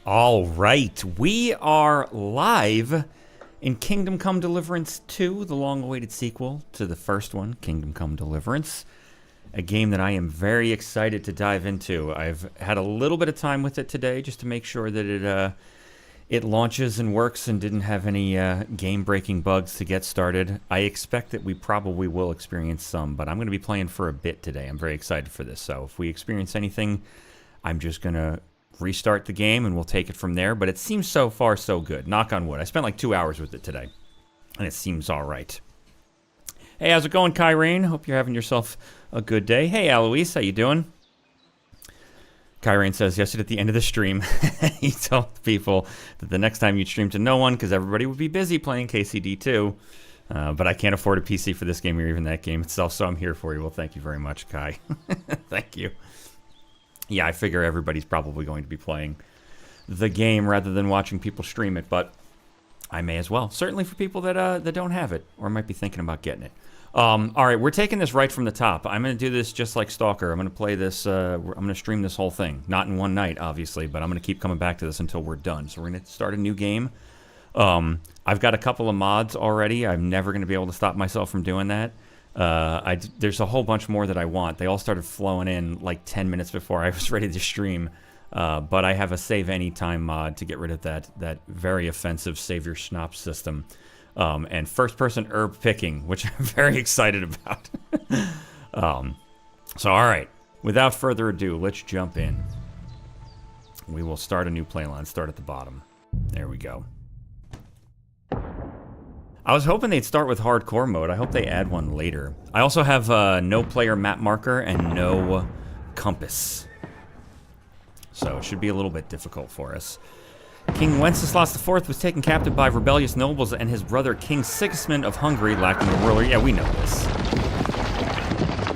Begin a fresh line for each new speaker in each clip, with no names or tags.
All right, we are live in Kingdom Come Deliverance II, the long-awaited sequel to the first one, Kingdom Come Deliverance, a game that I am very excited to dive into. I've had a little bit of time with it today just to make sure that it launches and works and didn't have any game-breaking bugs to get started. I expect that we probably will experience some, but I'm going to be playing for a bit today. I'm very excited for this, so if we experience anything, I'm just going to restart the game and we'll take it from there. But it seems so far so good. Knock on wood. I spent like 2 hours with it today, and it seems all right. Hey, how's it going, Kyrene? Hope you're having yourself a good day. Hey, Alois, how you doing? Kyrene says, yesterday at the end of the stream, he told people that the next time you'd stream to no one because everybody would be busy playing KCD2. But I can't afford a PC for this game or even that game itself, so I'm here for you. Well, thank you very much, Kai. Thank you. Yeah, I figure everybody's probably going to be playing the game rather than watching people stream it, but I may as well. Certainly for people that don't have it or might be thinking about getting it. All right, we're taking this right from the top. I'm going to do this just like Stalker. I'm going to play this. I'm going to stream this whole thing. Not in one night, obviously, but I'm going to keep coming back to this until we're done. So we're going to start a new game. I've got a couple of mods already. I'm never going to be able to stop myself from doing that. There's a whole bunch more that I want. They all started flowing in like 10 minutes before I was ready to stream. But I have a save anytime mod to get rid of that very offensive save your schnapps system. And first person herb picking, which I'm very excited about. So all right, without further ado, let's jump in. We will start a new playline, start at the bottom. There we go. I was hoping they'd start with hardcore mode. I hope they add one later. I also have no player map marker and no compass. So it should be a little bit difficult for us. King Wenceslas IV was taken captive by rebellious nobles and his brother King Sigismund of Hungary lacking a ruler. Yeah, we know this.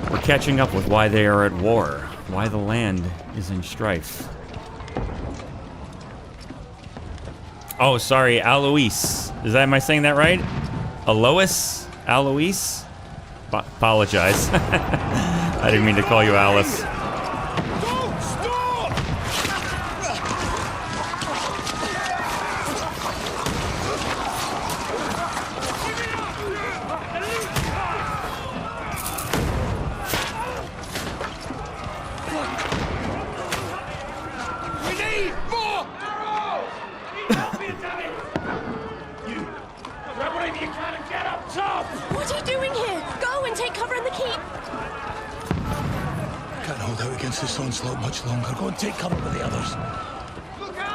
We're catching up with why they are at war, why the land is in strife. Oh, sorry, Alois. Am I saying that right? Alois? Alois? Apologize. I didn't mean to call you Alice.
Don't stop! We need more arrows! Grab whatever you can and get up top!
What are you doing here? Go and take cover in the keep.
Can't hold out against this onslaught much longer. Go and take cover with the others. Look out!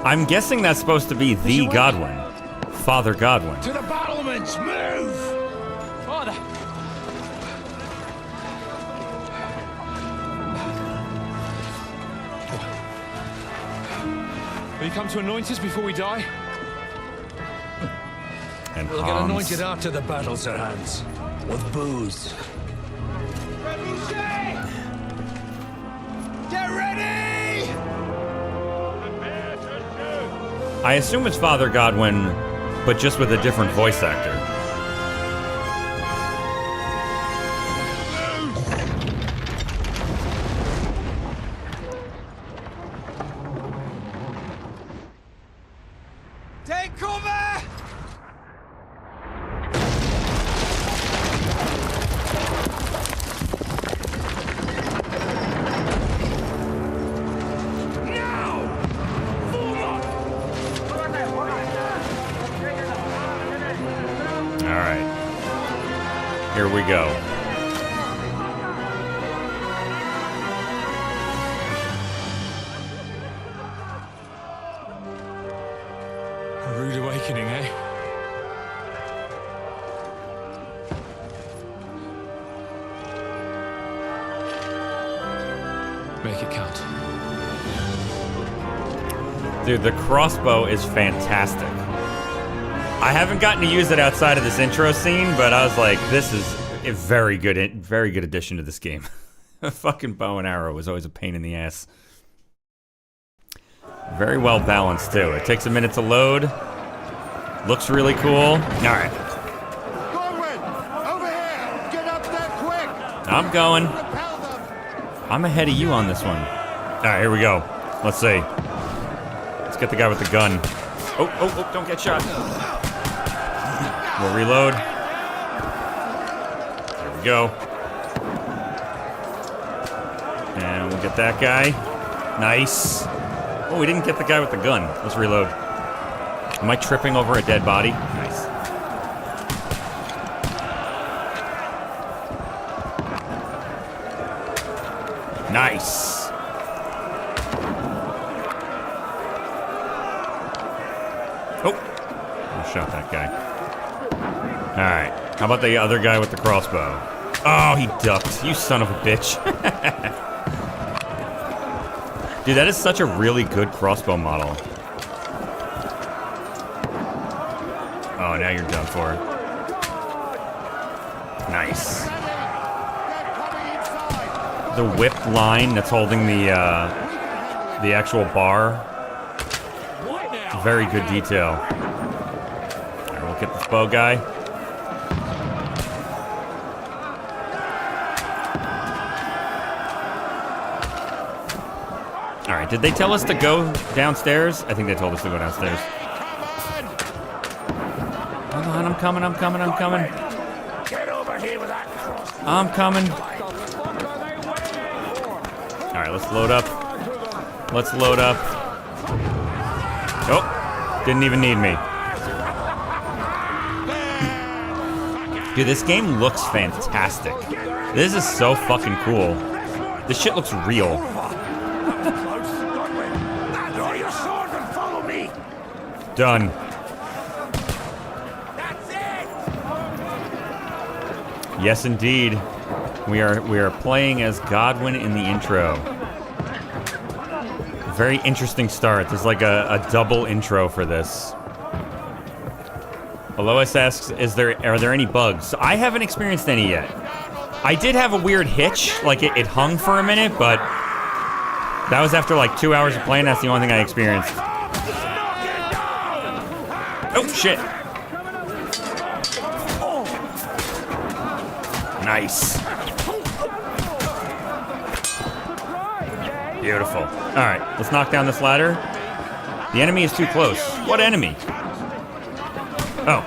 I'm guessing that's supposed to be the Godwin. Father Godwin.
To the battlements! Move!
Father! Will you come to anoint us before we die?
And
We'll get
Hans.
anointed after the battle, Sir Hans. With booze. Get ready!
I assume it's Father Godwin, but just with a different voice actor.
Take cover!
All right. Here we go.
A rude awakening, eh? Make it count.
Dude, the crossbow is fantastic. I haven't gotten to use it outside of this intro scene, but I was like, this is a very good addition to this game. A fucking bow and arrow was always a pain in the ass. Very well balanced too. It takes a minute to load. Looks really cool. All right.
Over here! Get up there quick!
I'm going. I'm ahead of you on this one. All right, here we go. Let's see. Let's get the guy with the gun. Oh, don't get shot. We'll reload. There we go. And we'll get that guy. Nice. Oh, we didn't get the guy with the gun. Let's reload. Am I tripping over a dead body? Nice. Nice. Oh. I shot that guy. Alright. How about the other guy with the crossbow? Oh, he ducked. You son of a bitch. Dude, that is such a really good crossbow model. Oh, now you're done for. Nice. The whip line that's holding the actual bar. Very good detail. All right, we'll get this bow guy. All right, did they tell us to go downstairs? I think they told us to go downstairs. Hold on, I'm coming.
Get over here with that cross.
I'm coming. All right, let's load up. Oh, didn't even need me. Dude, this game looks fantastic. This is so fucking cool. This shit looks real.
Draw your sword and follow me.
Done.
That's it.
Yes, indeed. We are playing as Godwin in the intro. Very interesting start. There's like a double intro for this. Alois asks, are there any bugs? I haven't experienced any yet. I did have a weird hitch, like it hung for a minute, but that was after like 2 hours of playing. That's the only thing I experienced. Oh shit! Nice. Beautiful. All right, let's knock down this ladder. The enemy is too close. What enemy? Oh.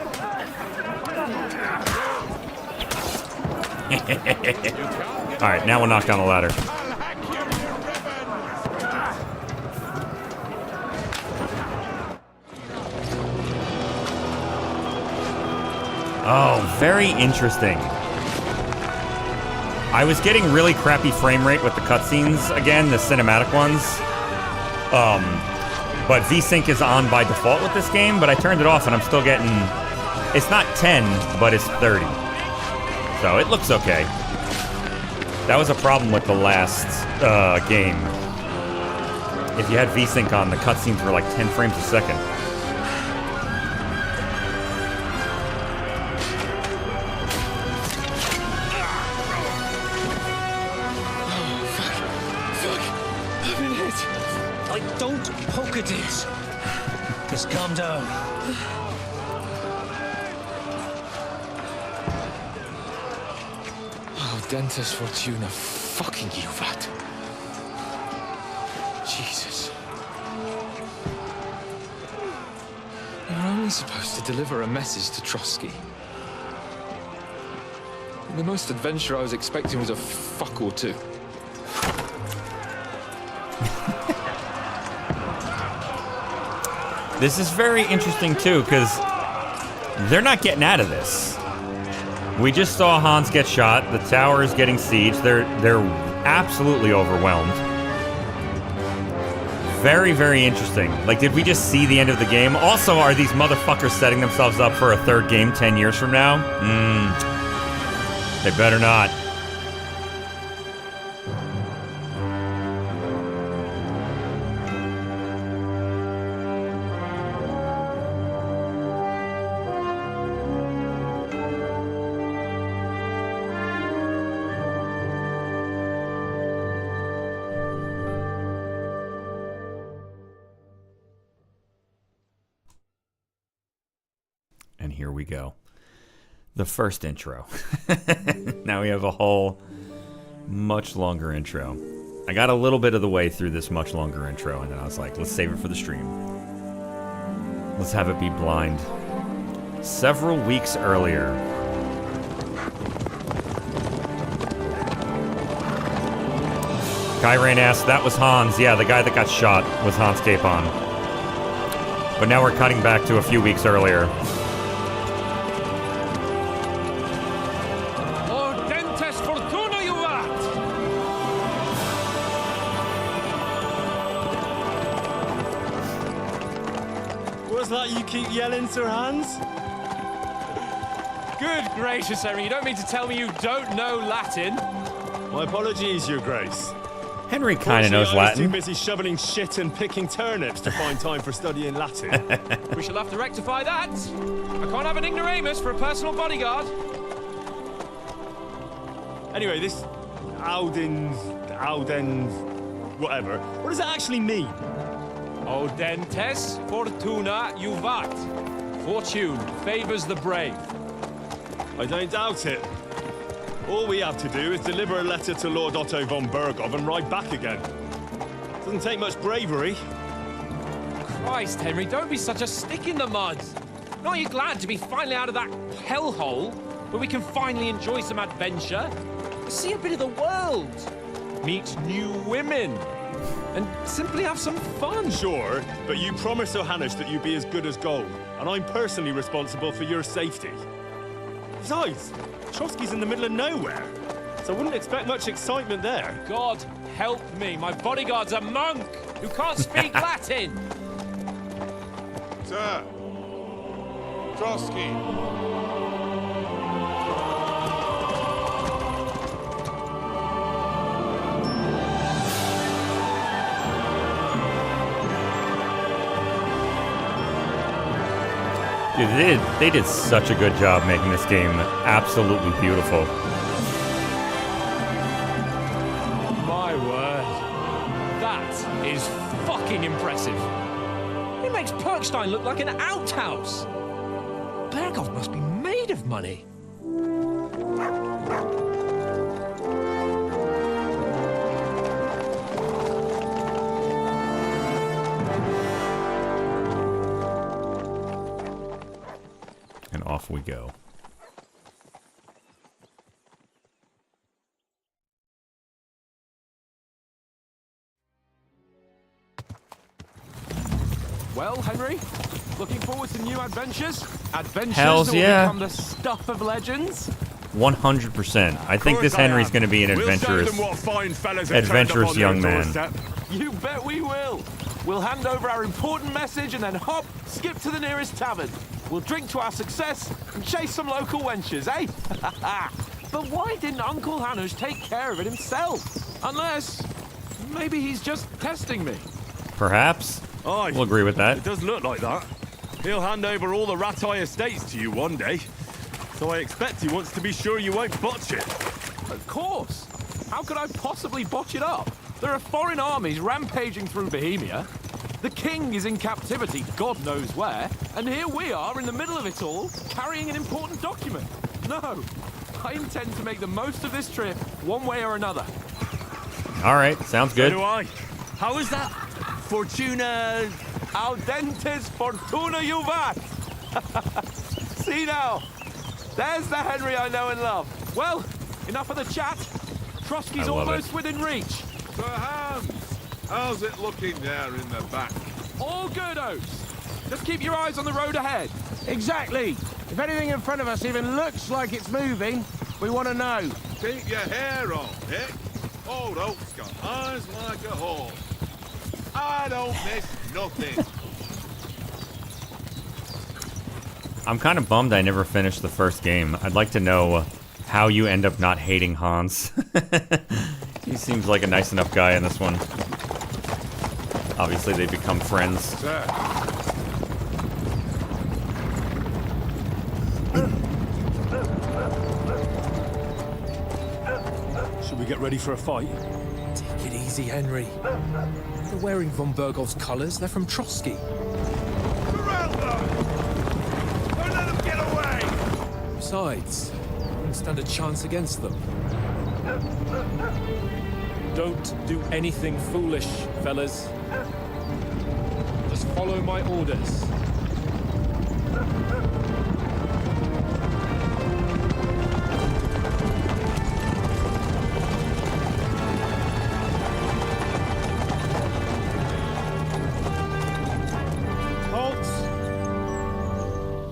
All right, now we'll knock down the ladder. Oh, very interesting. I was getting really crappy frame rate with the cutscenes again, the cinematic ones. But VSync is on by default with this game, but I turned it off and I'm still getting... It's not 10, but it's 30. So it looks okay. That was a problem with the last game. If you had VSync on, the cutscenes were like 10 frames a second.
Don't poke at it. Just calm down.
Oh, Dentes Fortuna, fucking you, vat. Jesus. You're only supposed to deliver a message to Trotsky. The most adventure I was expecting was a fuck or two.
This is very interesting too, because they're not getting out of this. We just saw Hans get shot. The tower is getting sieged. They're absolutely overwhelmed. Very, very interesting. Like, did we just see the end of the game? Also, are these motherfuckers setting themselves up for a third game 10 years from now? They better not. And here we go. The first intro. Now we have a whole much longer intro. I got a little bit of the way through this much longer intro, and then I was like, let's save it for the stream. Let's have it be blind. Several weeks earlier. Kyrain asked, that was Hans. Yeah, the guy that got shot was Hans Capon. But now we're cutting back to a few weeks earlier.
Ordentes fortuna juvat!
What's that you keep yelling, Sir Hans?
Good gracious, Henry, you don't mean to tell me you don't know Latin?
My apologies, Your Grace.
Henry kind of knows
Fortunately, I was too
Latin.
busy shoveling shit and picking turnips to find time for studying Latin.
We shall have to rectify that. I can't have an ignoramus for a personal bodyguard.
Anyway, this Audens, whatever. What does it actually mean?
Ordentes fortuna juvat. Fortune favors the brave.
I don't doubt it. All we have to do is deliver a letter to Lord Otto von Berghoff and ride back again. Doesn't take much bravery.
Christ, Henry, don't be such a stick in the mud. Aren't you glad to be finally out of that hellhole where we can finally enjoy some adventure? See a bit of the world. Meet new women. And simply have some fun.
Sure, but you promised Johannes that you'd be as good as gold, and I'm personally responsible for your safety. Besides, Trotsky's in the middle of nowhere, so I wouldn't expect much excitement there.
God help me, my bodyguard's a monk who can't speak Latin.
Sir! Trotsky!
Dude, they did such a good job making this game absolutely beautiful.
My word. That is fucking impressive. It makes Perkstein look like an outhouse. Berghoff must be made of money.
And off we go.
Well, Henry, looking forward to new adventures? Adventures
Hells
that will
yeah.
become the stuff of legends?
100%. I think this Henry's going to be an adventurous, adventurous young man.
You bet we will. We'll hand over our important message and then hop, skip to the nearest tavern. We'll drink to our success and chase some local wenches, eh? But why didn't Uncle Hanush take care of it himself? Unless, maybe he's just testing me.
Perhaps.
Aye,
We'll agree with that.
it does look like that. He'll hand over all the Ratai estates to you one day, so I expect he wants to be sure you won't botch it.
Of course. How could I possibly botch it up? There are foreign armies rampaging through Bohemia. The king is in captivity, God knows where, and here we are in the middle of it all, carrying an important document. No, I intend to make the most of this trip, one way or another.
All right, sounds
So
good.
do I. How was that? Fortuna...
Audentes fortuna juvat! See now, there's the Henry I know and love. Well, enough of the chat. Trotsky's
I love
almost
it.
within reach.
Sir Hans! How's it looking there in the back?
All good, Oates. Just keep your eyes on the road ahead.
Exactly. If anything in front of us even looks like it's moving, we want to know.
Keep your hair on, Dick. Old Oak's got eyes like a hawk. I don't miss nothing.
I'm kind of bummed I never finished the first game. I'd like to know how you end up not hating Hans. He seems like a nice enough guy in this one. Obviously, they become friends.
Sir,
Should we get ready for a fight?
Take it easy, Henry. They're wearing von Berghoff's colours. They're from Trotsky.
Corral them! Don't let them get
Besides, I wouldn't stand a chance against them. Don't do anything foolish, fellas. Just follow my orders.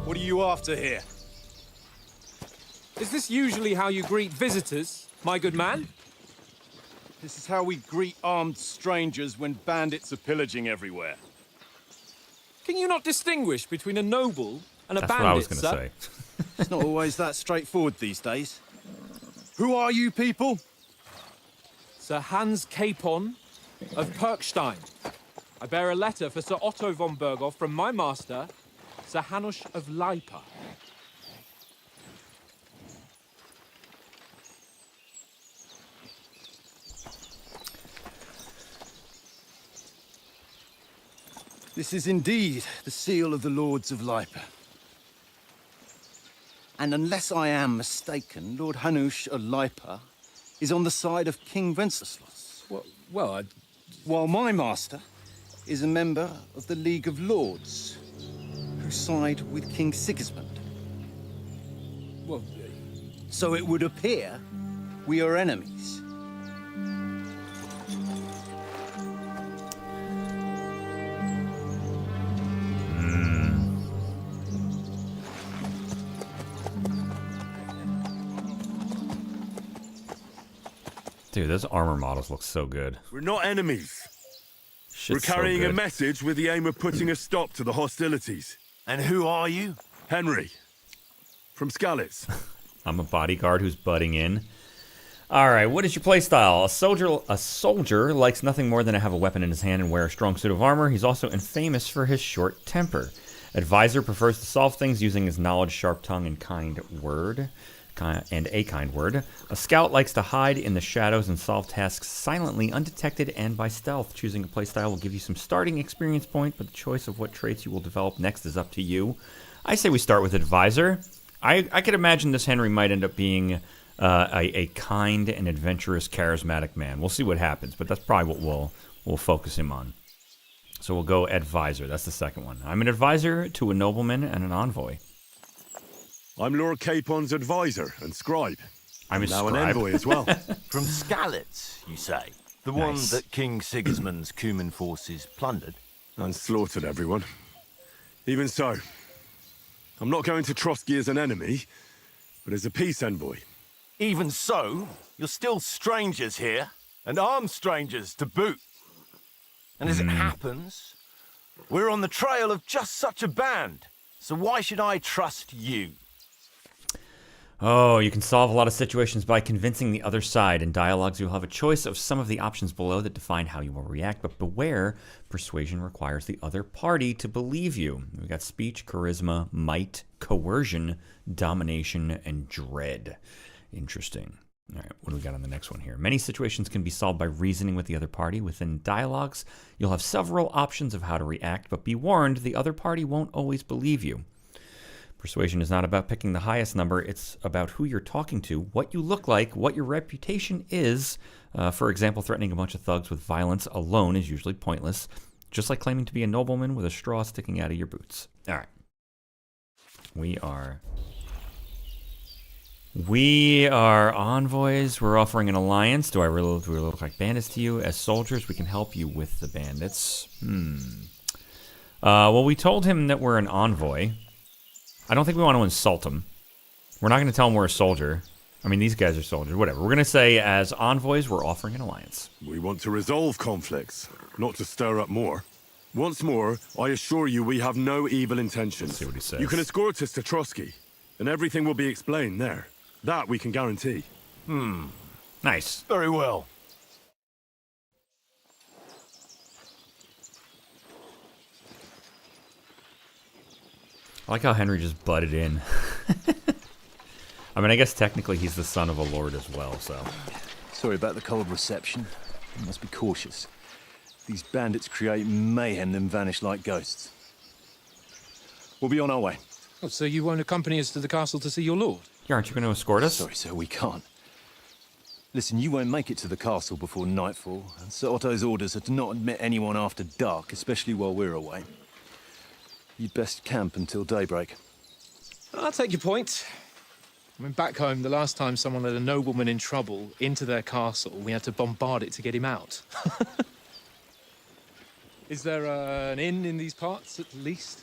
What are you after here?
Is this usually how you greet visitors, my good man?
This is how we greet armed strangers when bandits are pillaging everywhere.
Can you not distinguish between a noble and a
That's
bandit,
what I was going to
sir?
say.
It's not always that straightforward these days. Who are you people?
Sir Hans Capon of Perkstein. I bear a letter for Sir Otto von Berghoff from my master, Sir Hanush of Lipa.
This is indeed the seal of the Lords of Lipa. And unless I am mistaken, Lord Hanush of Lipa is on the side of King Wenceslas.
Well,
While my master is a member of the League of Lords, who side with King Sigismund.
well,
So it would appear we are enemies.
Dude, those armor models look so good.
We're not enemies.
Shit's
We're carrying
so
a
good.
message with the aim of putting a stop to the hostilities.
And who are you?
Henry. From Skalitz.
I'm a bodyguard who's butting in. All right, what is your playstyle? A soldier likes nothing more than to have a weapon in his hand and wear a strong suit of armor. He's also infamous for his short temper. Advisor prefers to solve things using his knowledge, sharp tongue, and kind word. A scout likes to hide in the shadows and solve tasks silently, undetected, and by stealth. Choosing a playstyle will give you some starting experience point, but the choice of what traits you will develop next is up to you. I say we start with Advisor. I could imagine this Henry might end up being a kind and adventurous, charismatic man. We'll see what happens, but that's probably what we'll focus him on. So we'll go Advisor. That's the second one. I'm an advisor to a nobleman and an envoy.
I'm Lord Capon's advisor and scribe.
I'm a
Now
scribe.
an envoy as well.
From Skalitz, you say? The one
Nice.
that King Sigismund's Cuman forces plundered?
And slaughtered everyone. Even so, I'm not going to Trotsky as an enemy, but as a peace envoy.
Even so, you're still strangers here, and armed strangers to boot. And as it happens, we're on the trail of just such a band. So why should I trust you?
Oh, you can solve a lot of situations by convincing the other side. In dialogues, you'll have a choice of some of the options below that define how you will react, but beware, persuasion requires the other party to believe you. We've got speech, charisma, might, coercion, domination, and dread. Interesting. All right, what do we got on the next one here? Many situations can be solved by reasoning with the other party. Within dialogues, you'll have several options of how to react, but be warned, the other party won't always believe you. Persuasion is not about picking the highest number. It's about who you're talking to, what you look like, what your reputation is. For example, threatening a bunch of thugs with violence alone is usually pointless, just like claiming to be a nobleman with a straw sticking out of your boots. All right. We are envoys. We're offering an alliance. Do we look like bandits to you? As soldiers, we can help you with the bandits. Well, we told him that we're an envoy. I don't think we want to insult him. We're not going to tell him we're a soldier. I mean, these guys are soldiers. Whatever. We're going to say, as envoys, we're offering an alliance.
We want to resolve conflicts, not to stir up more. Once more, I assure you we have no evil intentions.
Let's see what he says.
You can escort us to Trotsky, and everything will be explained there. That we can guarantee.
Nice.
Very well.
I like how Henry just butted in. I mean, I guess technically he's the son of a lord as well, so.
Sorry about the cold reception. You must be cautious. These bandits create mayhem, then vanish like ghosts. We'll be on our way.
Oh, so you won't accompany us to the castle to see your lord?
Aren't you going to escort us?
Sorry, sir, we can't. Listen, you won't make it to the castle before nightfall, and Sir Otto's orders are to not admit anyone after dark, especially while we're away. You'd best camp until daybreak.
I'll take your point. I mean, back home, the last time someone let a nobleman in trouble into their castle, we had to bombard it to get him out. Is there an inn in these parts, at least?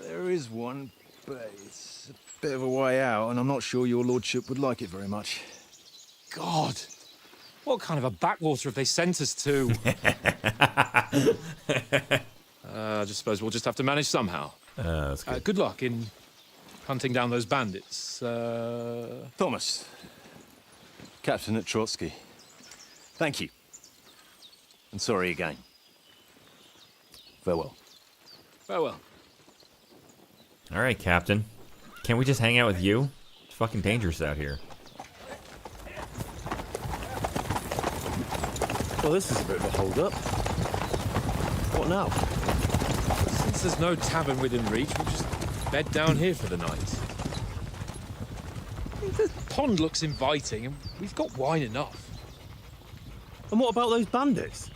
There is one, but it's a bit of a way out, and I'm not sure your lordship would like it very much.
God, what kind of a backwater have they sent us to? I just suppose we'll just have to manage somehow.
That's good.
Good luck in hunting down those bandits.
Thomas, Captain at Trotsky, thank you. And sorry again. Farewell.
Farewell.
All right, Captain. Can't we just hang out with you? It's fucking dangerous out here.
Well, this is a bit of a hold-up. What now? Since there's no tavern within reach, we'll just bed down here for the night. The pond looks inviting, and we've got wine enough.
And what about those bandits?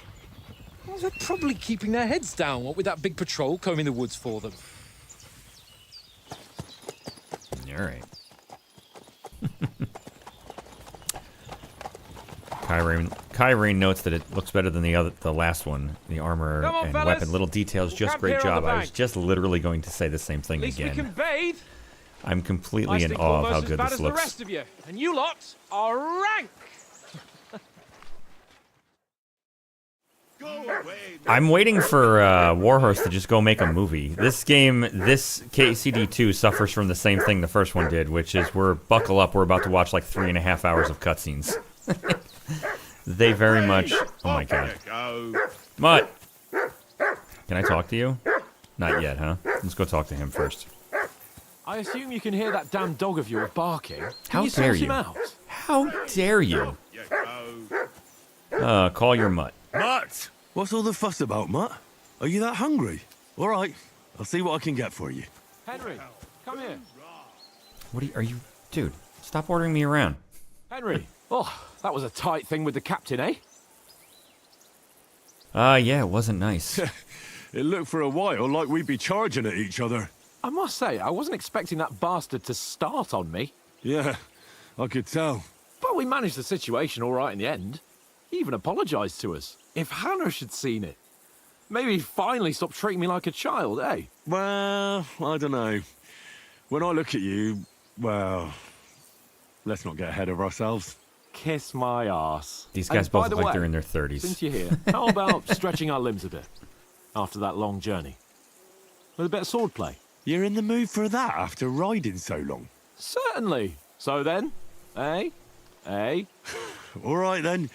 Well, they're probably keeping their heads down, what with that big patrol combing the woods for them.
All right. Kyrene notes that it looks better than the last one. The armor
Come on,
and
fellas.
weapon, little details,
We'll
just
camp
great
here on
job.
the
I was
bank.
just literally going to say the same thing
At least we
again.
can bathe.
I'm completely
I
in
stink
awe of
almost
how
as
good
bad
this
as the
looks.
rest of you, and you lot are rank.
Go away.
I'm waiting for Warhorse to just go make a movie. This game, this KCD2 suffers from the same thing the first one did, which is buckle up, we're about to watch like 3.5 hours of cutscenes. They very much... Oh my god.
Go.
Mutt! Can I talk to you? Not yet, huh? Let's go talk to him first.
I assume you can hear that damn dog of yours barking.
How
Can you
dare
sort him
you.
out?
How dare you?
You go.
Call your Mutt.
Mutt! What's all the fuss about, Mutt? Are you that hungry? All right, I'll see what I can get for you.
Henry, come here.
What are you... Dude, stop ordering me around.
Henry. Oh, that was a tight thing with the captain, eh?
Yeah, it wasn't nice.
It looked for a while like we'd be charging at each other.
I must say, I wasn't expecting that bastard to start on me.
Yeah, I could tell.
But we managed the situation all right in the end. He even apologised to us. If Hannah had seen it. Maybe he'd finally stop treating me like a child, eh?
Well, I don't know. When I look at you, well, let's not get ahead of ourselves.
Kiss my arse.
These guys
And by
both
the
look like
way,
they're in their 30s.
Since you're here, how about stretching our limbs a bit after that long journey? With a bit of swordplay?
You're in the mood for that after riding so long?
Certainly. So then, eh? Eh?
All right then.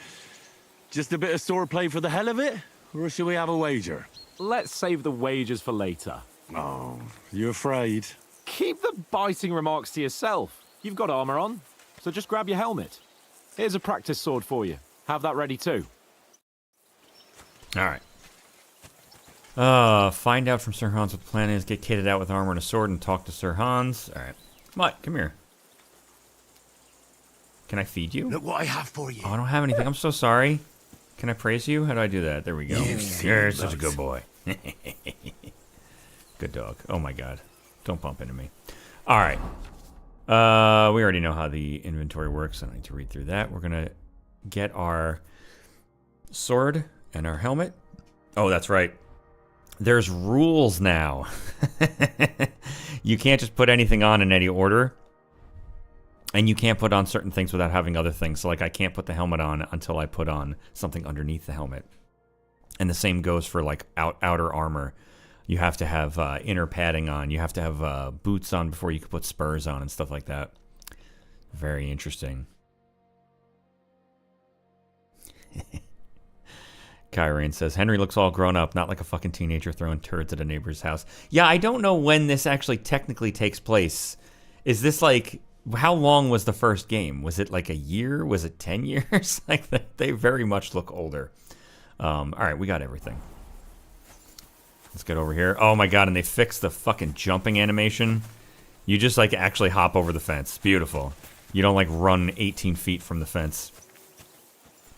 Just a bit of swordplay for the hell of it? Or shall we have a wager?
Let's save the wagers for later.
Oh, you afraid?
Keep the biting remarks to yourself. You've got armor on, so just grab your helmet. Here's a practice sword for you. Have that ready too.
Alright. Find out from Sir Hans what the plan is, get kitted out with armor and a sword, and talk to Sir Hans. Alright. Mutt, come here. Can I feed you?
Look what I have for you.
Oh, I don't have anything. I'm so sorry. Can I praise you? How do I do that? There we go. You're such a good boy. Good dog. Oh my god. Don't bump into me. Alright. We already know how the inventory works. I don't need to read through that. We're gonna get our sword and our helmet. Oh, that's right. There's rules now. You can't just put anything on in any order. And you can't put on certain things without having other things. So, like, I can't put the helmet on until I put on something underneath the helmet. And the same goes for, like, outer armor. You have to have inner padding on. You have to have boots on before you can put spurs on and stuff like that. Very interesting. Kyrene says, Henry looks all grown up, not like a fucking teenager throwing turds at a neighbor's house. Yeah, I don't know when this actually technically takes place. Is this like... How long was the first game? Was it like a year? Was it 10 years? Like, they very much look older. All right, we got everything. Let's get over here. Oh my god, and they fixed the fucking jumping animation. You just, like, actually hop over the fence. Beautiful. You don't, like, run 18 feet from the fence.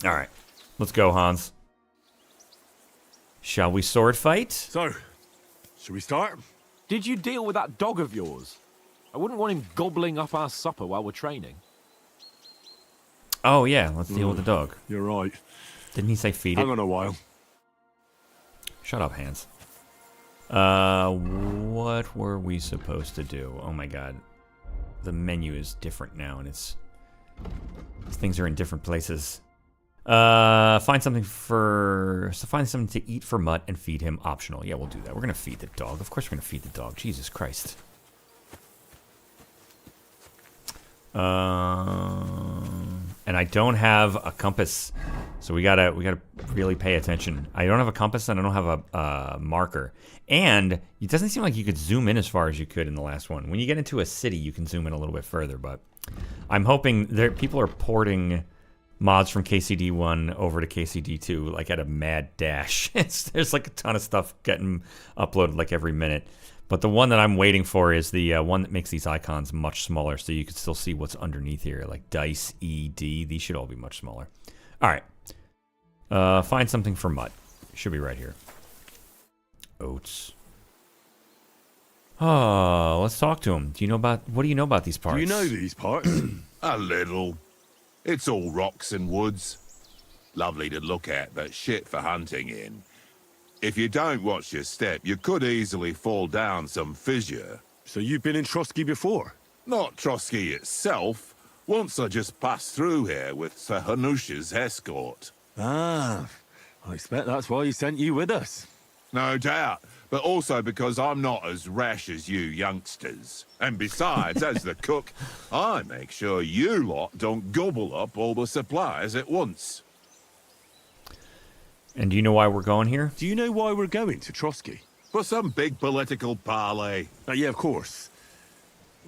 All right. Let's go, Hans. Shall we sword fight?
So, should we start?
Did you deal with that dog of yours? I wouldn't want him gobbling up our supper while we're training.
Oh, yeah. Let's deal with the dog.
You're right.
Didn't he say feed it?
Hang on a while.
Shut up, Hans. What were we supposed to do? Oh my god. The menu is different now, and these things are in different places. Find something to eat for Mutt and feed him. Optional. Yeah, we'll do that. We're gonna feed the dog. Of course we're gonna feed the dog. Jesus Christ. And I don't have a compass, so we gotta really pay attention. I don't have a compass and I don't have a marker. And it doesn't seem like you could zoom in as far as you could in the last one. When you get into a city, you can zoom in a little bit further. But I'm hoping people are porting mods from KCD1 over to KCD2 like at a mad dash. There's like a ton of stuff getting uploaded like every minute. But the one that I'm waiting for is the one that makes these icons much smaller, so you can still see what's underneath here, like Dice, ED. These should all be much smaller. All right. Find something for Mutt. Should be right here. Oats. Oh, let's talk to him. What do you know about these parts?
Do you know these parts?
A little. It's all rocks and woods. Lovely to look at, but shit for hunting in. If you don't watch your step, you could easily fall down some fissure.
So you've been in Trotsky before?
Not Trotsky itself. Once I just passed through here with Sir Hanush's escort.
Ah, I expect that's why he sent you with us.
No doubt, but also because I'm not as rash as you youngsters. And besides, as the cook, I make sure you lot don't gobble up all the supplies at once.
And do you know why we're going here?
Do you know why we're going to Trotsky?
For some big political parley.
Yeah, of course.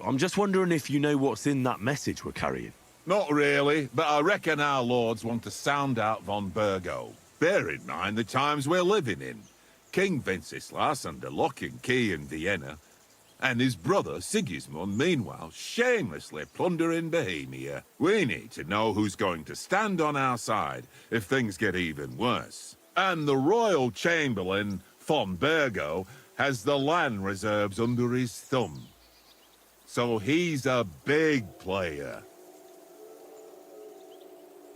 I'm just wondering if you know what's in that message we're carrying.
Not really, but I reckon our lords want to sound out von Burgo. Bear in mind the times we're living in. King Wenceslas under lock and key in Vienna, and his brother Sigismund, meanwhile, shamelessly plundering Bohemia. We need to know who's going to stand on our side if things get even worse. And the royal chamberlain, von Burgo, has the land reserves under his thumb. So he's a big player.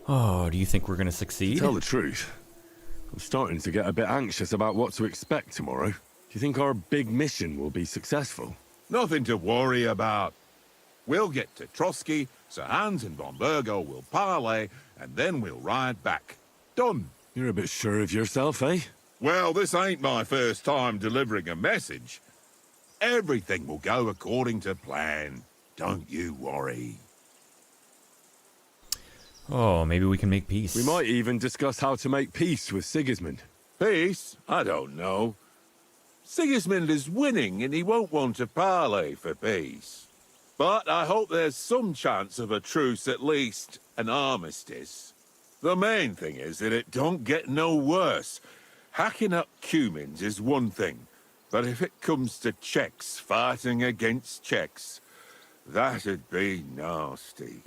Oh, do you think we're going to succeed?
To tell the truth, I'm starting to get a bit anxious about what to expect tomorrow. Do you think our big mission will be successful?
Nothing to worry about. We'll get to Trotsky, Sir Hans and von Burgo will parley, and then we'll ride back. Done.
You're a bit sure of yourself, eh?
Well, this ain't my first time delivering a message. Everything will go according to plan. Don't you worry.
Oh, maybe we can make peace.
We might even discuss how to make peace with Sigismund.
Peace? I don't know. Sigismund is winning and he won't want to parley for peace. But I hope there's some chance of a truce, at least an armistice. The main thing is that it don't get no worse. Hacking up Cumans is one thing, but if it comes to Czechs fighting against Czechs, that'd be nasty.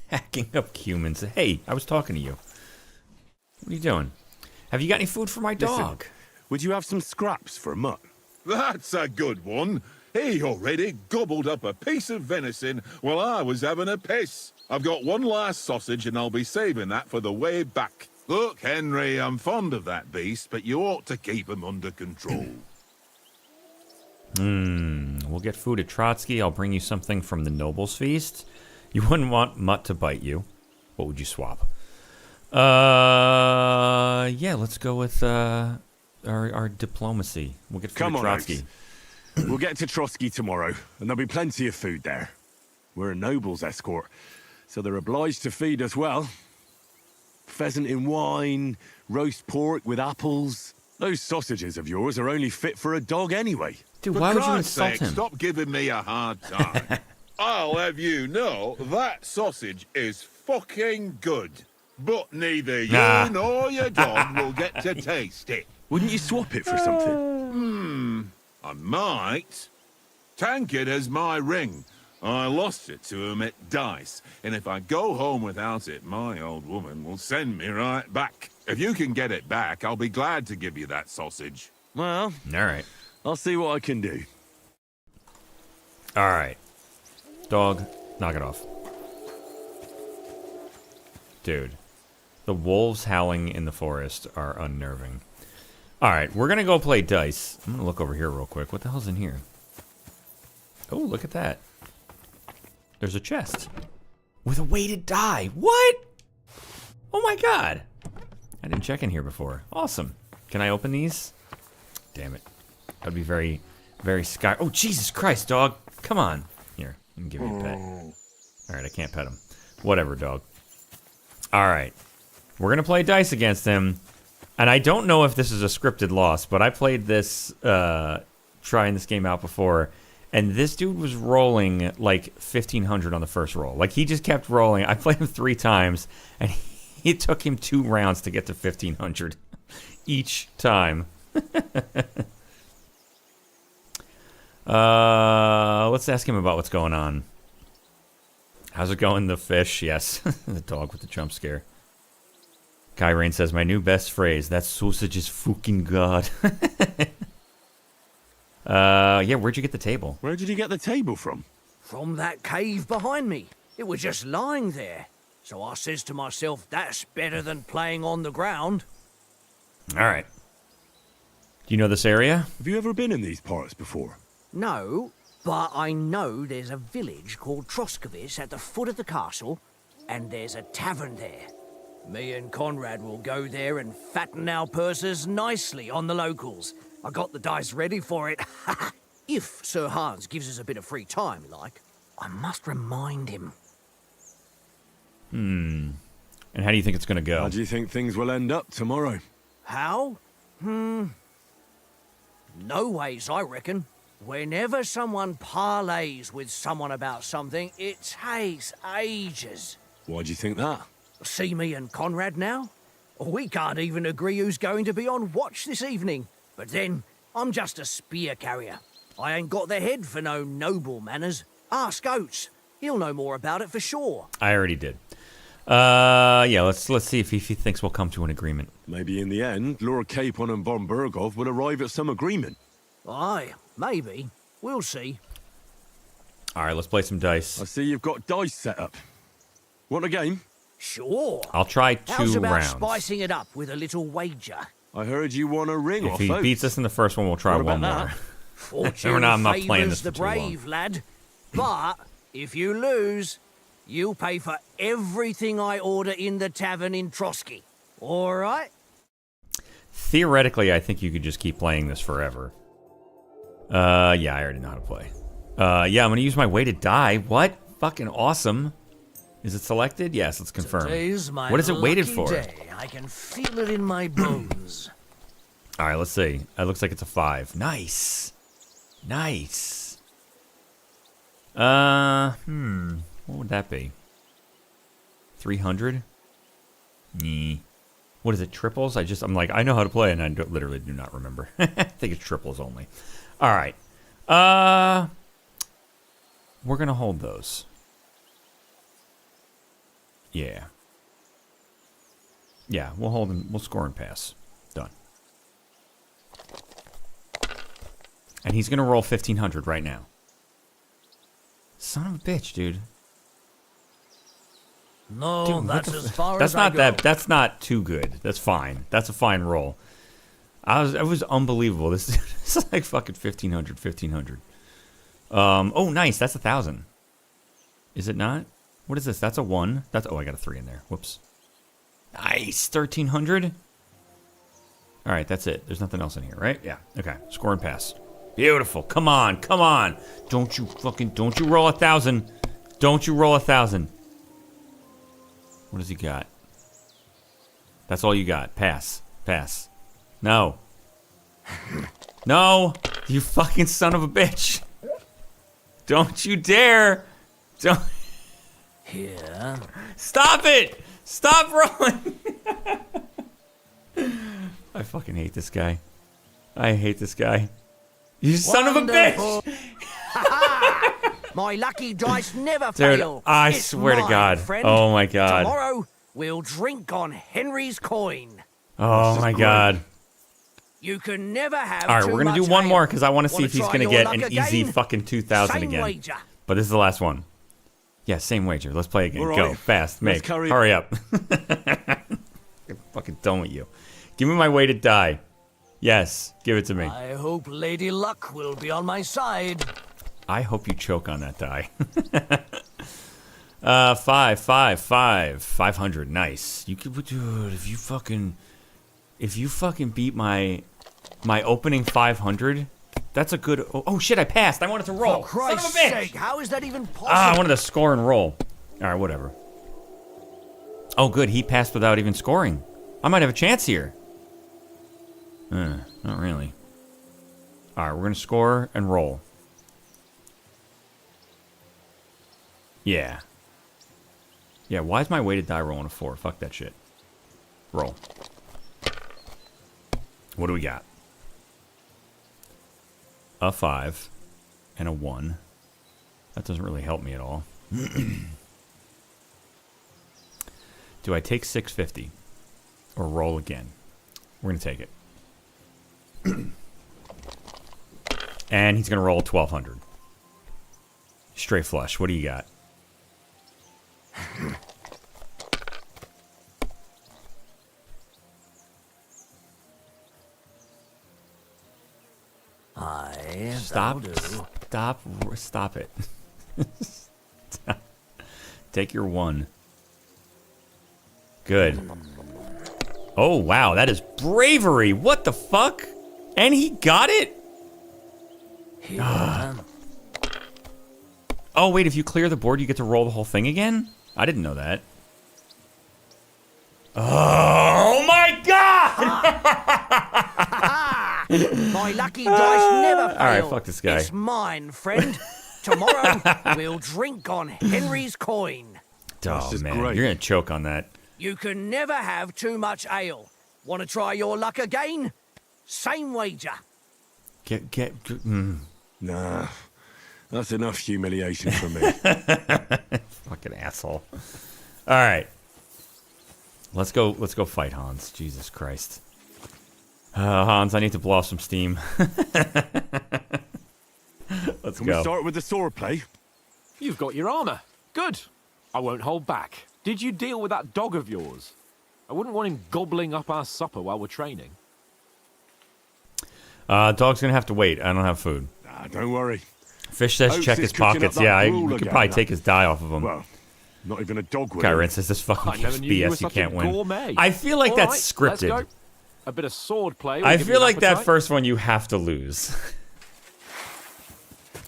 Hacking up humans. Hey, I was talking to you. What are you doing? Have you got any food for my dog?
Listen, would you have some scraps for Mutt?
That's a good one. He already gobbled up a piece of venison while I was having a piss. I've got one last sausage and I'll be saving that for the way back. Look, Henry, I'm fond of that beast, but you ought to keep him under control.
We'll get food at Trotsky. I'll bring you something from the Nobles' Feast. You wouldn't want Mutt to bite you. What would you swap? Yeah, let's go with our diplomacy. We'll get food
Come
at
on,
Trotsky.
Oaks. We'll get to Trotsky tomorrow, and there'll be plenty of food there. We're a noble's escort, so they're obliged to feed us well. Pheasant in wine, roast pork with apples. Those sausages of yours are only fit for a dog anyway.
Dude,
For
why would you
Christ's
insult
sake,
him?
Stop giving me a hard time. I'll have you know that sausage is fucking good. But neither you nor your dog will get to taste it.
Wouldn't you swap it for something?
I might. Tankard has my ring. I lost it to him at dice, and if I go home without it, my old woman will send me right back. If you can get it back, I'll be glad to give you that sausage.
Well,
All right.
I'll see what I can do.
All right. Dog, knock it off. Dude, the wolves howling in the forest are unnerving. All right, we're going to go play dice. I'm going to look over here real quick. What the hell's in here? Oh, look at that. There's a chest with a weighted die. What? Oh my god. I didn't check in here before. Awesome. Can I open these? Damn it. That'd be very, very sky. Oh, Jesus Christ, dog. Come on. Here, I can give you a pet. All right, I can't pet him. Whatever, dog. All right. We're going to play dice against him. And I don't know if this is a scripted loss, but I played this, trying this game out before. And this dude was rolling like 1,500 on the first roll. Like, he just kept rolling. I played him 3 times, and it took him 2 rounds to get to 1,500 each time. Let's ask him about what's going on. How's it going, the fish? Yes. The dog with the jump scare. Kyrain says, my new best phrase, that sausage is fucking god. Yeah, where'd you get the table?
Where did you get the table from?
From that cave behind me. It was just lying there. So I says to myself, that's better than playing on the ground.
All right. Do you know this area?
Have you ever been in these parts before?
No, but I know there's a village called Troskovitz at the foot of the castle, and there's a tavern there. Me and Conrad will go there and fatten our purses nicely on the locals. I got the dice ready for it. If Sir Hans gives us a bit of free time, like, I must remind him.
And how do you think it's going to go?
How do you think things will end up tomorrow?
How? No ways, I reckon. Whenever someone parleys with someone about something, it takes ages.
Why do you think that?
See me and Conrad now? We can't even agree who's going to be on watch this evening. But then, I'm just a spear carrier. I ain't got the head for no noble manners. Ask Oates. He'll know more about it for sure.
I already did. Yeah, let's see if he thinks we'll come to an agreement.
Maybe in the end, Lord Capon and von Berghoff will arrive at some agreement.
Aye, maybe. We'll see.
All right, let's play some dice.
I see you've got dice set up. Want a game?
Sure.
I'll try 2
How's about
rounds.
spicing it up with a little wager?
I heard you won a ring
If
off
he
Oates.
beats us in the first one, we'll try
What
one
about
more.
that?
Fortune
I'm not playing
favours
this
the
for too long.
brave, lad. But if you lose, you'll pay for everything I order in the tavern in Trotsky. All right?
Theoretically, I think you could just keep playing this forever. Yeah, I already know how to play. Yeah, I'm going to use my weighted die. What? Fucking awesome. Is it selected? Yes, let's confirm.
Today's my
What is it weighted
lucky
for?
Day. I can feel it in my bones.
All right, let's see. It looks like it's a 5. Nice. Nice. What would that be? 300? What is it, triples? I'm like, I know how to play, and I literally do not remember. I think it's triples only. All right. We're going to hold those. Yeah. Yeah, we'll hold and we'll score and pass. Done. And he's going to roll 1,500 right now. Son of a bitch, dude.
No,
Dude,
that's
what the
as far
That's
as
not
I
that.
go.
That's not too good. That's fine. That's a fine roll. It was unbelievable. This is like fucking 1,500. Oh, nice. That's 1,000. Is it not? What is this? That's a 1. That's I got a 3 in there. Whoops. Nice. 1,300. All right, that's it. There's nothing else in here, right? Yeah. Okay. Score and pass. Beautiful. Come on. Come on. Don't you roll 1,000. Don't you roll 1,000. What does he got? That's all you got. Pass. Pass. No. No. You fucking son of a bitch. Don't you dare. Don't.
Here.
Stop it. Stop rolling. I fucking hate this guy. I hate this guy. You son of a
Wonderful.
bitch.
My lucky dice never
Dude,
fail.
I
It's
swear to
mine,
God.
Friend.
Oh my God.
Tomorrow, we'll drink on Henry's coin.
Oh my God.
You can never have
All right,
too
we're gonna do
much
one
ale.
more because I want to see
Wanna
if he's
try
gonna
your
get
luck
an easy
again?
fucking 2,000
Same
again.
wager.
But this is the last one. Yeah, same wager. Let's play again.
All
Go
right.
fast,
Let's
make.
carry-
Hurry up. I'm fucking done with you. Give me my way to die. Yes, give it to me.
I hope Lady Luck will be on my side.
I hope you choke on that die. 500. Nice. You could, dude. If you fucking beat my opening 500, that's a good. Oh shit! I passed. I wanted to roll.
For Christ's
Son of a bitch.
sake, how is that even possible?
I wanted to score and roll. All right, whatever. Oh, good. He passed without even scoring. I might have a chance here. Not really. All right, we're gonna score and roll. Yeah. Yeah, why is my weighted die rolling a 4? Fuck that shit. Roll. What do we got? A 5 and a 1. That doesn't really help me at all. Do I take 650 or roll again? We're going to take it. And he's going to roll 1,200. Straight flush. What do you got? Stop it. Take your 1. Good. Oh, wow. That is bravery. What the fuck? And he got it? Oh, wait. If you clear the board, you get to roll the whole thing again? I didn't know that. Oh, my God!
My lucky dice never fail.
All right, fuck this guy.
It's mine, friend. Tomorrow, we'll drink on Henry's coin.
Oh,
just
man.
great.
You're going to choke on that.
You can never have too much ale. Want to try your luck again? Same wager.
Nah, that's enough humiliation for me.
Fucking asshole. All right. Let's go fight Hans. Jesus Christ. Hans, I need to blow off some steam. Let's
Can
go.
we start with the sword play?
You've got your armor. Good. I won't hold back. Did you deal with that dog of yours? I wouldn't want him gobbling up our supper while we're training.
Dog's gonna have to wait. I don't have food.
Nah, don't worry.
Fish says
Oats
check
is
his
cooking up
pockets.
that
Yeah,
gruel
we could
again.
probably take his die off of him.
Well, not even a dog would.
Kyron says this fucking
I never
keeps
knew you were
BS. You
such
can't
a
win.
gourmet.
I feel like
All
that's
right, let's
scripted.
go. A bit of sword play. will
I
give you
feel
an
like that
appetite.
first one you have to lose.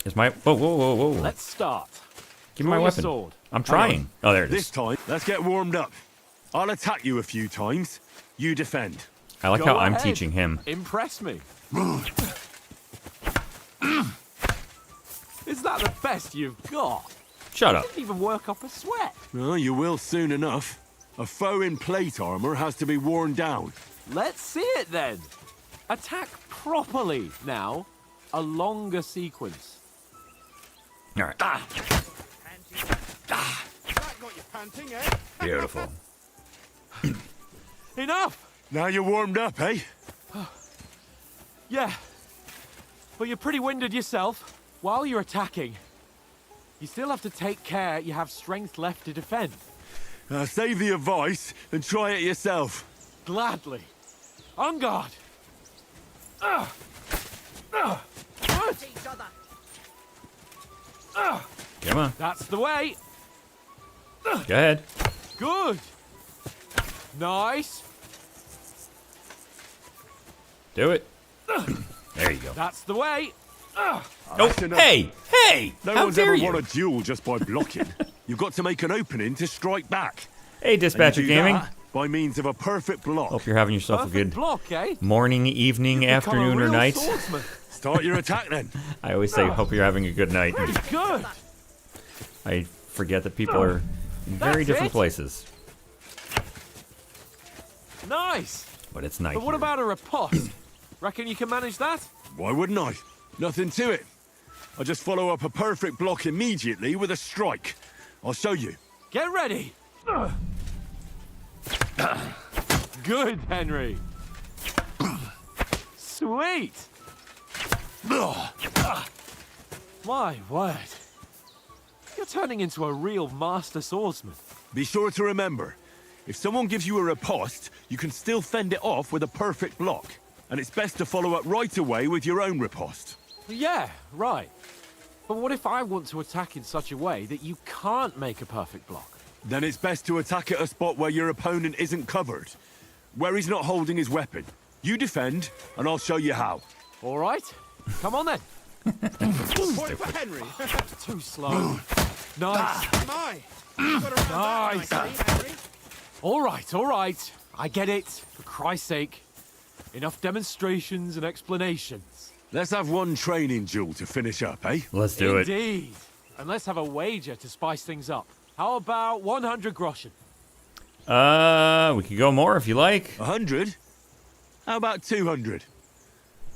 Is my whoa.
Let's start.
Give me my
Draw your
weapon.
sword.
I'm trying. Oh, there it
This
is.
time, let's get warmed up. I'll attack you a few times. You defend.
I like
Go
how I'm
ahead.
teaching him.
Impress me. Is that the best you've got?
Shut up.
Didn't even work up a sweat.
Oh, you will soon enough. A foe in plate armor has to be worn down.
Let's see it then. Attack properly now. A longer sequence.
All right. Beautiful.
Enough.
Now you're warmed up, eh?
Yeah. But you're pretty winded yourself. While you're attacking, you still have to take care you have strength left to defend.
Save the advice and try it yourself.
Gladly. On guard.
Each other.
Come on.
That's the way.
Go ahead.
Good. Nice.
Do it. There you go.
That's the way.
Oh,
That's enough.
hey!
No
How
one's
dare
ever
you?
won a duel just by blocking. You've got to make an opening to strike back.
Hey,
And
Dispatcher
you do
Gaming.
that by means of a perfect block.
Hope you're having yourself a
Perfect
good
block, eh?
morning, evening,
You've become a
afternoon, or
real
night.
swordsman.
Start your attack then.
I always say, hope you're having a good night.
Pretty good.
I forget that people are in very
That's
different
it.
places.
Nice.
But it's night.
But what
here.
about a riposte? Reckon you can manage that?
Why wouldn't I? Nothing to it. I just follow up a perfect block immediately with a strike. I'll show you.
Get ready. Good, Henry. Sweet. My word. You're turning into a real master swordsman.
Be sure to remember, if someone gives you a riposte, you can still fend it off with a perfect block. And it's best to follow up right away with your own riposte.
Yeah, right. But what if I want to attack in such a way that you can't make a perfect block?
Then it's best to attack at a spot where your opponent isn't covered. Where he's not holding his weapon. You defend, and I'll show you how.
All right. Come on then.
Point for Henry.
Too slow. Nice.
My. Nice. Henry.
All right. I get it. For Christ's sake. Enough demonstrations and explanations.
Let's have one training duel to finish up, eh?
Let's do it.
Indeed. And let's have a wager to spice things up. How about 100 groschen?
We could go more if you like.
100? How about 200?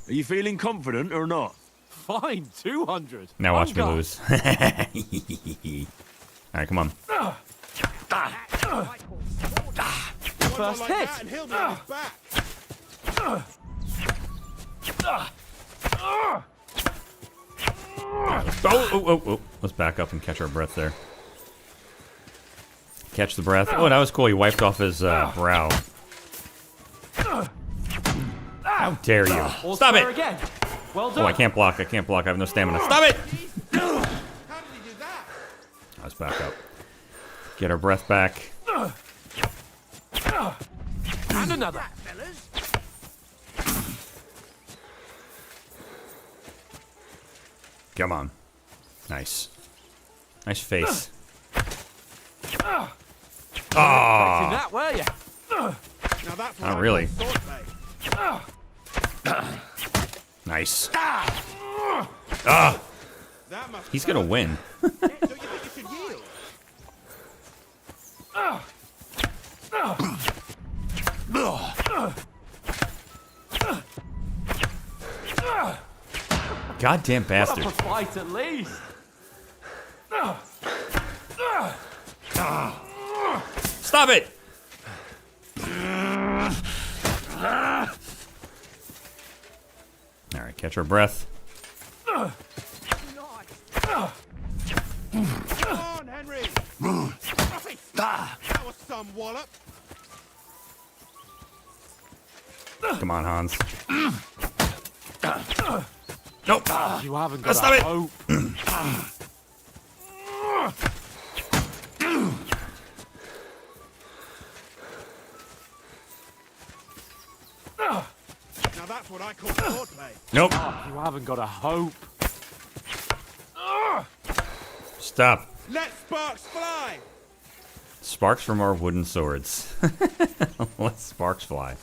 Are you feeling confident or not?
Fine, 200.
Now watch me
One
lose. Alright, come on.
First hit.
And he'll be on his back.
Oh. Let's back up and catch our breath there. Catch the breath. Oh, that was cool. He wiped off his brow. How dare you?
All
Stop
square
it!
Again. Well done.
Oh, I can't block. I have no stamina. Stop it!
How did he do that?
Let's back up. Get our breath back.
And another.
Come on. Nice. Nice face.
Expecting
Ah!
that, were you?
Now that's what
Not
I
really.
call swordplay.
Nice.
That must
He's gonna win.
Don't you think you should yield?
Goddamn bastard.
Up a fight at least.
Stop it! Alright, catch our breath.
Come on, Henry. That was some wallop.
Come on, Hans. Nope.
You haven't got
Stop
a
it.
hope.
Now that's what I call swordplay.
Nope.
You haven't got a hope.
Stop.
Let sparks fly.
Sparks from our wooden swords. Let sparks fly.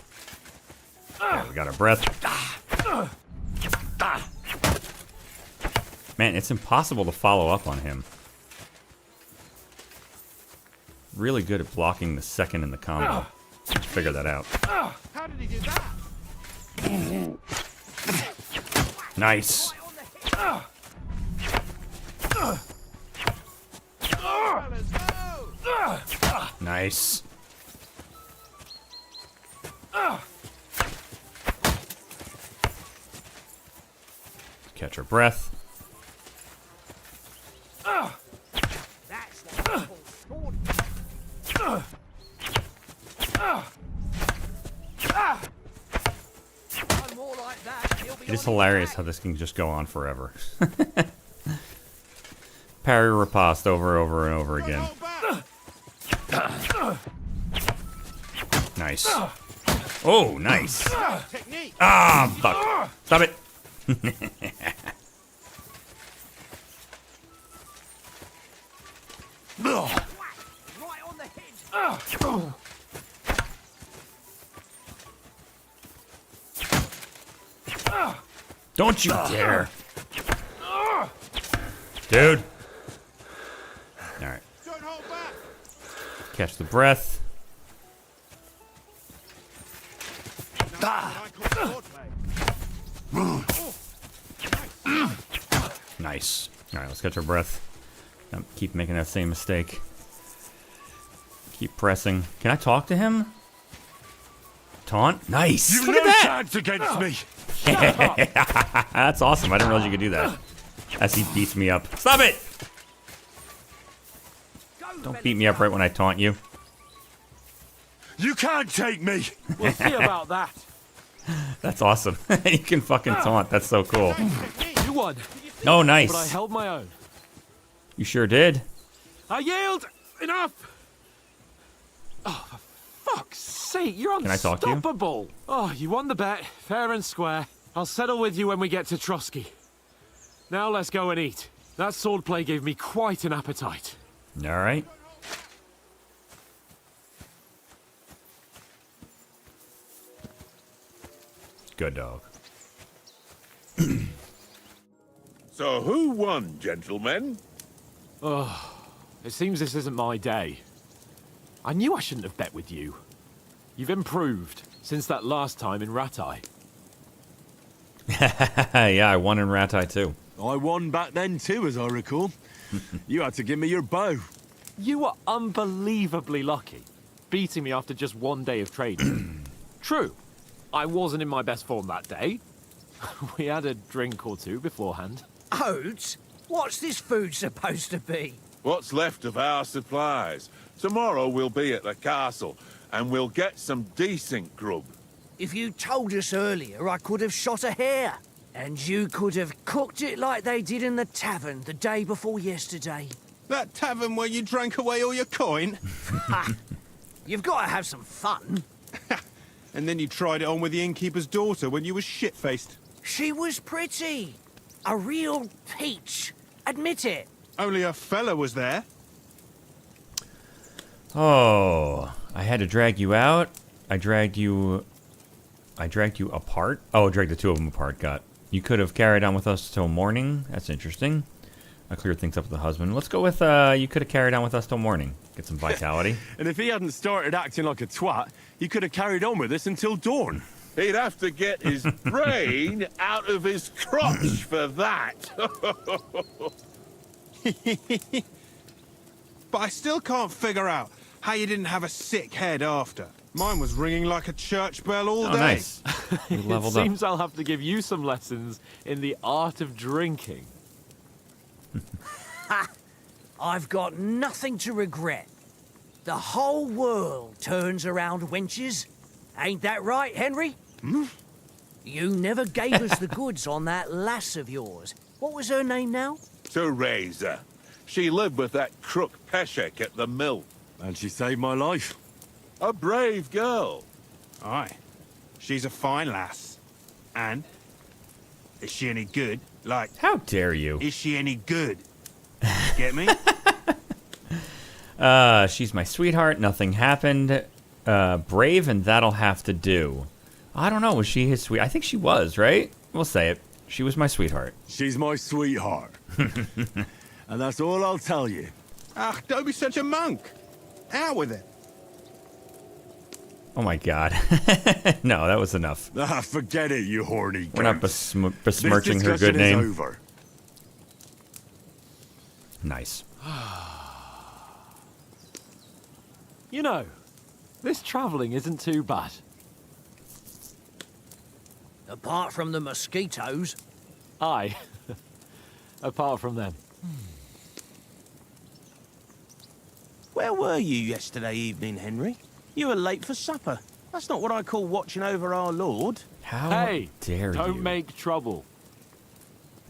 There, we got our breath. Man, it's impossible to follow up on him. Really good at blocking the second in the combo. Let's figure that out.
How did he do that?
Nice.
Fellas, go!
Nice. Catch our breath. It is hilarious how this can just go on forever. Parry riposte over and over again.
Hold back.
Nice. Oh, nice.
Technique.
Ah, fuck. Stop it.
Right on the head.
Don't you dare. Dude. Alright.
Don't hold back.
Catch the breath.
Now that's what I call swordplay.
Nice. All right, let's catch our breath. Don't keep making that same mistake. Keep pressing. Can I talk to him? Taunt? Nice.
You've
Look
no
at that.
chance against me.
That's awesome. I didn't realize you could do that. As he beats me up. Stop it! Don't beat me up right when I taunt you.
You can't take me.
We'll see about that.
That's awesome. You can fucking taunt. That's so cool.
You won,
Oh, nice.
but I held my own.
You sure did.
I yield. Enough. Oh, for fuck's sake, you're
Can I talk to you?
unstoppable. Oh, you won the bet, fair and square. I'll settle with you when we get to Trotsky. Now let's go and eat. That swordplay gave me quite an appetite.
All right. Good dog.
So who won, gentlemen?
It seems this isn't my day. I knew I shouldn't have bet with you. You've improved since that last time in Ratai.
Yeah, I won in Ratai too.
I won back then too, as I recall. You had to give me your bow.
You were unbelievably lucky, beating me after just one day of trading. True, I wasn't in my best form that day. We had a drink or two beforehand.
Oats? What's this food supposed to be?
What's left of our supplies. Tomorrow we'll be at the castle, and we'll get some decent grub.
If you told us earlier, I could have shot a hare. And you could have cooked it like they did in the tavern the day before yesterday.
That tavern where you drank away all your coin?
Ha! You've got to have some fun.
And then you tried it on with the innkeeper's daughter when you were shit-faced.
She was pretty. A real peach. Admit it.
Only a fella was there.
Oh, I had to drag you out. I dragged you apart. Oh, I dragged the two of them apart. You could have carried on with us till morning. That's interesting. I cleared things up with the husband. Let's go with you could have carried on with us till morning. Get some vitality.
And if he hadn't started acting like a twat, he could have carried on with us until dawn.
He'd have to get his brain out of his crotch for that.
But I still can't figure out how you didn't have a sick head after. Mine was ringing like a church bell all
Oh,
day.
nice. You
It
leveled up.
seems I'll have to give you some lessons in the art of drinking.
I've got nothing to regret. The whole world turns around wenches. Ain't that right, Henry? You never gave us the goods on that lass of yours. What was her name now?
Teresa. She lived with that crook Peshek at the mill.
And she saved my life.
A brave girl.
Aye. She's a fine lass. And? Is she any good? Like,
How dare you?
is she any good? Get me?
She's my sweetheart. Nothing happened. Brave, and that'll have to do. I don't know. Was she his sweet? I think she was, right? We'll say it. She was my sweetheart.
She's my sweetheart. And that's all I'll tell you.
Ah, don't be such a monk. Out with it.
Oh my god. No, that was enough.
Ah, forget it, you horny
We're not
goose.
besmirching
This
her good
discussion is
name.
over.
Nice.
You know, this travelling isn't too bad.
Apart from the mosquitoes.
Aye. Apart from them.
Where were you yesterday evening, Henry? You were late for supper. That's not what I call watching over our Lord.
How
Hey,
dare
don't
you?
make trouble.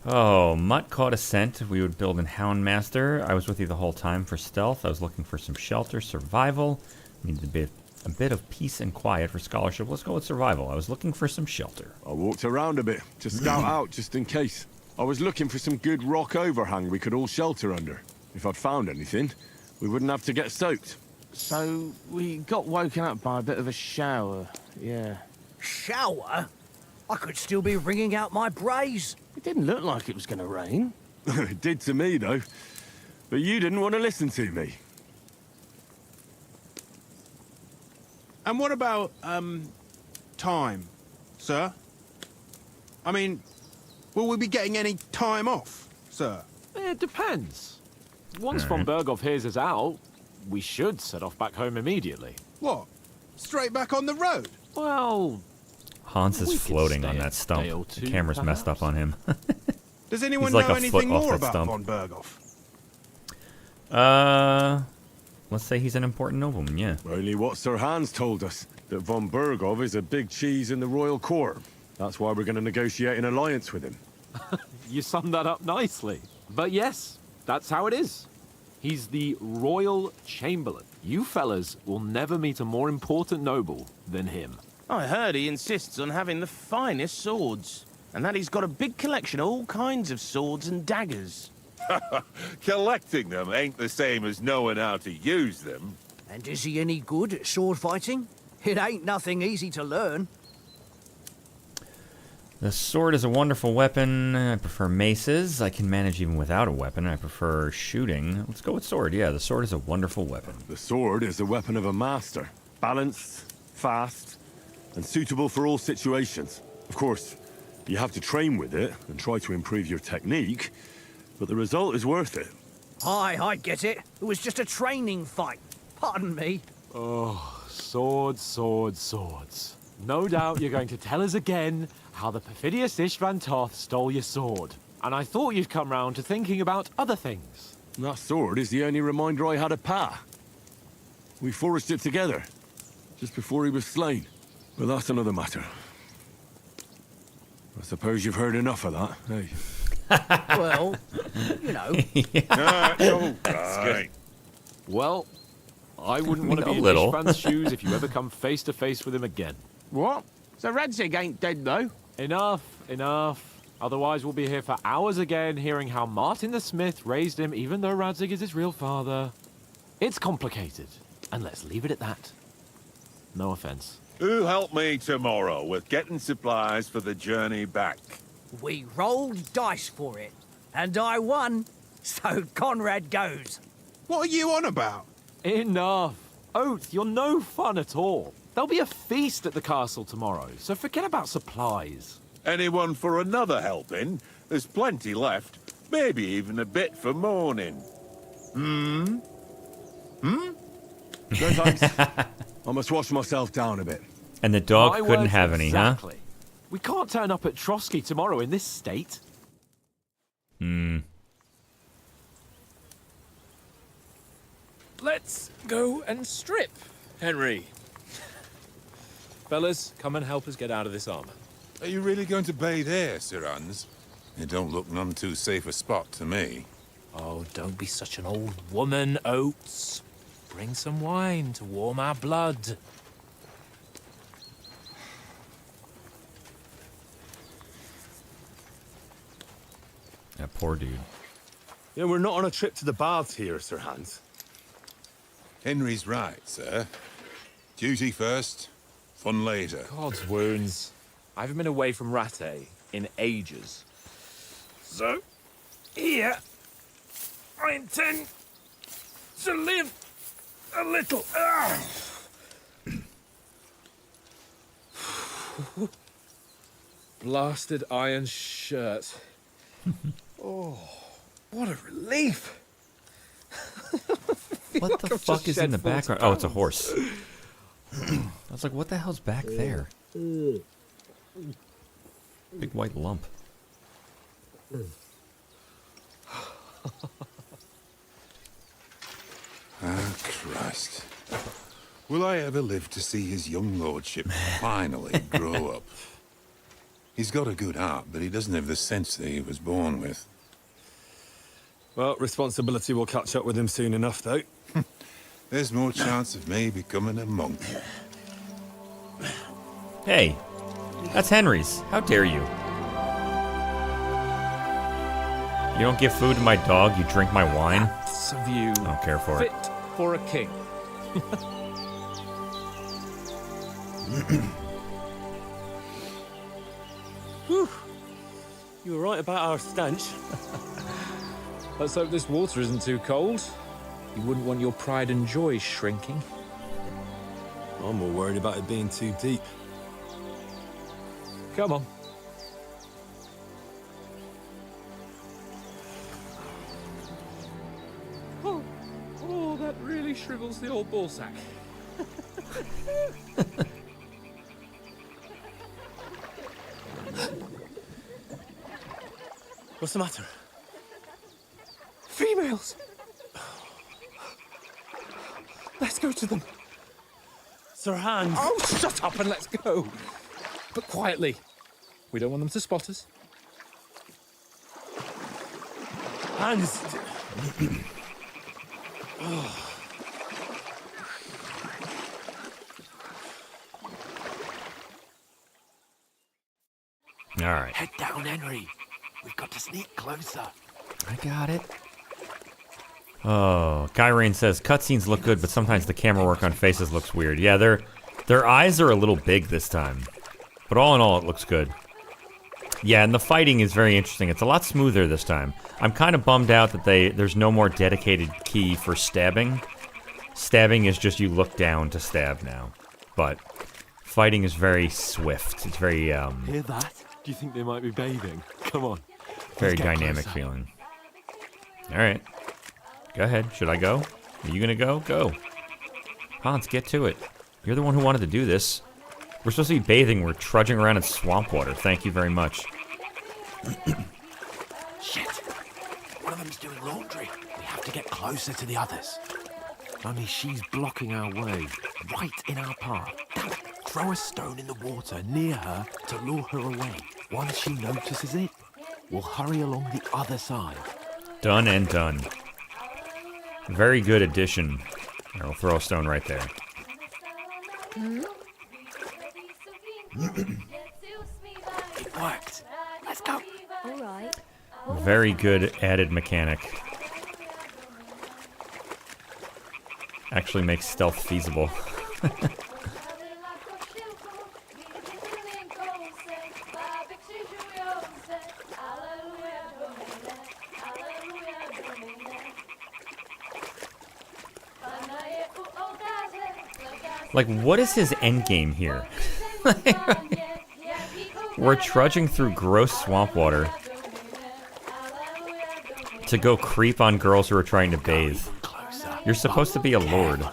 Oh, Mutt caught a scent. We would build in Houndmaster. I was with you the whole time for stealth. I was looking for some shelter, survival. Needed a bit of peace and quiet for scholarship. Let's go with survival. I was looking for some shelter.
I walked around a bit to scout out just in case. I was looking for some good rock overhang we could all shelter under. If I'd found anything, we wouldn't have to get soaked.
So we got woken up by a bit of a shower, yeah.
Shower? I could still be wringing out my brace.
It didn't look like it was going to rain.
It did to me, though. But you didn't want to listen to me.
And what about, time, sir? I mean, will we be getting any time off? sir?
It depends. Once von Berghoff hears us out, we should set off back home immediately.
What? Straight back on the road?
Well,
Hans is
we could
floating
stay
on
a
that stump.
day or
The
two,
camera's messed up
perhaps.
on him.
Does anyone
He's like
know
a foot
anything
off
more
that
about
stump.
von Berghoff?
Let's say he's an important nobleman, yeah.
Only what Sir Hans told us, that von Berghoff is a big cheese in the royal court. That's why we're going to negotiate an alliance with him.
You summed that up nicely. But yes, that's how it is. He's the royal chamberlain. You fellas will never meet a more important noble than him.
I heard he insists on having the finest swords, and that he's got a big collection of all kinds of swords and daggers.
Collecting them ain't the same as knowing how to use them.
And is he any good at sword fighting? It ain't nothing easy to learn.
The sword is a wonderful weapon. I prefer maces. I can manage even without a weapon. I prefer shooting. Let's go with sword. Yeah, the sword is a wonderful weapon.
The sword is the weapon of a master. Balanced, fast, and suitable for all situations. Of course, you have to train with it and try to improve your technique, but the result is worth it.
Aye, I get it. It was just a training fight. Pardon me.
Oh, swords, swords, swords. No doubt you're going to tell us again how the perfidious Istvan Toth stole your sword. And I thought you'd come round to thinking about other things.
That sword is the only reminder I had of Pa. We forged it together, just before he was slain. But that's another matter. I suppose you've heard enough of that, eh?
Well, you know.
Right.
Well, I wouldn't want to
A
be in
little.
Istvan's shoes if you ever come face to face with him again.
What? So Radzig ain't dead, though?
Enough, enough. Otherwise we'll be here for hours again hearing how Martin the Smith raised him even though Radzig is his real father. It's complicated, and let's leave it at that. No offense.
Who help me tomorrow with getting supplies for the journey back?
We rolled dice for it, and I won, so Conrad goes.
What are you on about?
Enough. Oath, you're no fun at all. There'll be a feast at the castle tomorrow, so forget about supplies.
Anyone for another helping? There's plenty left. Maybe even a bit for morning.
No thanks. I must wash myself down a bit.
And the dog
My
couldn't
words
have any,
exactly. We can't turn up at Trotsky tomorrow in this state.
Let's go and strip, Henry. Fellas, come and help us get out of this armor.
Are you really going to bathe here, Sir Hans? It don't look none too safe a spot to me.
Oh, don't be such an old woman, Oates. Bring some wine to warm our blood.
That poor dude.
Yeah, we're not on a trip to the baths here, Sir Hans.
Henry's right, sir. Duty first, fun later.
God's wounds. I haven't been away from Rattay in ages. So, here, I intend to live a little. Blasted iron shirt. Oh, what a relief!
What the fuck is in the background? Oh, it's a horse. I was like, what the hell's back there? Big white lump.
Ah, Christ. Will I ever live to see his young lordship finally grow up? He's got a good heart, but he doesn't have the sense that he was born with.
Well, responsibility will catch up with him soon enough, though.
There's more chance of me becoming a monk.
Hey, that's Henry's. How dare you? You don't give food to my dog, you drink my wine?
Lots of you
I don't care for
fit
it.
for a king.
Whew. You were right about our stench.
Let's hope this water isn't too cold. You wouldn't want your pride and joy shrinking.
I'm more worried about it being too deep.
Come on. he shrivels the old ballsack.
What's the matter?
Females! Let's go to them.
Sir Hans.
Oh, shut up and let's go. But quietly. We don't want them to spot us.
Hans.
All right.
Head down, Henry. We've got to sneak closer.
I got it. Oh, Kyrain says cutscenes look good, but sometimes the camera work on faces looks weird. Yeah, their eyes are a little big this time, but all in all, it looks good. Yeah, and the fighting is very interesting. It's a lot smoother this time. I'm kind of bummed out that there's no more dedicated key for stabbing. Stabbing is just you look down to stab now, but fighting is very swift. It's very
Hear that? Do you think they might be bathing? Come on.
very
Let's get
dynamic
closer.
feeling. All right. Go ahead. Should I go? Are you gonna go? Go. Hans, get to it. You're the one who wanted to do this. We're supposed to be bathing. We're trudging around in swamp water. Thank you very much.
Shit! One of them's doing laundry. We have to get closer to the others.
Only she's blocking our way, right in our path.
Damn it! Throw a stone in the water near her to lure her away. Once she notices it, we'll hurry along the other side.
Done and done. Very good addition. I'll throw a stone right there.
It worked. Let's go.
All right.
Very good added mechanic. Actually makes stealth feasible. Like, what is his end game here? We're trudging through gross swamp water to go creep on girls who are trying to bathe. You're supposed to be a lord.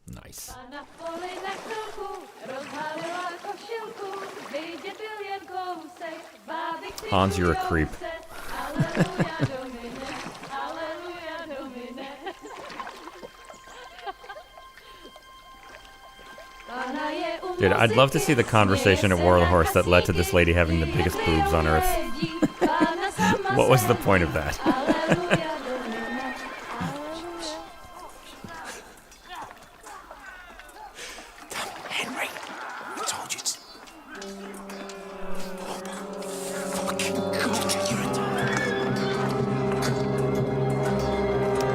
Nice. Hans, you're a creep. Dude, I'd love to see the conversation at War of the Horse that led to this lady having the biggest boobs on Earth. What was the point of that?
Henry, I told you to...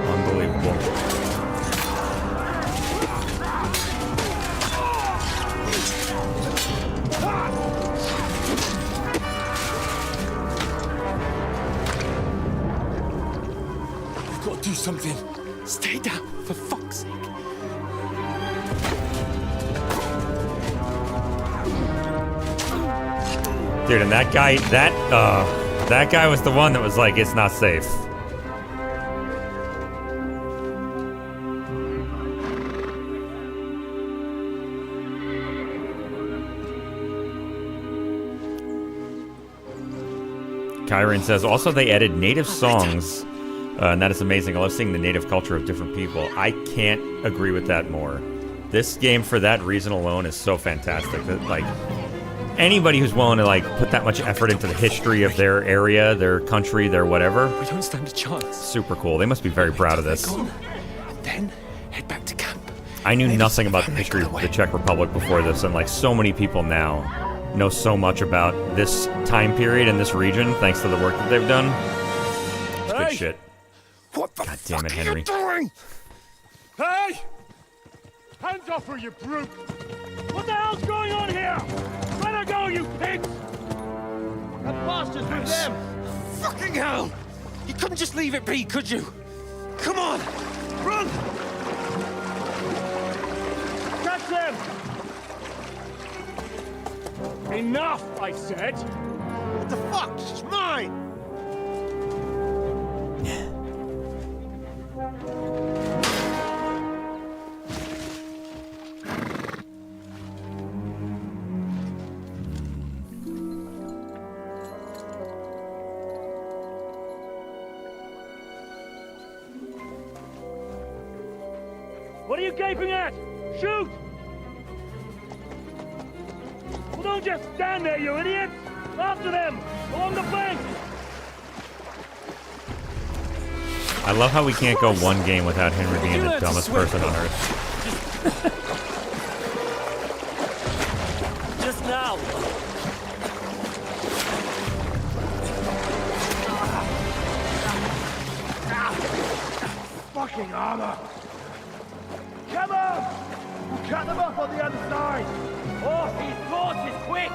Unbelievable.
We've got to do something. Stay down, for fuck's sake.
Dude, and that guy was the one that was like, it's not safe. Kyron says, also they added native songs, and that is amazing. I love seeing the native culture of different people. I can't agree with that more. This game, for that reason alone, is so fantastic. That, like, anybody who's willing to, like, put that much effort into the history of their area, their country, their whatever,
We don't stand a chance.
super cool. They must be very proud of this.
And then head back to camp.
I knew nothing about the history of the Czech Republic before this, and like so many people now know so much about this time period and this region thanks to the work that they've done. It's good shit.
What the
God damn it,
fuck
Henry.
are you doing? Hey! Hands off her, you brute! What the hell's going on here? Let her go, you pigs! That bastard's with them! Fucking hell! You couldn't just leave it be, could you? Come on! Run! Catch them! Enough, I said!
What the fuck? She's mine!
What are you gaping at? Shoot! Well, don't just stand there, you idiots! After them! Along the bank!
I love how we can't go one game without Henry being the dumbest person on earth.
Just now! Fucking armor! Come on! We'll cut them off on the other side! Oh, his horse is quick!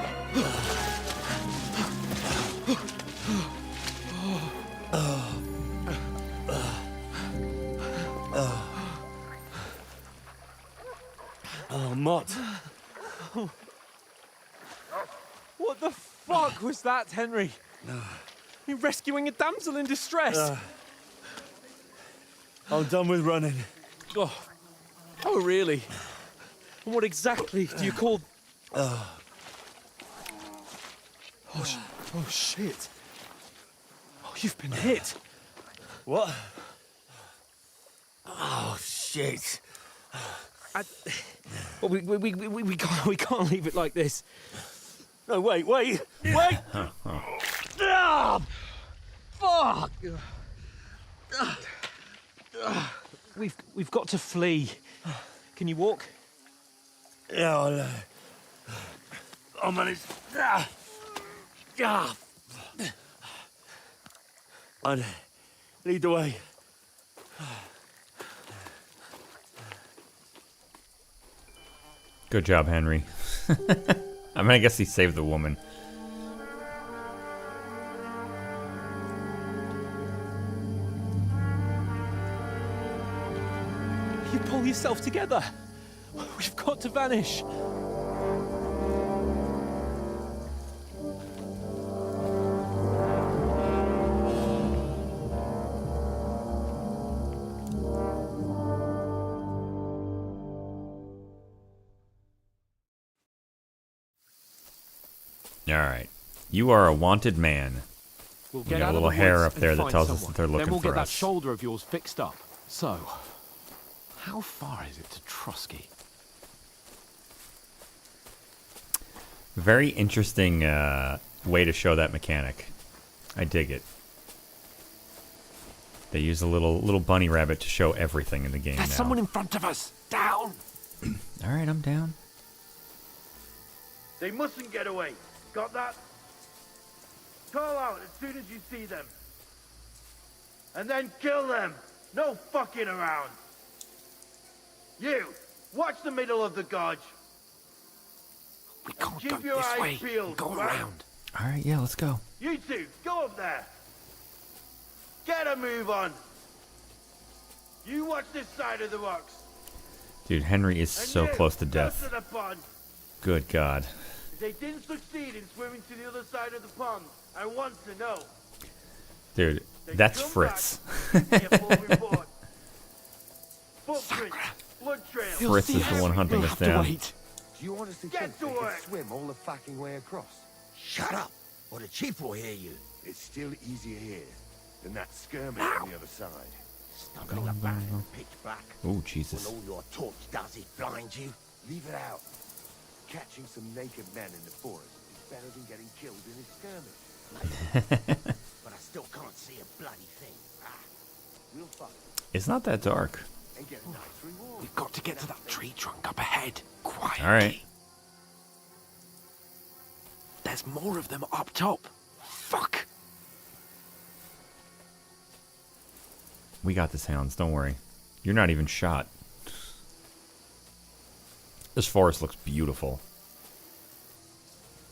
Oh, Mott.
What the fuck was that, Henry? You're rescuing a damsel in distress.
I'm done with running.
Oh, really? And what exactly do you call... Oh, shit. Oh, you've been hit.
What?
Oh, shit.
Well, we can't leave it like this.
No, wait!
Ah, fuck! We've got to flee. Can you walk?
Yeah, I'll manage. I'd lead the way.
Good job, Henry. I mean, I guess he saved the woman.
You pull yourself together. We've got to vanish.
All right. You are a wanted man.
We'll
We
get
got
out
a
of
little
the
hair
woods
up there
and
that
find
tells us
someone.
that they're looking
Then we'll
for
get that
us.
shoulder of yours fixed up. So, how far is it to Trusky?
Very interesting way to show that mechanic. I dig it. They use a little bunny rabbit to show everything in the game
There's
now.
someone in front of us. Down.
All right, I'm down.
They mustn't get away. Got that? Call out as soon as you see them. And then kill them. No fucking around. You, watch the middle of the gorge.
We can't
Keep
go
your
this
eyes
way.
peeled,
Go
right?
around.
All right, yeah, let's go.
You two, go up there. Get a move on. You watch this side of the rocks.
Dude, Henry is
And
so
you,
close to
go
death.
to the pond.
Good God.
If they didn't succeed in swimming to the other side of the pond, I want to know.
Dude, that's Fritz.
Footprints, blood trails.
Fritz is the one hunting us down.
Do you honestly
Get
think
to
they can
work.
swim all the fucking way across?
Shut up, or the chief will hear you.
It's still easier here than that skirmish on the other side.
Stumbling about in pitch black.
Oh, Jesus.
When all your torch does is blind you.
Leave it out. Catching some naked men in the forest is better than getting killed in a skirmish.
But I still can't see a bloody thing.
We'll fight
It's not that dark.
and get a nice reward.
We've got to get to that tree trunk up ahead. Quietly.
All right.
There's more of them up top. Fuck.
We got this, Hounds. Don't worry. You're not even shot. This forest looks beautiful.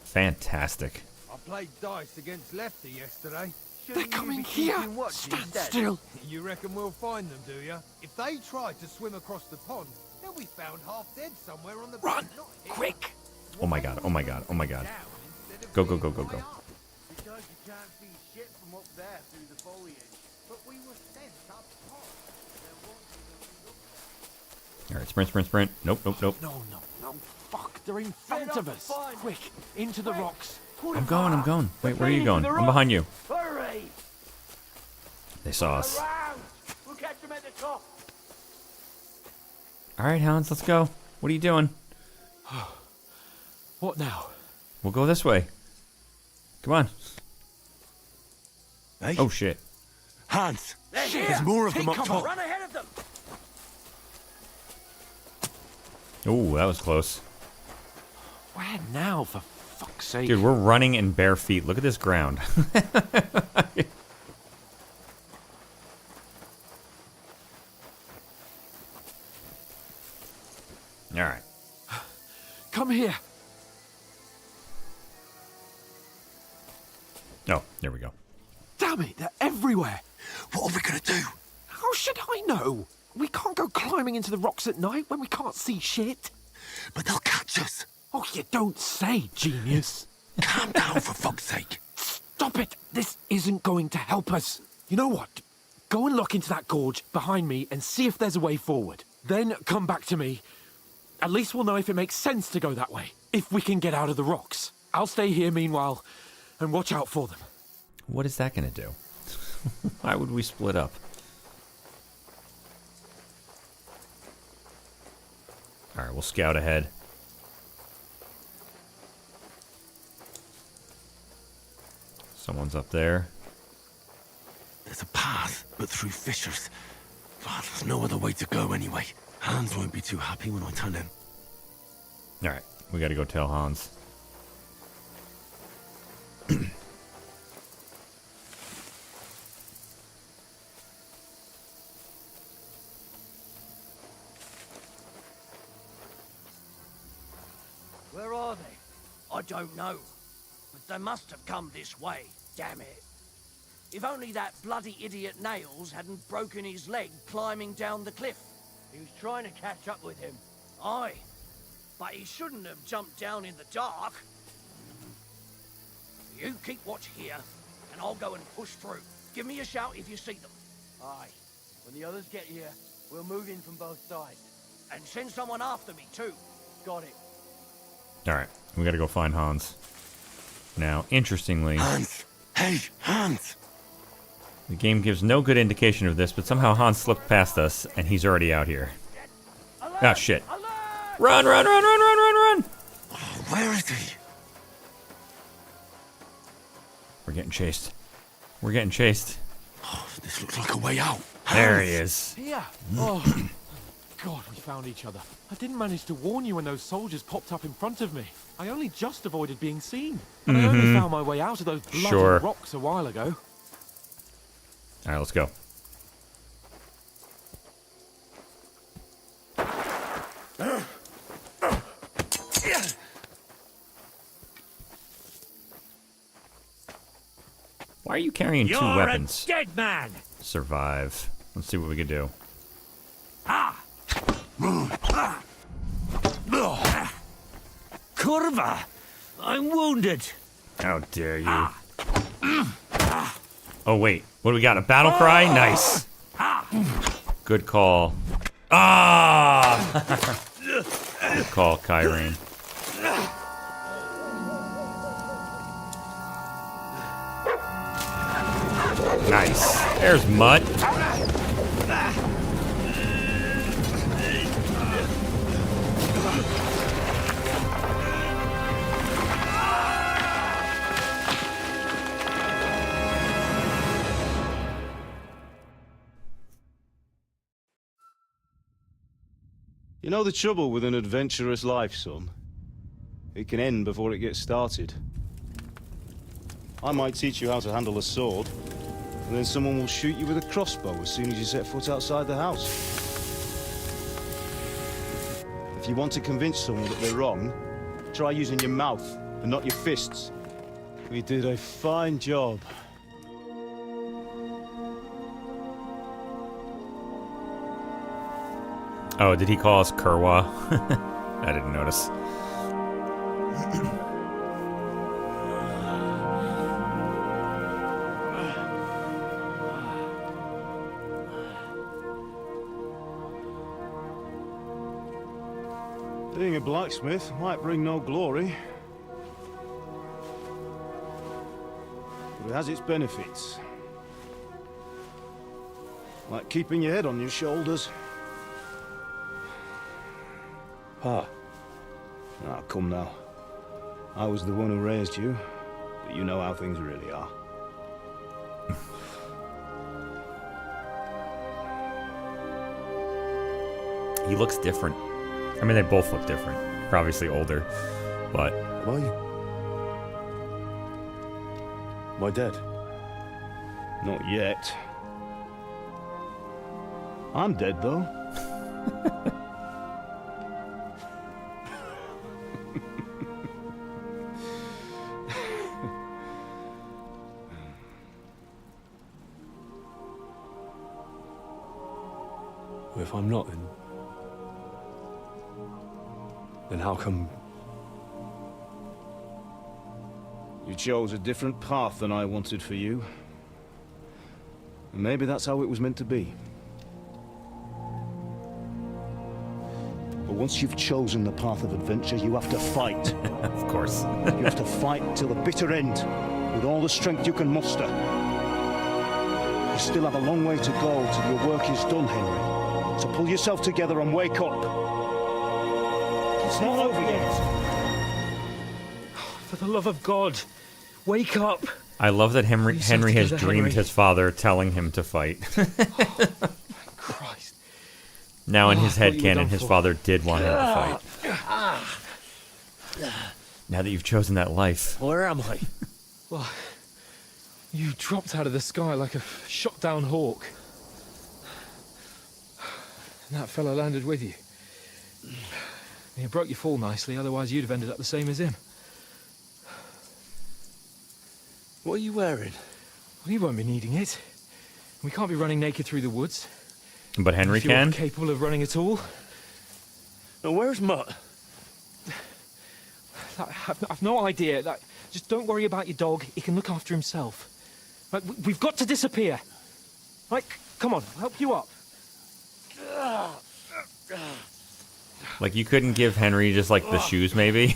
Fantastic.
I played dice against Lefty yesterday.
They're coming here. Stand still.
You reckon we'll find them, do you? If they try to swim across the pond, they'll be found half dead somewhere on the
Run,
bank, not here.
quick.
Oh my God, oh my God, oh my God.
Down.
Go, go, go, go, go.
Because you can't see shit from up there through the foliage. But we were sent up top.
Alright, sprint, sprint, sprint. Nope, nope, nope.
No, no, no. Fuck, they're in front of us. Quick, into the rocks.
I'm going, I'm going. Wait, where are you going? I'm behind you.
Hurry!
They saw us.
Around! We'll catch them at the top.
Alright, Hans, let's go. What are you doing?
What now?
We'll go this way. Come on.
Hey?
Oh, shit.
Hans!
Shit!
There's more of them up top.
Run ahead of them!
Oh, that was close.
Where now, for fuck's sake?
Dude, we're running in bare feet. Look at this ground. Alright.
Come here.
Oh, there we go.
Damn it, they're everywhere.
What are we gonna do?
How should I know? We can't go climbing into the rocks at night when we can't see shit.
But they'll catch us.
Oh, you don't say, genius.
Calm down, for fuck's sake.
Stop it. This isn't going to help us. You know what? Go and look into that gorge behind me and see if there's a way forward. Then come back to me. At least we'll know if it makes sense to go that way. If we can get out of the rocks. I'll stay here meanwhile and watch out for them.
What is that going to do? Why would we split up? Alright, we'll scout ahead. Someone's up there.
There's a path, but through fissures. Oh, there's no other way to go anyway. Hans won't be too happy when I tell him.
Alright, we gotta go tell Hans.
Where are they? I don't know. But they must have come this way, damn it. If only that bloody idiot Nails hadn't broken his leg climbing down the cliff. He was trying to catch up with him. Aye, but he shouldn't have jumped down in the dark. You keep watch here, and I'll go and push through. Give me a shout if you see them.
Aye. When the others get here, we'll move in from both sides.
And send someone after me, too.
Got it.
Alright, we gotta go find Hans. Now, interestingly...
Hans! Hey, Hans!
The game gives no good indication of this, but somehow Hans slipped past us, and he's already out here. Ah, shit. Run, run, run, run, run, run, run!
Oh, where is he?
We're getting chased. We're getting chased.
Oh, this looks like a way out.
There he is.
Here. Oh, God, we found each other. I didn't manage to warn you when those soldiers popped up in front of me. I only just avoided being seen. And I only found my way out of those bloody rocks a while ago.
Alright, let's go. Why are you carrying two weapons?
You're a dead man!
Survive. Let's see what we can do.
Curva! I'm wounded!
How dare you. Oh, wait. What do we got? A battle cry? Nice. Good call. Ah! Good call, Kyrene. Nice. There's Mutt.
You know the trouble with an adventurous life, son? It can end before it gets started. I might teach you how to handle a sword, and then someone will shoot you with a crossbow as soon as you set foot outside the house. If you want to convince someone that they're wrong, try using your mouth and not your fists. We did a fine job.
Oh, did he call us Kerwa? I didn't notice.
Being a blacksmith might bring no glory, but it has its benefits. Like keeping your head on your shoulders.
Pa.
Ah, come now. I was the one who raised you, but you know how things really are.
He looks different. I mean, they both look different. They're obviously older, but...
Am I dead?
Not yet. I'm dead, though.
Well, if I'm not, then how come...
You chose a different path than I wanted for you. And maybe that's how it was meant to be. But once you've chosen the path of adventure, you have to fight.
Of course.
You have to fight till the bitter end, with all the strength you can muster. You still have a long way to go till your work is done, Henry. So pull yourself together and wake up. It's not over yet.
For the love of God, wake up!
I love that Henry has
together,
dreamed
Henry.
his father telling him to fight.
Christ.
Now in his
I thought
head
you were
canon,
done
his
for.
father did want him to fight. Now that you've chosen that life.
Where am I? Well, you dropped out of the sky like a shot down hawk. And that fella landed with you. You broke your fall nicely, otherwise you'd have ended up the same as him.
What are you wearing?
Well, you won't be needing it. We can't be running naked through the woods.
But Henry
if you're
can?
capable of running at all.
Now, where's Mutt?
I've no idea. Just don't worry about your dog. He can look after himself. Like, we've got to disappear. Like, come on, I'll help you up.
Like, you couldn't give Henry just, like, the shoes, maybe?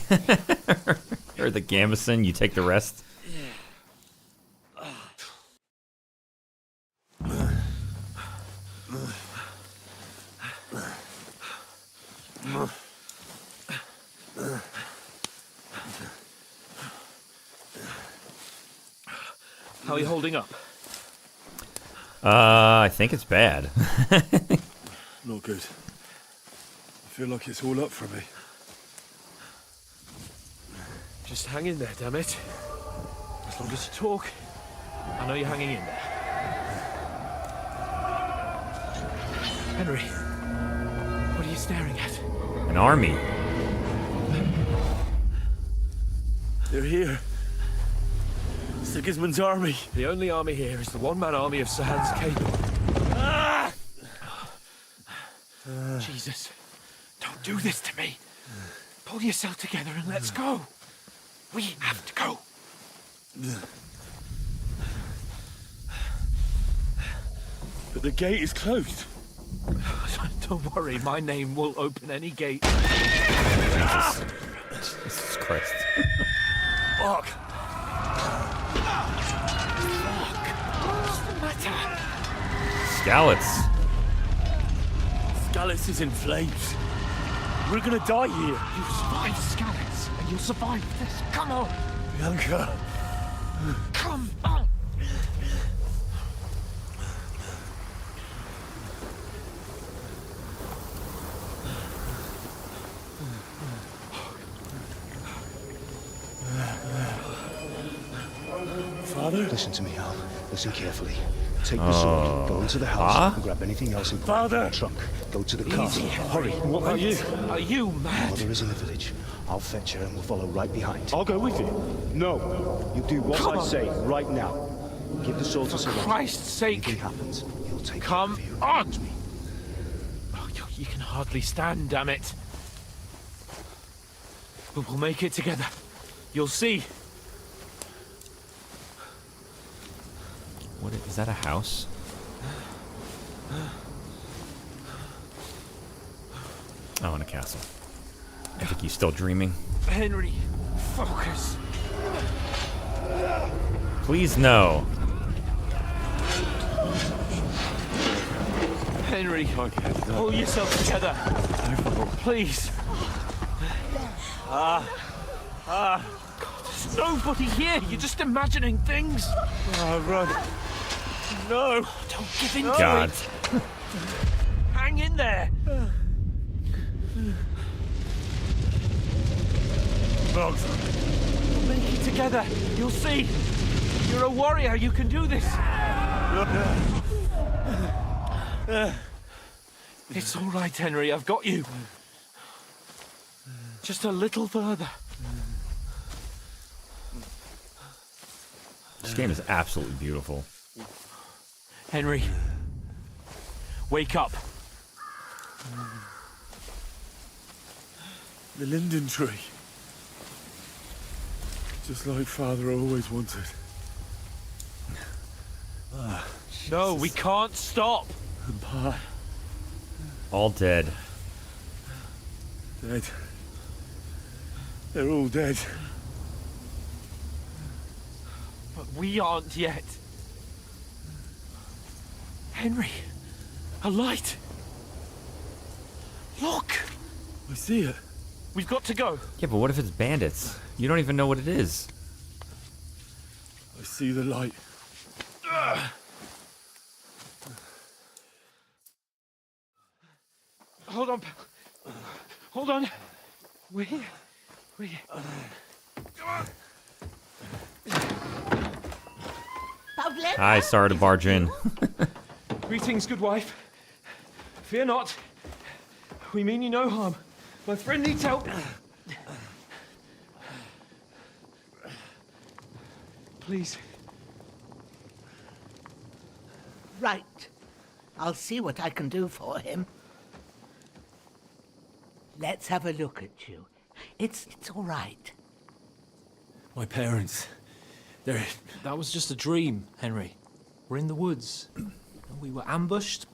Or the gambeson, you take the rest?
How are you holding up?
I think it's bad.
Not good. I feel like it's all up for me.
Just hang in there, damn it. As long as you talk, I know you're hanging in there. Henry, what are you staring at?
An army.
They're here. Sigismund's army.
The only army here is the one-man army of Sir Hans Cable. Jesus, don't do this to me. Pull yourself together and let's go. We have to go.
But the gate is closed.
Don't worry, my name will open any gate.
Jesus. Jesus Christ.
Fuck.
What's the matter?
Skalitz.
Skalitz is in flames. We're gonna die here.
You survived Skalitz, and you'll survive this. Come on.
Bianca.
Come on.
Father?
Listen to me, Al. Listen carefully. Take the sword, go into the house, and grab anything else important from the trunk. Go to the castle. Hurry.
What about you?
Are you mad?
Mother is in the village. I'll fetch her and we'll follow right behind.
I'll go with you.
No. You do what
Come
I
on.
say right now. Give the sword to
For
Sir Roger.
Christ's sake.
Anything happens, he'll take
Come
care of you.
on. Oh, you can hardly stand, damn it. But we'll make it together. You'll see.
What is that, a house? Oh, in a castle. I think he's still dreaming.
Henry, focus.
Please no.
Henry, pull yourself together. Please. There's nobody here. You're just imagining things.
Run. No.
Don't give in to
God.
it. Hang in there.
Bugs.
We'll make it together. You'll see. You're a warrior. You can do this. It's all right, Henry. I've got you. Just a little further.
This game is absolutely beautiful.
Henry, wake up.
The linden tree. Just like Father always wanted.
No, we can't stop.
And Pa,
All dead.
dead. They're all dead.
But we aren't yet. Henry, a light. Look.
I see it.
We've got to go.
Yeah, but what if it's bandits? You don't even know what it is.
I see the light.
Hold on. Hold on. We're here. We're here.
Hi, sorry to barge in.
Greetings, good wife. Fear not. We mean you no harm. My friend needs help. Please.
Right. I'll see what I can do for him. Let's have a look at you. It's all right.
My parents. They're...
That was just a dream, Henry. We're in the woods. We were ambushed,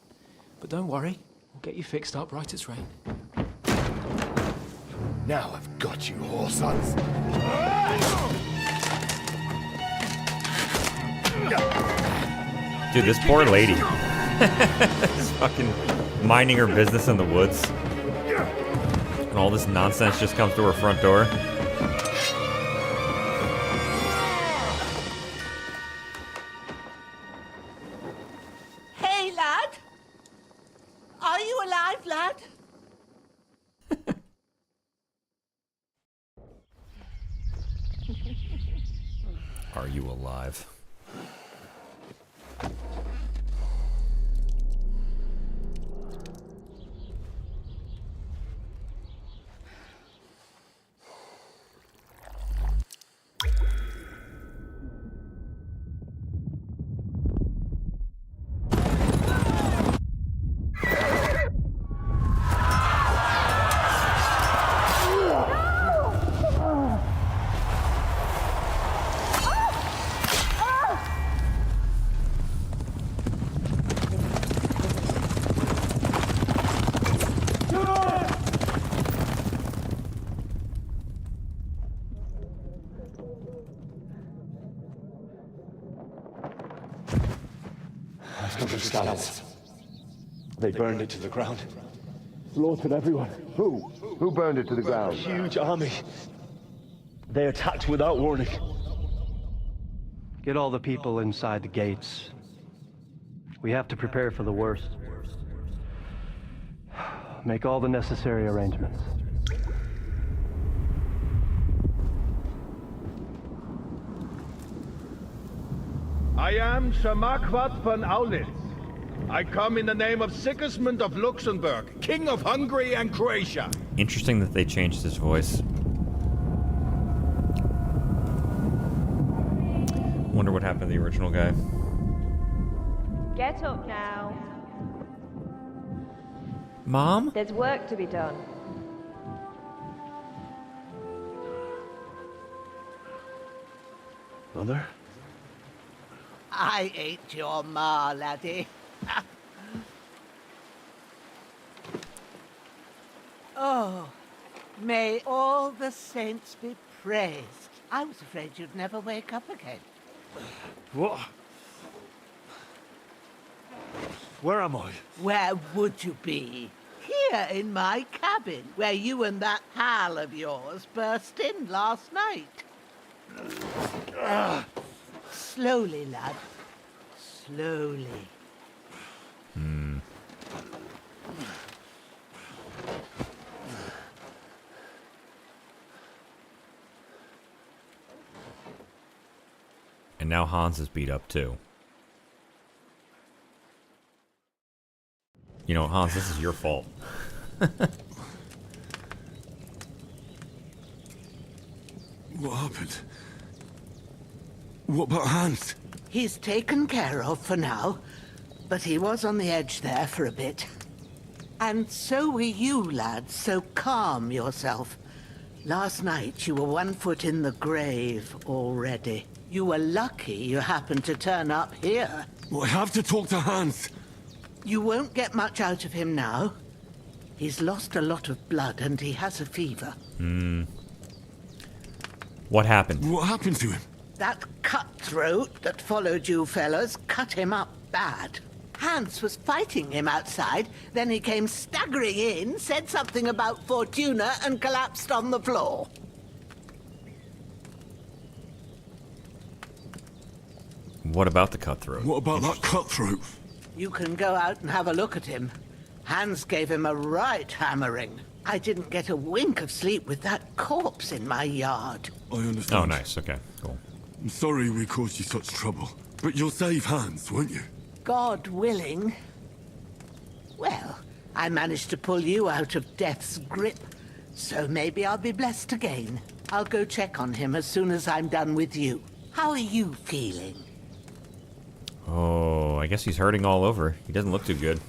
but don't worry. We'll get you fixed up right as rain.
Now I've got you, whoresons.
Dude, this poor lady. Just fucking minding her business in the woods. And all this nonsense just comes to her front door.
Hey, lad. Are you alive, lad?
Are you alive?
They burned it to the ground. Slaughtered everyone. Who? Who burned it to the ground? Huge army. They attacked without warning.
Get all the people inside the gates. We have to prepare for the worst. Make all the necessary arrangements.
I am Sir Marquardt von Aulitz. I come in the name of Sigismund of Luxembourg, King of Hungary and Croatia.
Interesting that they changed his voice. Wonder what happened to the original guy.
Get up now.
Mom?
There's work to be done.
Mother?
I ain't your ma, laddie. Oh, may May all the saints be praised. I was afraid you'd never wake up again.
What? Where am I?
Where would you be? Here in my cabin, where you and that pal of yours burst in last night. Slowly, lad. Slowly.
And now Hans is beat up too. You know, Hans, this is your fault.
What happened? What about Hans?
He's taken care of for now, but he was on the edge there for a bit. And so were you, lad, so calm yourself. Last night you were 1 foot in the grave already. You were lucky you happened to turn up here.
Well, I have to talk to Hans.
You won't get much out of him now. He's lost a lot of blood and he has a fever.
What happened?
What happened to him?
That cutthroat that followed you fellas cut him up bad. Hans was fighting him outside, then he came staggering in, said something about Fortuna, and collapsed on the floor.
What about the cutthroat?
What about that cutthroat?
You can go out and have a look at him. Hans gave him a right hammering. I didn't get a wink of sleep with that corpse in my yard.
I understand.
Oh, nice. Okay, cool.
I'm sorry we caused you such trouble. But you'll save Hans, won't you?
God willing. Well, I managed to pull you out of death's grip, so maybe I'll be blessed again. I'll go check on him as soon as I'm done with you. How are you feeling?
Oh, I guess he's hurting all over. He doesn't look too good.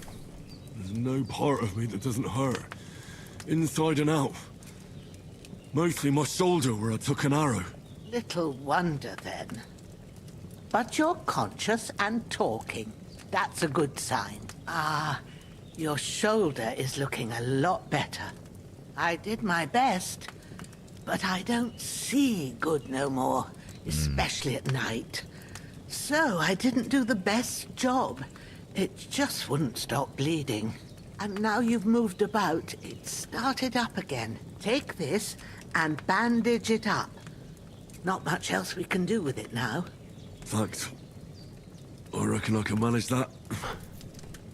There's no part of me that doesn't hurt. Inside and out. Mostly my shoulder where I took an arrow.
Little wonder then. But you're conscious and talking. That's a good sign. Ah, your shoulder is looking a lot better. I did my best, but I don't see good no more, especially at night. So I didn't do the best job. It just wouldn't stop bleeding. And now you've moved about, it started up again. Take this and bandage it up. Not much else we can do with it now.
Thanks. I reckon I can manage that.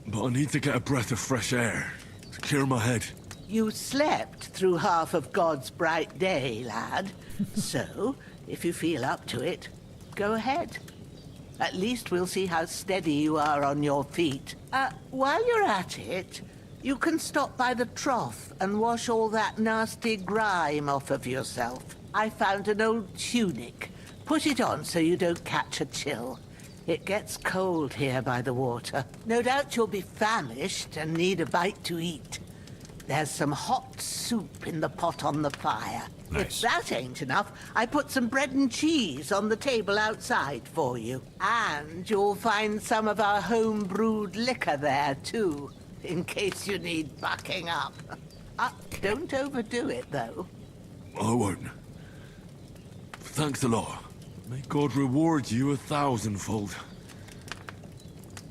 But I need to get a breath of fresh air to clear my head.
You slept through half of God's bright day, lad. So, if you feel up to it, go ahead. At least we'll see how steady you are on your feet. While you're at it, you can stop by the trough and wash all that nasty grime off of yourself. I found an old tunic. Put it on so you don't catch a chill. It gets cold here by the water. No doubt you'll be famished and need a bite to eat. There's some hot soup in the pot on the fire.
Nice.
If that ain't enough, I put some bread and cheese on the table outside for you. And you'll find some of our home-brewed liquor there, too, in case you need bucking up. Don't overdo it, though.
I won't. Thanks a lot. May God reward you 1,000-fold.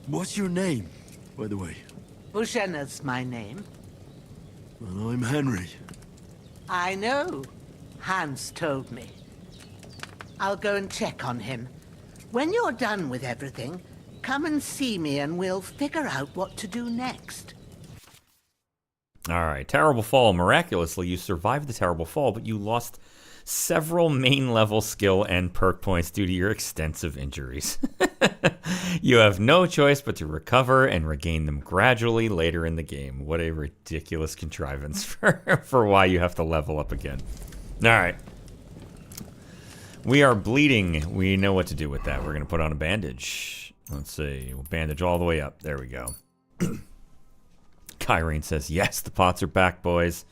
What's your name, by the way?
Bushenna's my name.
Well, I'm Henry.
I know. Hans told me. I'll go and check on him. When you're done with everything, come and see me and we'll figure out what to do next.
All right, terrible fall. Miraculously, you survived the terrible fall, but you lost several main level skill and perk points due to your extensive injuries. You have no choice but to recover and regain them gradually later in the game. What a ridiculous contrivance for why you have to level up again. All right. We are bleeding. We know what to do with that. We're going to put on a bandage. Let's see. We'll bandage all the way up. There we go. Kyrene says, yes, the pots are back, boys.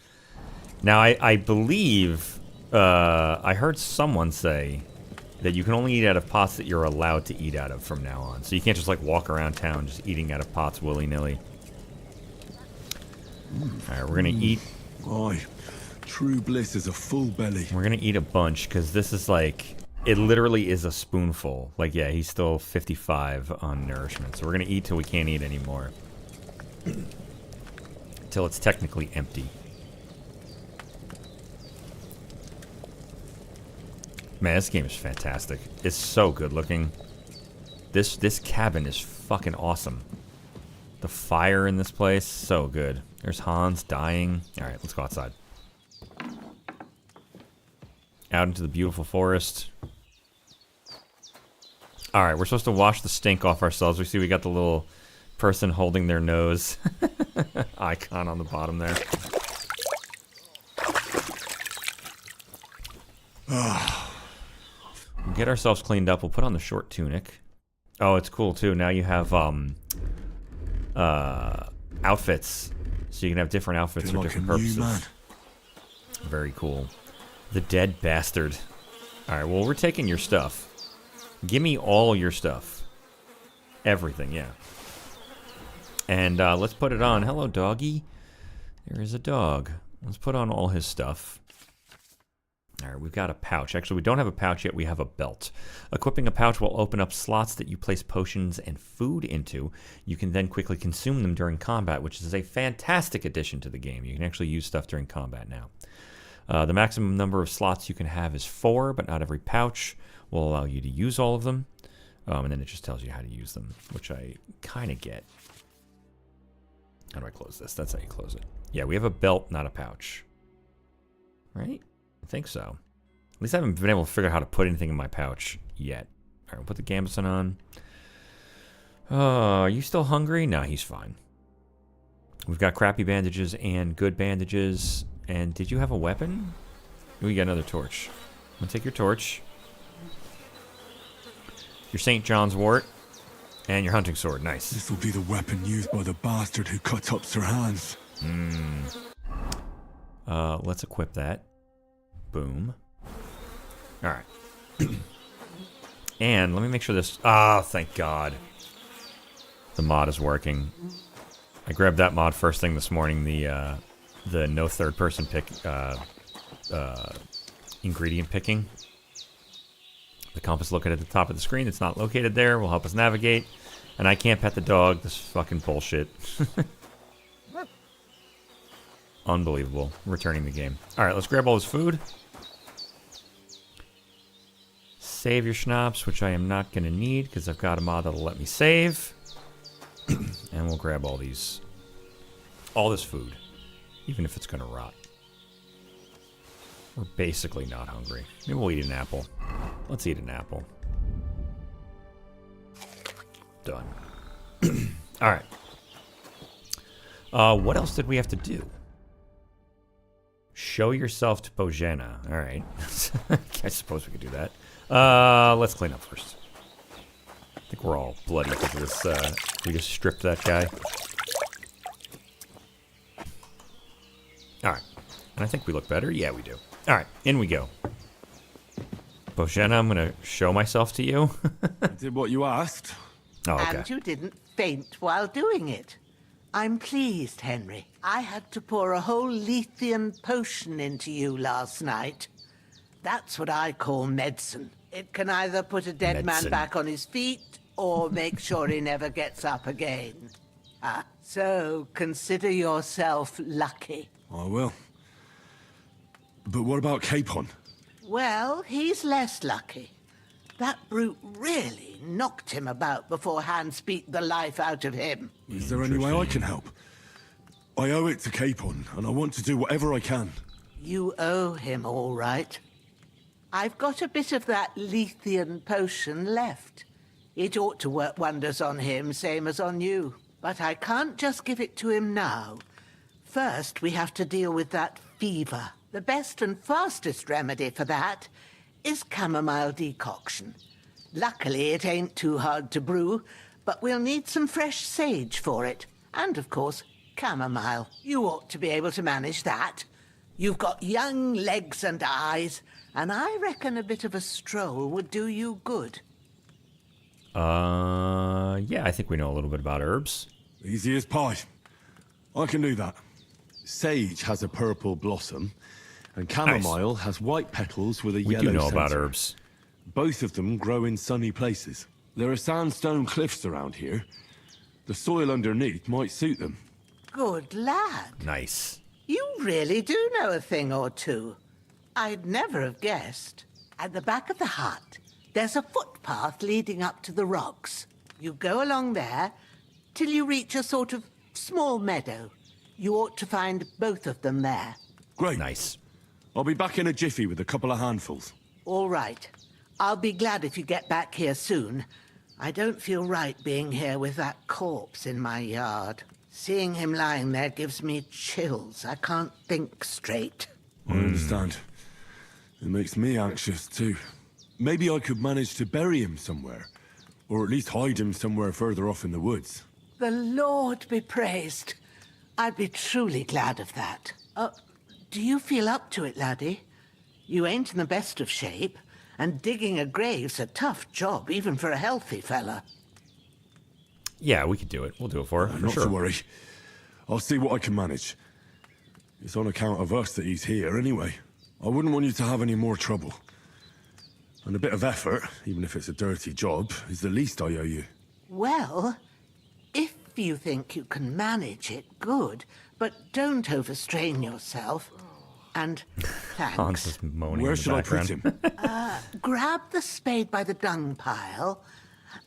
Now, I believe... I heard someone say that you can only eat out of pots that you're allowed to eat out of from now on. So you can't just like walk around town just eating out of pots willy-nilly. Alright, we're gonna eat.
Aye.
True bliss is a full belly.
We're gonna eat a bunch, because this is like... It literally is a spoonful. Like, yeah, he's still 55 on nourishment. So we're gonna eat till we can't eat anymore. Till it's technically empty. Man, this game is fantastic. It's so good looking. This cabin is fucking awesome. The fire in this place, so good. There's Hans dying. Alright, let's go outside. Out into the beautiful forest. Alright, we're supposed to wash the stink off ourselves. We see we got the little person holding their nose icon on the bottom there. We'll get ourselves cleaned up. We'll put on the short tunic. Oh, it's cool too. Now you have outfits, so you can have different outfits for different purposes. Very cool. The dead bastard. All right. Well, we're taking your stuff. Give me all your stuff. Everything. Yeah. And let's put it on. Hello, doggy. There is a dog. Let's put on all his stuff. All right, we've got a pouch. Actually, we don't have a pouch yet. We have a belt. Equipping a pouch will open up slots that you place potions and food into. You can then quickly consume them during combat, which is a fantastic addition to the game. You can actually use stuff during combat now. The maximum number of slots you can have is 4, but not every pouch will allow you to use all of them. And then it just tells you how to use them, which I kind of get. How do I close this? That's how you close it. Yeah, we have a belt, not a pouch. Right? I think so. At least I haven't been able to figure out how to put anything in my pouch yet. All right, we'll put the gambeson on. Oh, are you still hungry? No, he's fine. We've got crappy bandages and good bandages. And did you have a weapon? We got another torch. I'm gonna take your torch. Your St. John's wort. And your hunting sword. Nice.
This will be the weapon used by the bastard who cut up Sir Hans.
Let's equip that. Boom. Alright. And let me make sure this... Ah, thank God. The mod is working. I grabbed that mod first thing this morning. The no third person pick... ingredient picking. The compass located at the top of the screen. It's not located there. Will help us navigate. And I can't pet the dog. This is fucking bullshit. Unbelievable. Returning the game. Alright, let's grab all this food. Save your schnapps, which I am not going to need because I've got a mod that'll let me save. And we'll grab all these... all this food. Even if it's going to rot. We're basically not hungry. Maybe we'll eat an apple. Let's eat an apple. Done. Alright. What else did we have to do? Show yourself to Bojana. Alright. I suppose we could do that. Let's clean up first. I think we're all bloody because of this, we just stripped that guy. Alright. And I think we look better. Yeah, we do. Alright, in we go. Bojana, I'm gonna show myself to you.
I did what you asked.
Oh, okay.
And you didn't faint while doing it. I'm pleased, Henry. I had to pour a whole Lethean potion into you last night. That's what I call medicine. It can either put a dead man back on his feet or make sure he never gets up again. So consider yourself lucky.
I will. But what about Capon?
Well, he's less lucky. That brute really knocked him about before Hans beat the life out of him.
Is there any way I can help? I owe it to Capon, and I want to do whatever I can.
You owe him, all right. I've got a bit of that Lethean potion left. It ought to work wonders on him, same as on you. But I can't just give it to him now. First, we have to deal with that fever. The best and fastest remedy for that is chamomile decoction. Luckily, it ain't too hard to brew, but we'll need some fresh sage for it. And, of course, chamomile. You ought to be able to manage that. You've got young legs and eyes, and I reckon a bit of a stroll would do you good.
Yeah, I think we know a little bit about herbs.
Easy as pie. I can do that. Sage has a purple blossom. And chamomile has white petals with a
We
yellow
do know
centre.
about herbs.
Both of them grow in sunny places. There are sandstone cliffs around here. The soil underneath might suit them.
Good lad.
Nice.
You really do know a thing or two. I'd never have guessed. At the back of the hut, there's a footpath leading up to the rocks. You go along there till you reach a sort of small meadow. You ought to find both of them there.
Great.
Nice.
I'll be back in a jiffy with a couple of handfuls.
All right. I'll be glad if you get back here soon. I don't feel right being here with that corpse in my yard. Seeing him lying there gives me chills. I can't think straight.
I understand. It makes me anxious too. Maybe I could manage to bury him somewhere. Or at least hide him somewhere further off in the woods.
The Lord be praised. I'd be truly glad of that. Do you feel up to it, laddie? You ain't in the best of shape, and digging a grave's a tough job, even for a healthy fella.
Yeah, we could do it. We'll do it for her.
Not
sure.
to worry. I'll see what I can manage. It's on account of us that he's here anyway. I wouldn't want you to have any more trouble. And a bit of effort, even if it's a dirty job, is the least I owe you.
Well, if you think you can manage it, good, but don't overstrain yourself. And thanks.
Hans is moaning
Where
in the
should I put
background.
him?
Grab the spade by the dung pile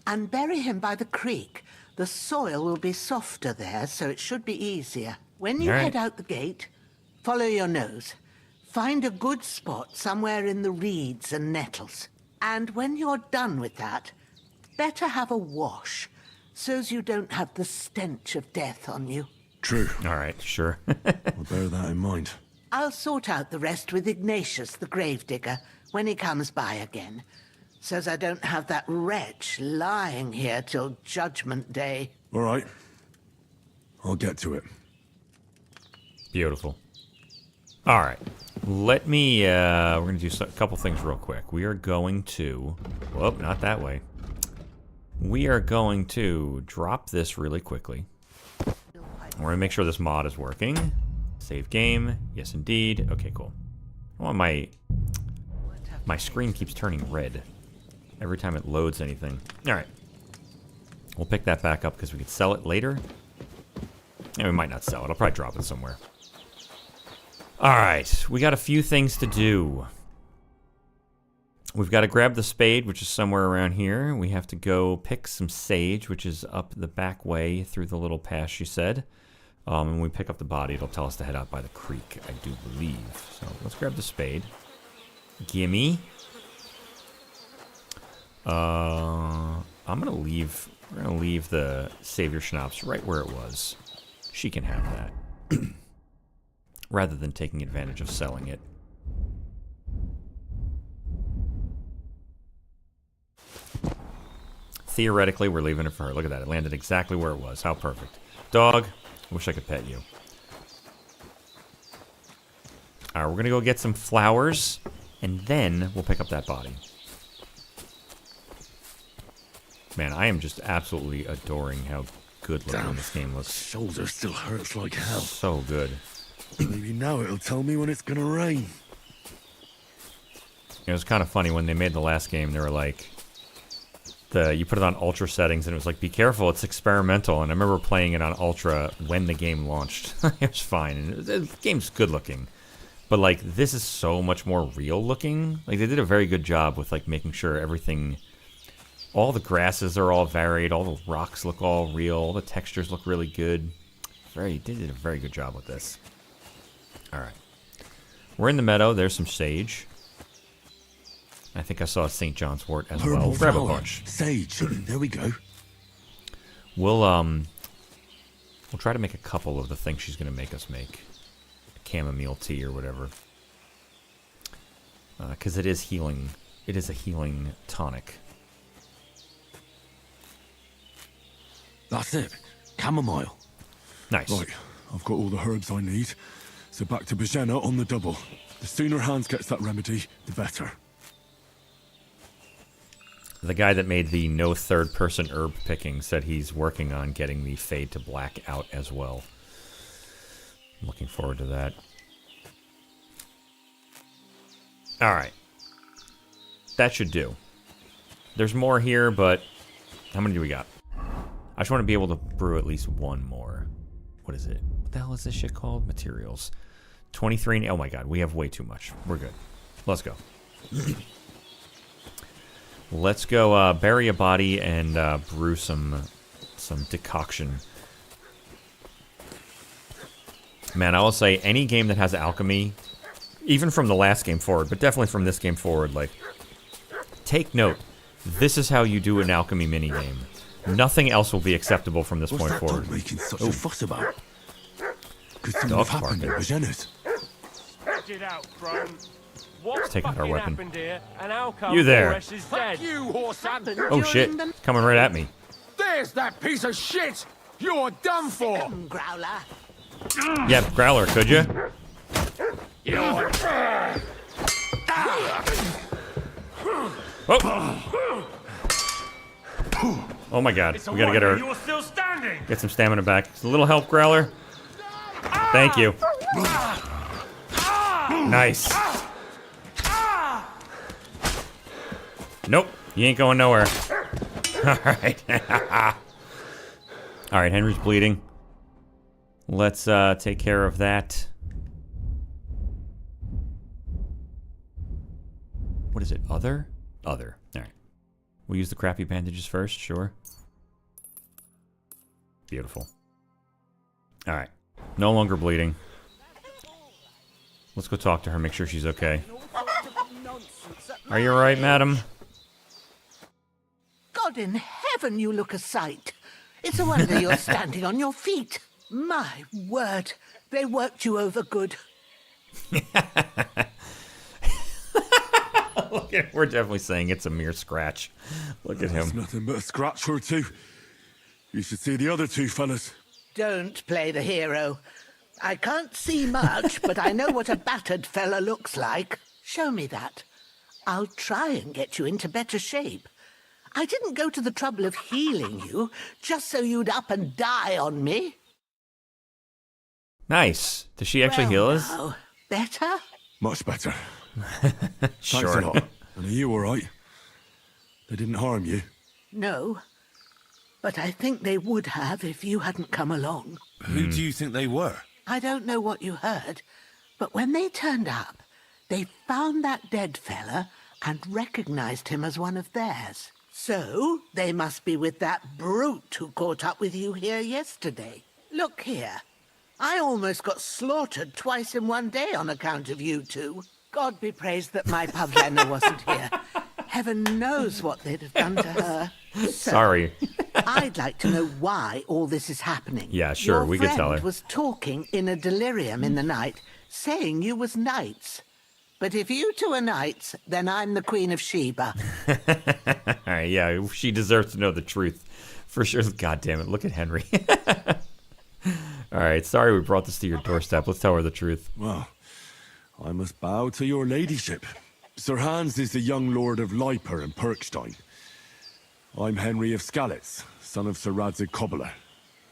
and bury him by the creek. The soil will be softer there, so it should be easier. When you
All right.
head out the gate, follow your nose. Find a good spot somewhere in the reeds and nettles. And when you're done with that, better have a wash, so's you don't have the stench of death on you.
True.
All right, sure.
I'll bear that in mind.
I'll sort out the rest with Ignatius, the gravedigger, when he comes by again, so's I don't have that wretch lying here till Judgment Day.
All right. I'll get to it.
Beautiful. All right. Let me, we're going to do a couple things real quick. We are going to, whoop, not that way. We are going to drop this really quickly. We're going to make sure this mod is working. Save game. Yes, indeed. Okay, cool. Well, my screen keeps turning red every time it loads anything. All right. We'll pick that back up because we could sell it later. And we might not sell it. I'll probably drop it somewhere. All right. We got a few things to do. We've got to grab the spade, which is somewhere around here. We have to go pick some sage, which is up the back way through the little path she said. And when we pick up the body, it'll tell us to head out by the creek, I do believe. So let's grab the spade. Gimme. I'm gonna leave. We're gonna leave the Savior Schnapps right where it was. She can have that, rather than taking advantage of selling it. Theoretically, we're leaving it for her. Look at that. It landed exactly where it was. How perfect. Dog, I wish I could pet you. Alright, we're going to go get some flowers, and then we'll pick up that body. Man, I am just absolutely adoring how good looking this game looks.
Shoulder still hurts like hell.
So good.
Maybe now it'll tell me when it's gonna rain.
It was kind of funny when they made the last game. They were like, you put it on ultra settings, and it was like, be careful, it's experimental. And I remember playing it on ultra when the game launched. It was fine, and the game's good looking, but like this is so much more real looking. Like they did a very good job with like making sure everything, all the grasses are all varied, all the rocks look all real, all the textures look really good. They did a very good job with this. All right, we're in the meadow. There's some sage. I think I saw a St. John's wort as well. Grab a bunch.
Sage. There we go.
We'll try to make a couple of the things she's gonna make us make. Chamomile tea or whatever. Because it is healing. It is a healing tonic.
That's it. Chamomile.
Nice.
Right, I've got all the herbs I need. So back to Bajena on the double. The sooner Hans gets that remedy, the better.
The guy that made the no third-person herb picking said he's working on getting the fade to black out as well. I'm looking forward to that. All right. That should do. There's more here, but how many do we got? I just want to be able to brew at least one more. What is it? What the hell is this shit called? Materials. 23. Oh my god, we have way too much. We're good. Let's go. Let's go bury a body and brew some decoction. Man, I will say any game that has alchemy, even from the last game forward, but definitely from this game forward, like, take note. This is how you do an alchemy minigame. Nothing else will be acceptable from this point forward.
What's that dog making such a fuss about? Could something
Dog's
have happened
barking.
at Bajena's?
Stretch it out, Crone. What's
Let's take out our
fucking
weapon.
happened here? And how come
You there.
Boresh is dead?
Fuck you, Horsan!
Oh shit, it's coming right at me.
There's that piece of shit! You're done for!
Growler.
Yeah, Growler, could you? Oh. Oh my god, we gotta get her.
You're still standing.
Get some stamina back. A little help, Growler. Thank you. Nice. Nope, you ain't going nowhere. Alright. Alright, Henry's bleeding. Let's take care of that. What is it? Other? Other. Alright. We'll use the crappy bandages first, sure. Beautiful. Alright. No longer bleeding. Let's go talk to her, make sure she's okay. Are you alright, madam?
God in heaven, you look a sight. It's a wonder you're standing on your feet. My word, they worked you over good.
Look at, we're definitely saying it's a mere scratch. Look at him.
It's nothing but a scratch or two. You should see the other two fellas.
Don't play the hero. I can't see much, but I know what a battered fella looks like. Show me that. I'll try and get you into better shape. I didn't go to the trouble of healing you just so you'd up and die on me.
Nice. Does she actually heal us?
Now, better?
Much better.
Sure.
Thanks a lot. And are you all right? They didn't harm you?
No. But I think they would have if you hadn't come along.
Who do you think they were?
I don't know what you heard, but when they turned up, they found that dead fella and recognized him as one of theirs. So, they must be with that brute who caught up with you here yesterday. Look here. I almost got slaughtered twice in one day on account of you two. God be praised that my Pavlena wasn't here. Heaven knows what they'd have done to her. So,
Sorry.
I'd like to know why all this is happening.
Yeah, sure, we could tell her.
Your friend was talking in a delirium in the night, saying you was knights. But if you two are knights, then I'm the Queen of Sheba.
Alright, yeah, she deserves to know the truth. For sure. God damn it, look at Henry. Alright, sorry we brought this to your doorstep. Let's tell her the truth.
Well, I must bow to your ladyship. Sir Hans is the young lord of Leiper and Perkstein. I'm Henry of Skalitz, son of Sir Radzig Kobyla,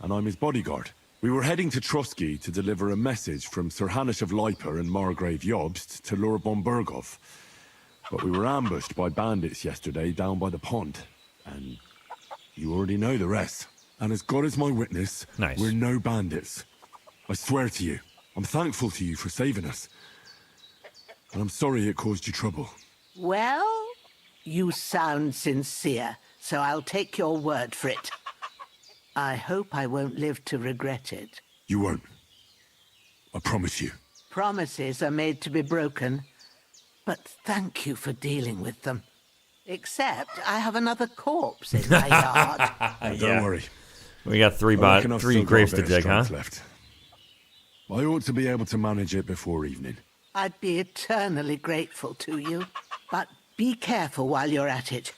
and I'm his bodyguard. We were heading to Trusky to deliver a message from Sir Hanush of Leiper and Margrave Jobst to Lord von Berghoff. But we were ambushed by bandits yesterday down by the pond, and you already know the rest. And as God is my witness,
Nice.
We're no bandits. I swear to you, I'm thankful to you for saving us. And I'm sorry it caused you trouble.
Well, you sound sincere, so I'll take your word for it. I hope I won't live to regret it.
You won't. I promise you.
Promises are made to be broken, but thank you for dealing with them. Except I have another corpse in my yard.
Don't worry.
We got three
I reckon I've
three
still got
graves
a
to
bit of
dig, huh?
strength left. I ought to be able to manage it before evening.
I'd be eternally grateful to you. But be careful while you're at it.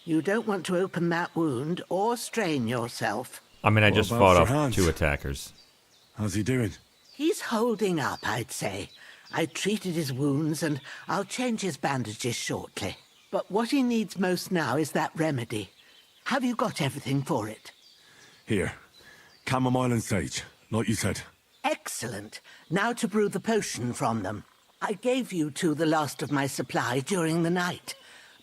You don't want to open that wound or strain yourself.
I mean, I
What
just
about
fought
Sir
off
Hans?
2 attackers.
How's he doing?
He's holding up, I'd say. I treated his wounds and I'll change his bandages shortly. But what he needs most now is that remedy. Have you got everything for it?
Here. Chamomile and sage, like you said.
Excellent. Now to brew the potion from them. I gave you two the last of my supply during the night.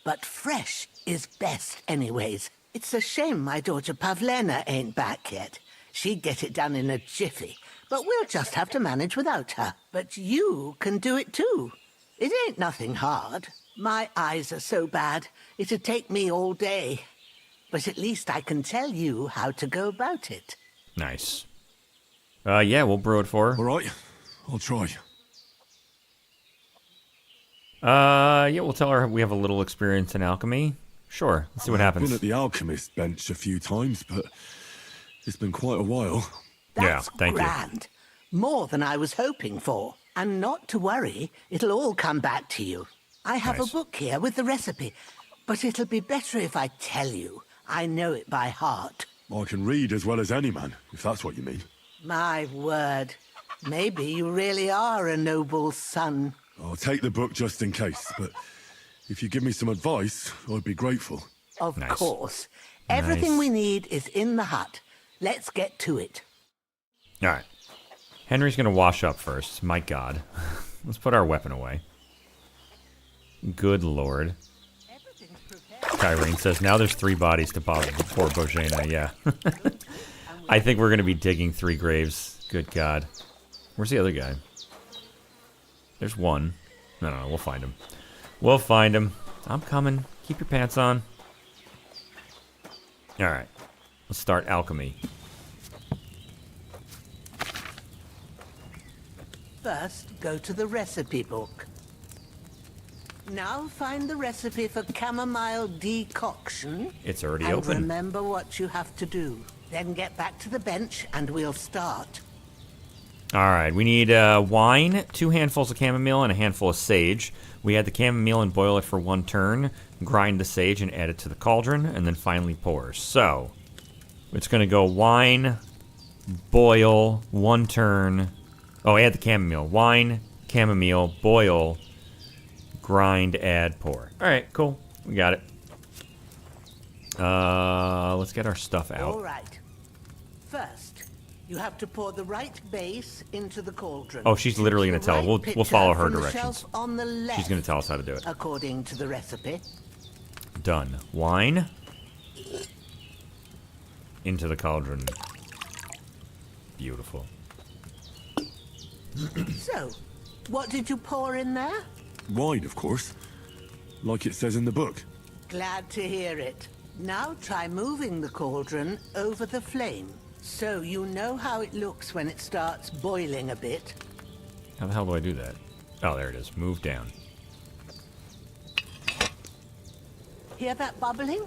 But fresh is best anyways. It's a shame my daughter Pavlena ain't back yet. She'd get it done in a jiffy, but we'll just have to manage without her. But you can do it too. It ain't nothing hard. My eyes are so bad, it'd take me all day. But at least I can tell you how to go about it.
Nice. Yeah, we'll brew it for her.
All right, I'll try.
Yeah, we'll tell her we have a little experience in alchemy. Sure, let's see what happens.
I've been at the alchemist bench a few times, but it's been quite a while.
That's
thank
grand. More than I was hoping for. And not to worry, it'll all come back to you. I have
Nice.
a book here with the recipe, but it'll be better if I tell you. I know it by heart.
I can read as well as any man, if that's what you mean.
My word. Maybe you really are a noble son.
I'll take the book just in case, but if you give me some advice, I'd be grateful.
Of course. Everything
Nice.
we need is in the hut. Let's get to it.
All right. Henry's going to wash up first. My God. Let's put our weapon away. Good Lord. Kyrene says, now there's 3 bodies to bother poor Bojana. Yeah. I think we're going to be digging 3 graves. Good God. Where's the other guy? There's one. No, we'll find him. We'll find him. I'm coming. Keep your pants on. All right. Let's start alchemy.
First, go to the recipe book. Now find the recipe for chamomile decoction.
It's already
and
open.
Remember what you have to do. Then get back to the bench and we'll start.
All right, we need wine, 2 handfuls of chamomile, and a handful of sage. We add the chamomile and boil it for 1 turn, grind the sage and add it to the cauldron, and then finally pour. So, it's going to go wine, boil, 1 turn. Oh, add the chamomile. Wine, chamomile, boil, grind, add, pour. All right, cool. We got it. Let's get our stuff out.
All right. First, you have to pour the right base into the cauldron.
Oh, she's literally going to tell.
Right
We'll follow her
pitcher from the
directions.
shelf on the left,
She's going to tell us how to do it.
according to the recipe.
Done. Wine. Into the cauldron. Beautiful.
So, what did you pour in there?
Wine, of course. Like it says in the book.
Glad to hear it. Now try moving the cauldron over the flame, so you know how it looks when it starts boiling a bit.
How the hell do I do that? Oh, there it is. Move down.
Hear that bubbling?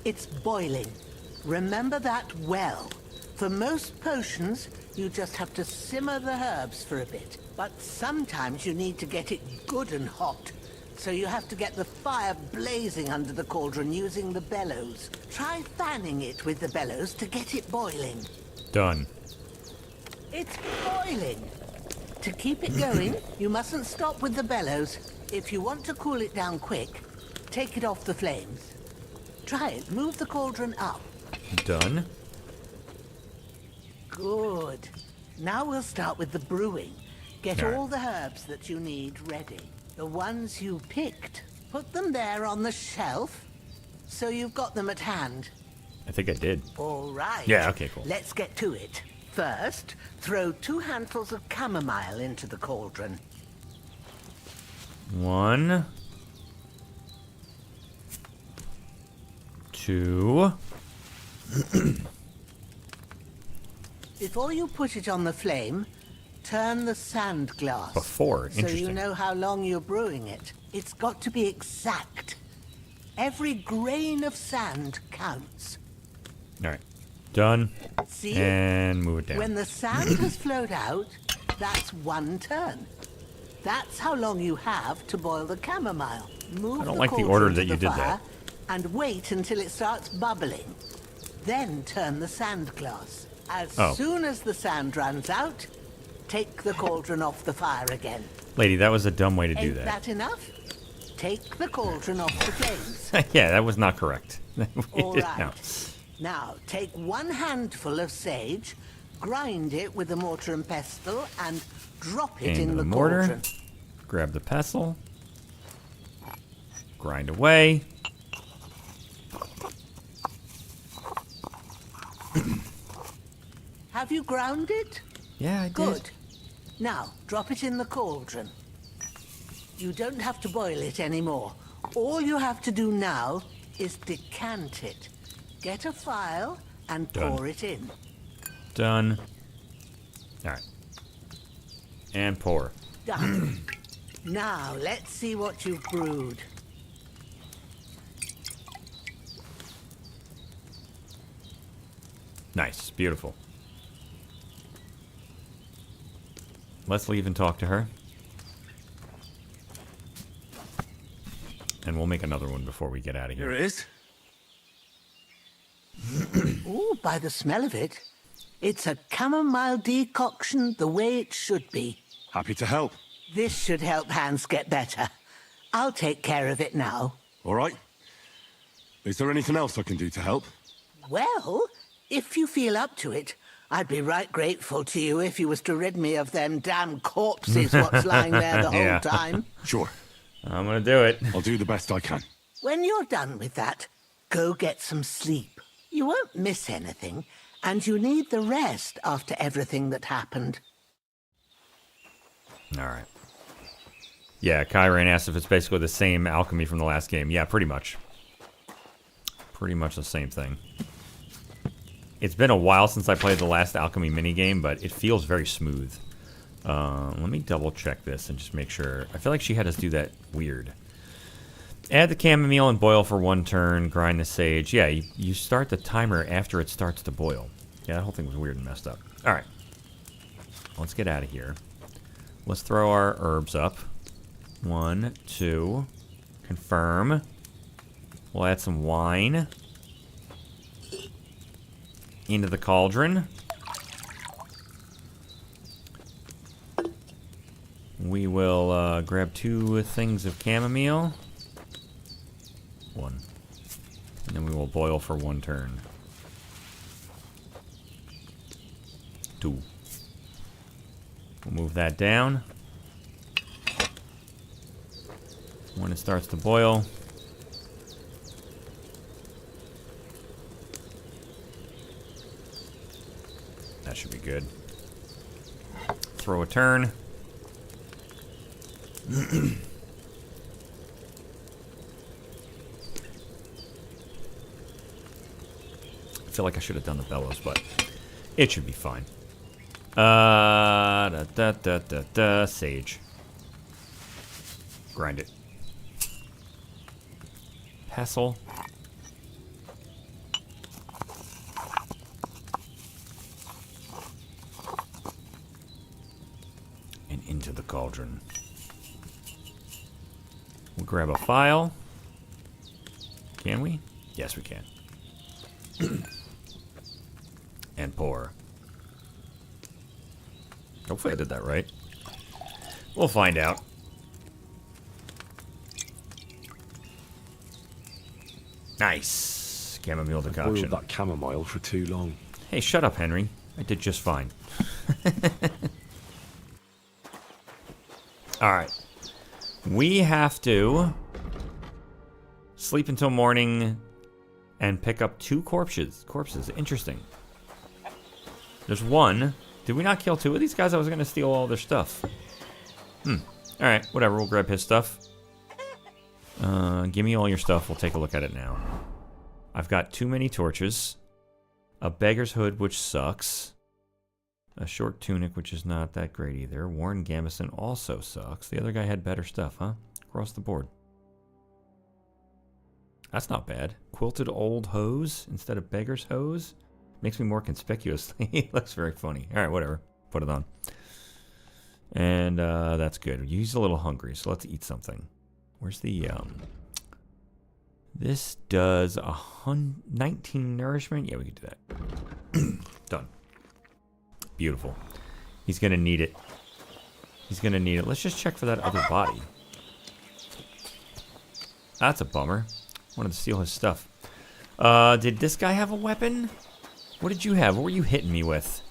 It's boiling. Remember that well. For most potions, you just have to simmer the herbs for a bit. But sometimes you need to get it good and hot. So you have to get the fire blazing under the cauldron using the bellows. Try fanning it with the bellows to get it boiling.
Done.
It's boiling. To keep it going, you mustn't stop with the bellows. If you want to cool it down quick, take it off the flames. Try it. Move the cauldron up.
Done.
Good. Now we'll start with the brewing. Get
All right.
all the herbs that you need ready. The ones you picked, put them there on the shelf, so you've got them at hand.
I think I did.
All right.
Yeah, okay, cool.
Let's get to it. First, throw 2 handfuls of chamomile into the cauldron.
1. 2.
Before you put it on the flame, turn the sand glass.
Before?
So you
Interesting.
know how long you're brewing it. It's got to be exact. Every grain of sand counts.
All right. Done.
See?
And move it down.
When the sand has flowed out, that's 1 turn. That's how long you have to boil the chamomile. Move
I don't
the
like the
cauldron
order
to
that you
the
did
fire
that.
And wait until it starts bubbling. Then turn the sand glass. As
Oh.
soon as the sand runs out, take the cauldron off the fire again.
Lady, that was a dumb way to do
Ain't
that.
that enough? Take the cauldron off the flames.
Yeah, that was not correct.
All right.
No.
Now, take 1 handful of sage, grind it with a mortar and pestle, and drop it
Into
in
the
the
mortar.
cauldron.
Grab the pestle. Grind away.
Have you ground it?
Yeah, I did.
Good. Now, drop it in the cauldron. You don't have to boil it anymore. All you have to do now is decant it. Get a phial and pour it in.
Done. Alright. And pour.
Done. Now, let's see what you've brewed.
Nice. Beautiful. Let's leave and talk to her. And we'll make another one before we get out of here.
Here it is.
Ooh, by the smell of it, it's a chamomile decoction the way it should be.
Happy to help.
This should help Hans get better. I'll take care of it now.
All right. Is there anything else I can do to help?
Well, if you feel up to it, I'd be right grateful to you if you was to rid me of them damn corpses what's lying there the whole time.
Sure.
I'm gonna do it.
I'll do the best I can.
When you're done with that, go get some sleep. You won't miss anything, and you need the rest after everything that happened.
Alright. Yeah, Kyran asked if it's basically the same alchemy from the last game. Yeah, pretty much. Pretty much the same thing. It's been a while since I played the last alchemy minigame, but it feels very smooth. Let me double check this and just make sure. I feel like she had us do that weird. Add the chamomile and boil for 1 turn. Grind the sage. Yeah, you start the timer after it starts to boil. Yeah, that whole thing was weird and messed up. Alright. Let's get out of here. Let's throw our herbs up. 1, 2. Confirm. We'll add some wine. Into the cauldron. We will grab 2 things of chamomile. 1. And then we will boil for 1 turn. 2. We'll move that down. When it starts to boil, that should be good. Throw a turn. I feel like I should have done the bellows, but it should be fine. Sage. Grind it. Pestle. And into the cauldron. We'll grab a file. Can we? Yes, we can. And pour. Hopefully I did that right. We'll find out. Nice. Chamomile decoction.
Boiled that chamomile for too long.
Hey, shut up, Henry. I did just fine. Alright. We have to sleep until morning and pick up 2 corpses. Interesting. There's 1. Did we not kill 2 of these guys? I was going to steal all their stuff. Alright, whatever. We'll grab his stuff. Give me all your stuff. We'll take a look at it now. I've got too many torches. A beggar's hood, which sucks. A short tunic, which is not that great either. Worn gambeson also sucks. The other guy had better stuff, huh? Across the board. That's not bad. Quilted old hose instead of beggar's hose. Makes me more conspicuously. Looks very funny. Alright, whatever. Put it on. And that's good. He's a little hungry, so let's eat something. Where's the, This does 19 nourishment. Yeah, we can do that. Done. Beautiful. He's gonna need it. He's gonna need it. Let's just check for that other body. That's a bummer. Wanted to steal his stuff. Did this guy have a weapon? What did you have? What were you hitting me with?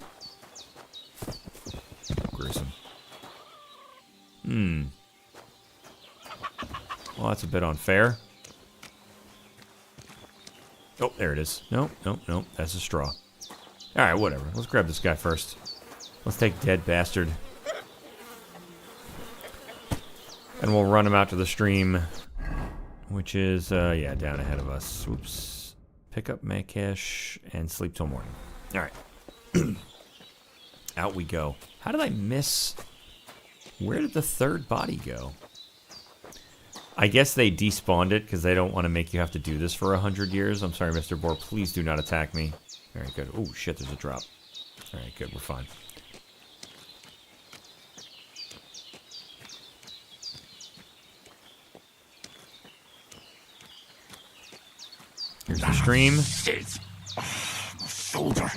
Gruesome. Well, that's a bit unfair. Oh, there it is. Nope, nope, nope. That's a straw. Alright, whatever. Let's grab this guy first. Let's take dead bastard. And we'll run him out to the stream. Which is, yeah, down ahead of us. Oops. Pick up Makesh and sleep till morning. Alright. Out we go. How did I miss... Where did the third body go? I guess they despawned it because they don't want to make you have to do this for 100 years. I'm sorry, Mr. Boar. Please do not attack me. Very good. Oh, shit, there's a drop. Alright, good. We're fine. Here's the stream.
Shit! Oh, my shoulder.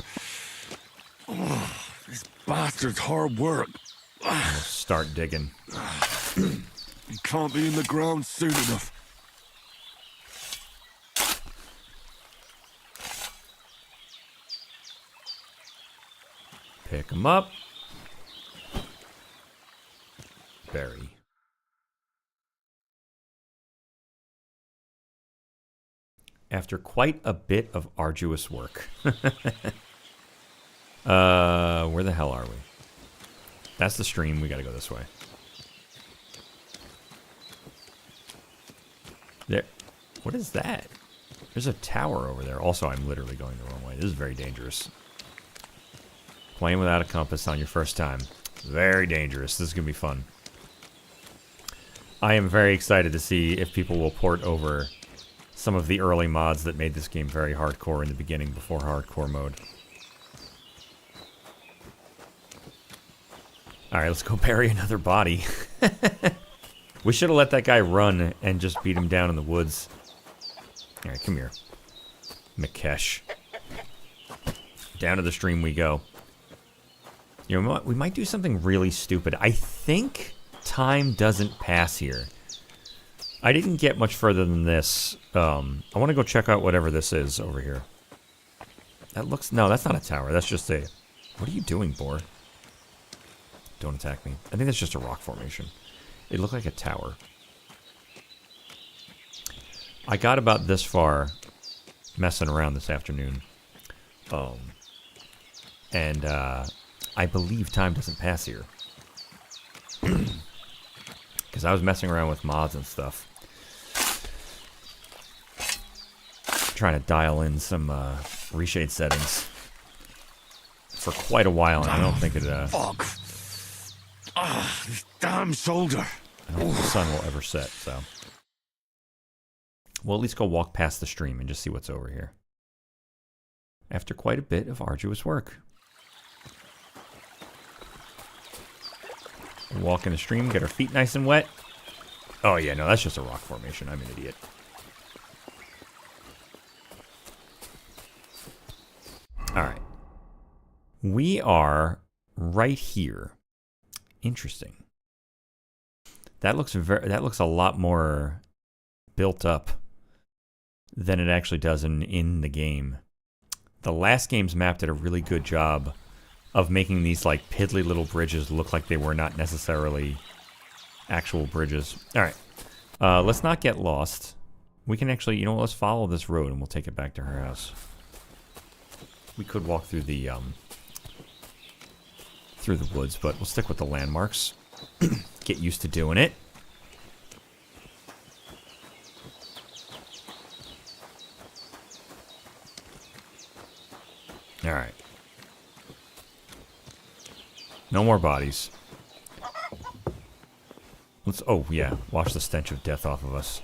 Oh, this bastard's hard work.
We'll start digging.
You can't be in the ground soon enough.
Pick him up. Bury. After quite a bit of arduous work. Where the hell are we? That's the stream. We gotta go this way. There. What is that? There's a tower over there. Also, I'm literally going the wrong way. This is very dangerous. Playing without a compass on your first time. Very dangerous. This is gonna be fun. I am very excited to see if people will port over some of the early mods that made this game very hardcore in the beginning before hardcore mode. Alright, let's go bury another body. We should have let that guy run and just beat him down in the woods. Alright, come here. Makesh. Down to the stream we go. You know, we might do something really stupid. I think time doesn't pass here. I didn't get much further than this. I want to go check out whatever this is over here. That looks... No, that's not a tower. That's just a... What are you doing, boar? Don't attack me. I think that's just a rock formation. It looked like a tower. I got about this far messing around this afternoon. And I believe time doesn't pass here. Because I was messing around with mods and stuff. Trying to dial in some reshade settings for quite a while, and I don't think it...
Fuck! Ah, this damn shoulder!
I don't think the sun will ever set, so... We'll at least go walk past the stream and just see what's over here. After quite a bit of arduous work. Walk in the stream, get our feet nice and wet. Oh yeah, no, that's just a rock formation. I'm an idiot. Alright. We are right here. Interesting. That looks a lot more built up than it actually does in the game. The last game's map did a really good job of making these like piddly little bridges look like they were not necessarily actual bridges. Alright. Let's not get lost. We can actually, you know what, let's follow this road and we'll take it back to her house. We could walk through the woods, but we'll stick with the landmarks. Get used to doing it. Alright. No more bodies. Let's, oh yeah, wash the stench of death off of us.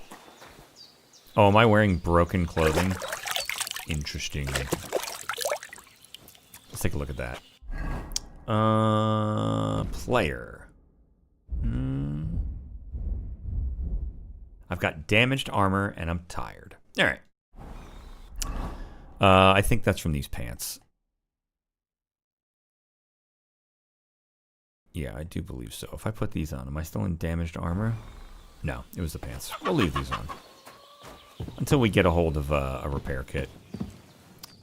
Oh, am I wearing broken clothing? Interesting. Let's take a look at that. Player. I've got damaged armor and I'm tired. Alright. I think that's from these pants. Yeah, I do believe so. If I put these on, am I still in damaged armor? No, it was the pants. We'll leave these on. Until we get a hold of a repair kit.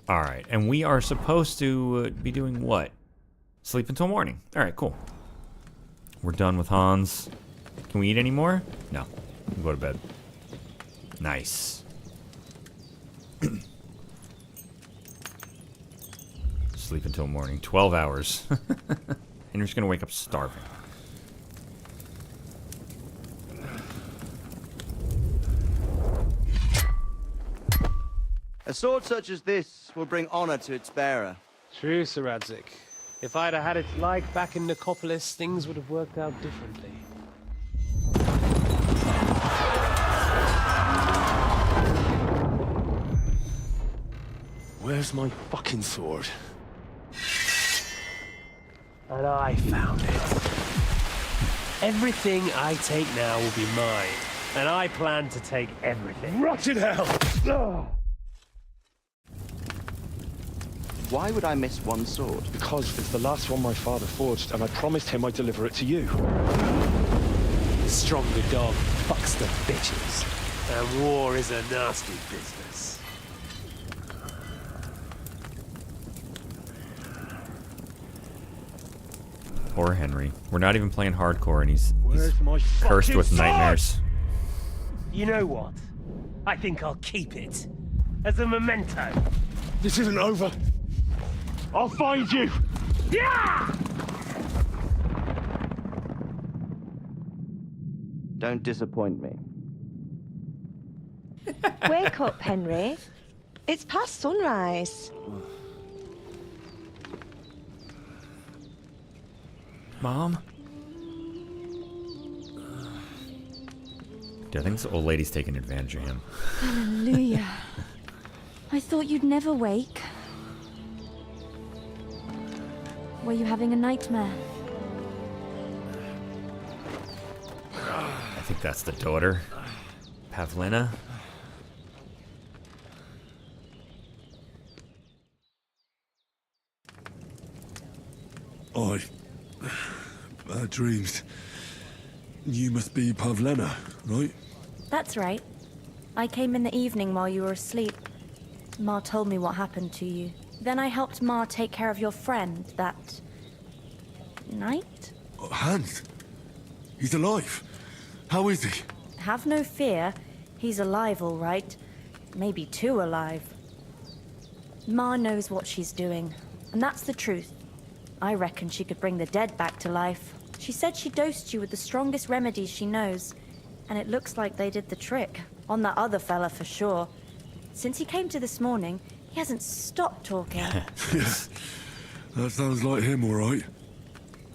Alright, and we are supposed to be doing what? Sleep until morning. Alright, cool. We're done with Hans. Can we eat any more? No. We'll go to bed. Nice. Sleep until morning. 12 hours. Henry's gonna wake up starving.
A sword such as this will bring honor to its bearer.
True, Sir Radzik. If I'd have had its like back in Nicopolis, things would have worked out differently.
Where's my fucking sword?
And I found it. Everything I take now will be mine. And I plan to take everything.
Rotted hell!
Ugh.
Why would I miss one sword?
Because it's the last one my father forged, and I promised him I'd deliver it to you.
The stronger dog fucks the bitches. And war is a nasty business.
Poor Henry. We're not even playing hardcore and he's
my
cursed
fucking
with
sword?
nightmares.
You know what? I think I'll keep it. As a memento.
This isn't over. I'll find you!
Yeah!
Don't disappoint me.
Wake up, Henry. It's past sunrise.
Mom? Dude, I think this old lady's taking advantage of him.
Hallelujah. I thought you'd never wake. Were you having a nightmare?
I think that's the daughter. Pavlina.
Bad dreams. You must be Pavlena, right?
That's right. I came in the evening while you were asleep. Ma told me what happened to you. Then I helped Ma take care of your friend that night?
Hans? He's alive. How is he?
Have no fear. He's alive, all right. Maybe too alive. Ma knows what she's doing, and that's the truth. I reckon she could bring the dead back to life. She said she dosed you with the strongest remedies she knows, and it looks like they did the trick. On that other fella for sure. Since he came to this morning, he hasn't stopped talking.
Yes. That sounds like him, all right.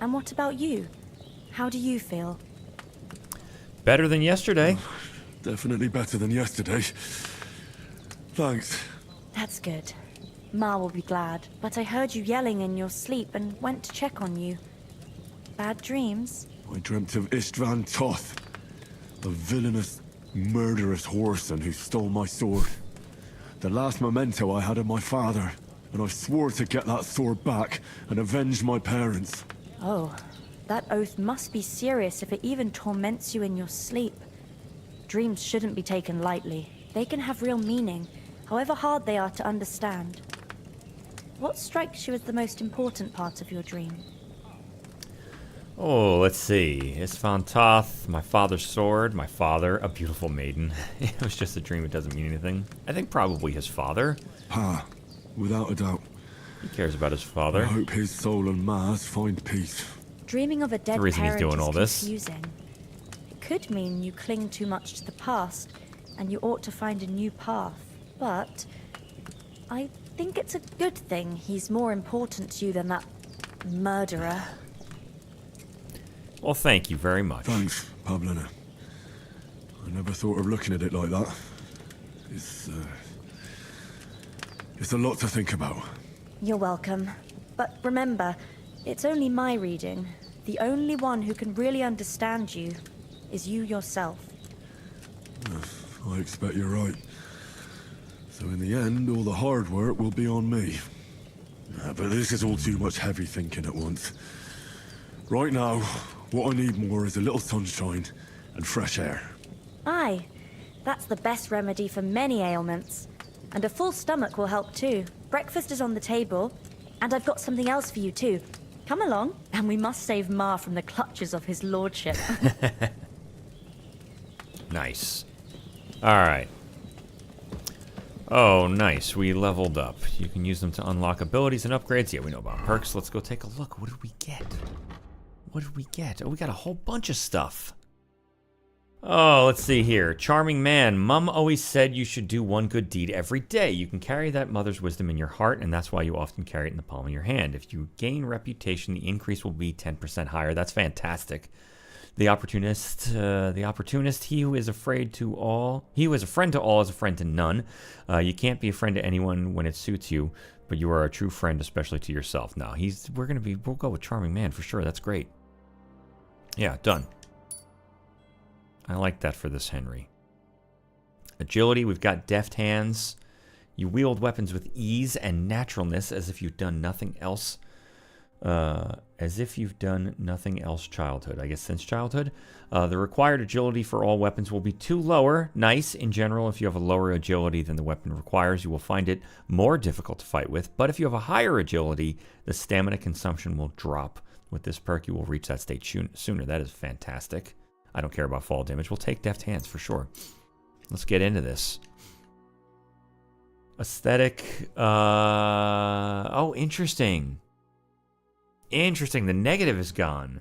And what about you? How do you feel?
Better than yesterday.
Definitely better than yesterday. Thanks.
That's good. Ma will be glad, but I heard you yelling in your sleep and went to check on you. Bad dreams?
I dreamt of Istvan Toth, a villainous, murderous whoreson who stole my sword. The last memento I had of my father, and I swore to get that sword back and avenge my parents.
Oh, that oath must be serious if it even torments you in your sleep. Dreams shouldn't be taken lightly. They can have real meaning, however hard they are to understand. What strikes you as the most important part of your dream?
Oh, let's see. Istvan Toth, my father's sword, my father, a beautiful maiden. It was just a dream, it doesn't mean anything. I think probably his father.
Pa, without a doubt.
He cares about his father.
I hope his soul and Ma's find peace.
Dreaming of a dead
The reason he's
parent
doing
is
all this.
confusing. It could mean you cling too much to the past, and you ought to find a new path. But I think it's a good thing he's more important to you than that murderer.
Well, thank you very much.
Thanks, Pavlina. I never thought of looking at it like that. It's a lot to think about.
You're welcome. But remember, it's only my reading. The only one who can really understand you is you yourself.
I expect you're right. So in the end, all the hard work will be on me. But this is all too much heavy thinking at once. Right now, what I need more is a little sunshine and fresh air.
Aye, that's the best remedy for many ailments. And a full stomach will help too. Breakfast is on the table, and I've got something else for you too. Come along, and we must save Ma from the clutches of his lordship.
Nice. Alright. Oh, nice. We leveled up. You can use them to unlock abilities and upgrades. Yeah, we know about perks. Let's go take a look. What did we get? What did we get? Oh, we got a whole bunch of stuff. Oh, let's see here. Charming man. Mum always said you should do one good deed every day. You can carry that mother's wisdom in your heart, and that's why you often carry it in the palm of your hand. If you gain reputation, the increase will be 10% higher. That's fantastic. The opportunist, he who is afraid to all, he who is a friend to all is a friend to none. You can't be a friend to anyone when it suits you, but you are a true friend, especially to yourself. Now, we'll go with charming man for sure. That's great. Yeah, done. I like that for this Henry. Agility, we've got deft hands. You wield weapons with ease and naturalness as if you've done nothing else. Childhood. I guess since childhood. The required agility for all weapons will be 2 lower. Nice. In general, if you have a lower agility than the weapon requires, you will find it more difficult to fight with. But if you have a higher agility, the stamina consumption will drop. With this perk, you will reach that state sooner. That is fantastic. I don't care about fall damage. We'll take deft hands for sure. Let's get into this. Aesthetic. Oh, interesting. Interesting. The negative is gone.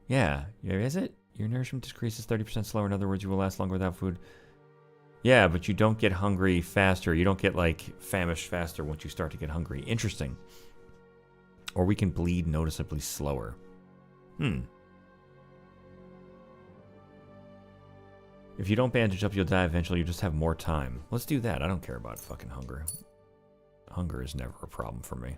Yeah. Is it? Your nourishment decreases 30% slower. In other words, you will last longer without food. Yeah, but you don't get hungry faster. You don't get, like, famished faster once you start to get hungry. Interesting. Or we can bleed noticeably slower. If you don't bandage up, you'll die eventually. You just have more time. Let's do that. I don't care about fucking hunger. Hunger is never a problem for me.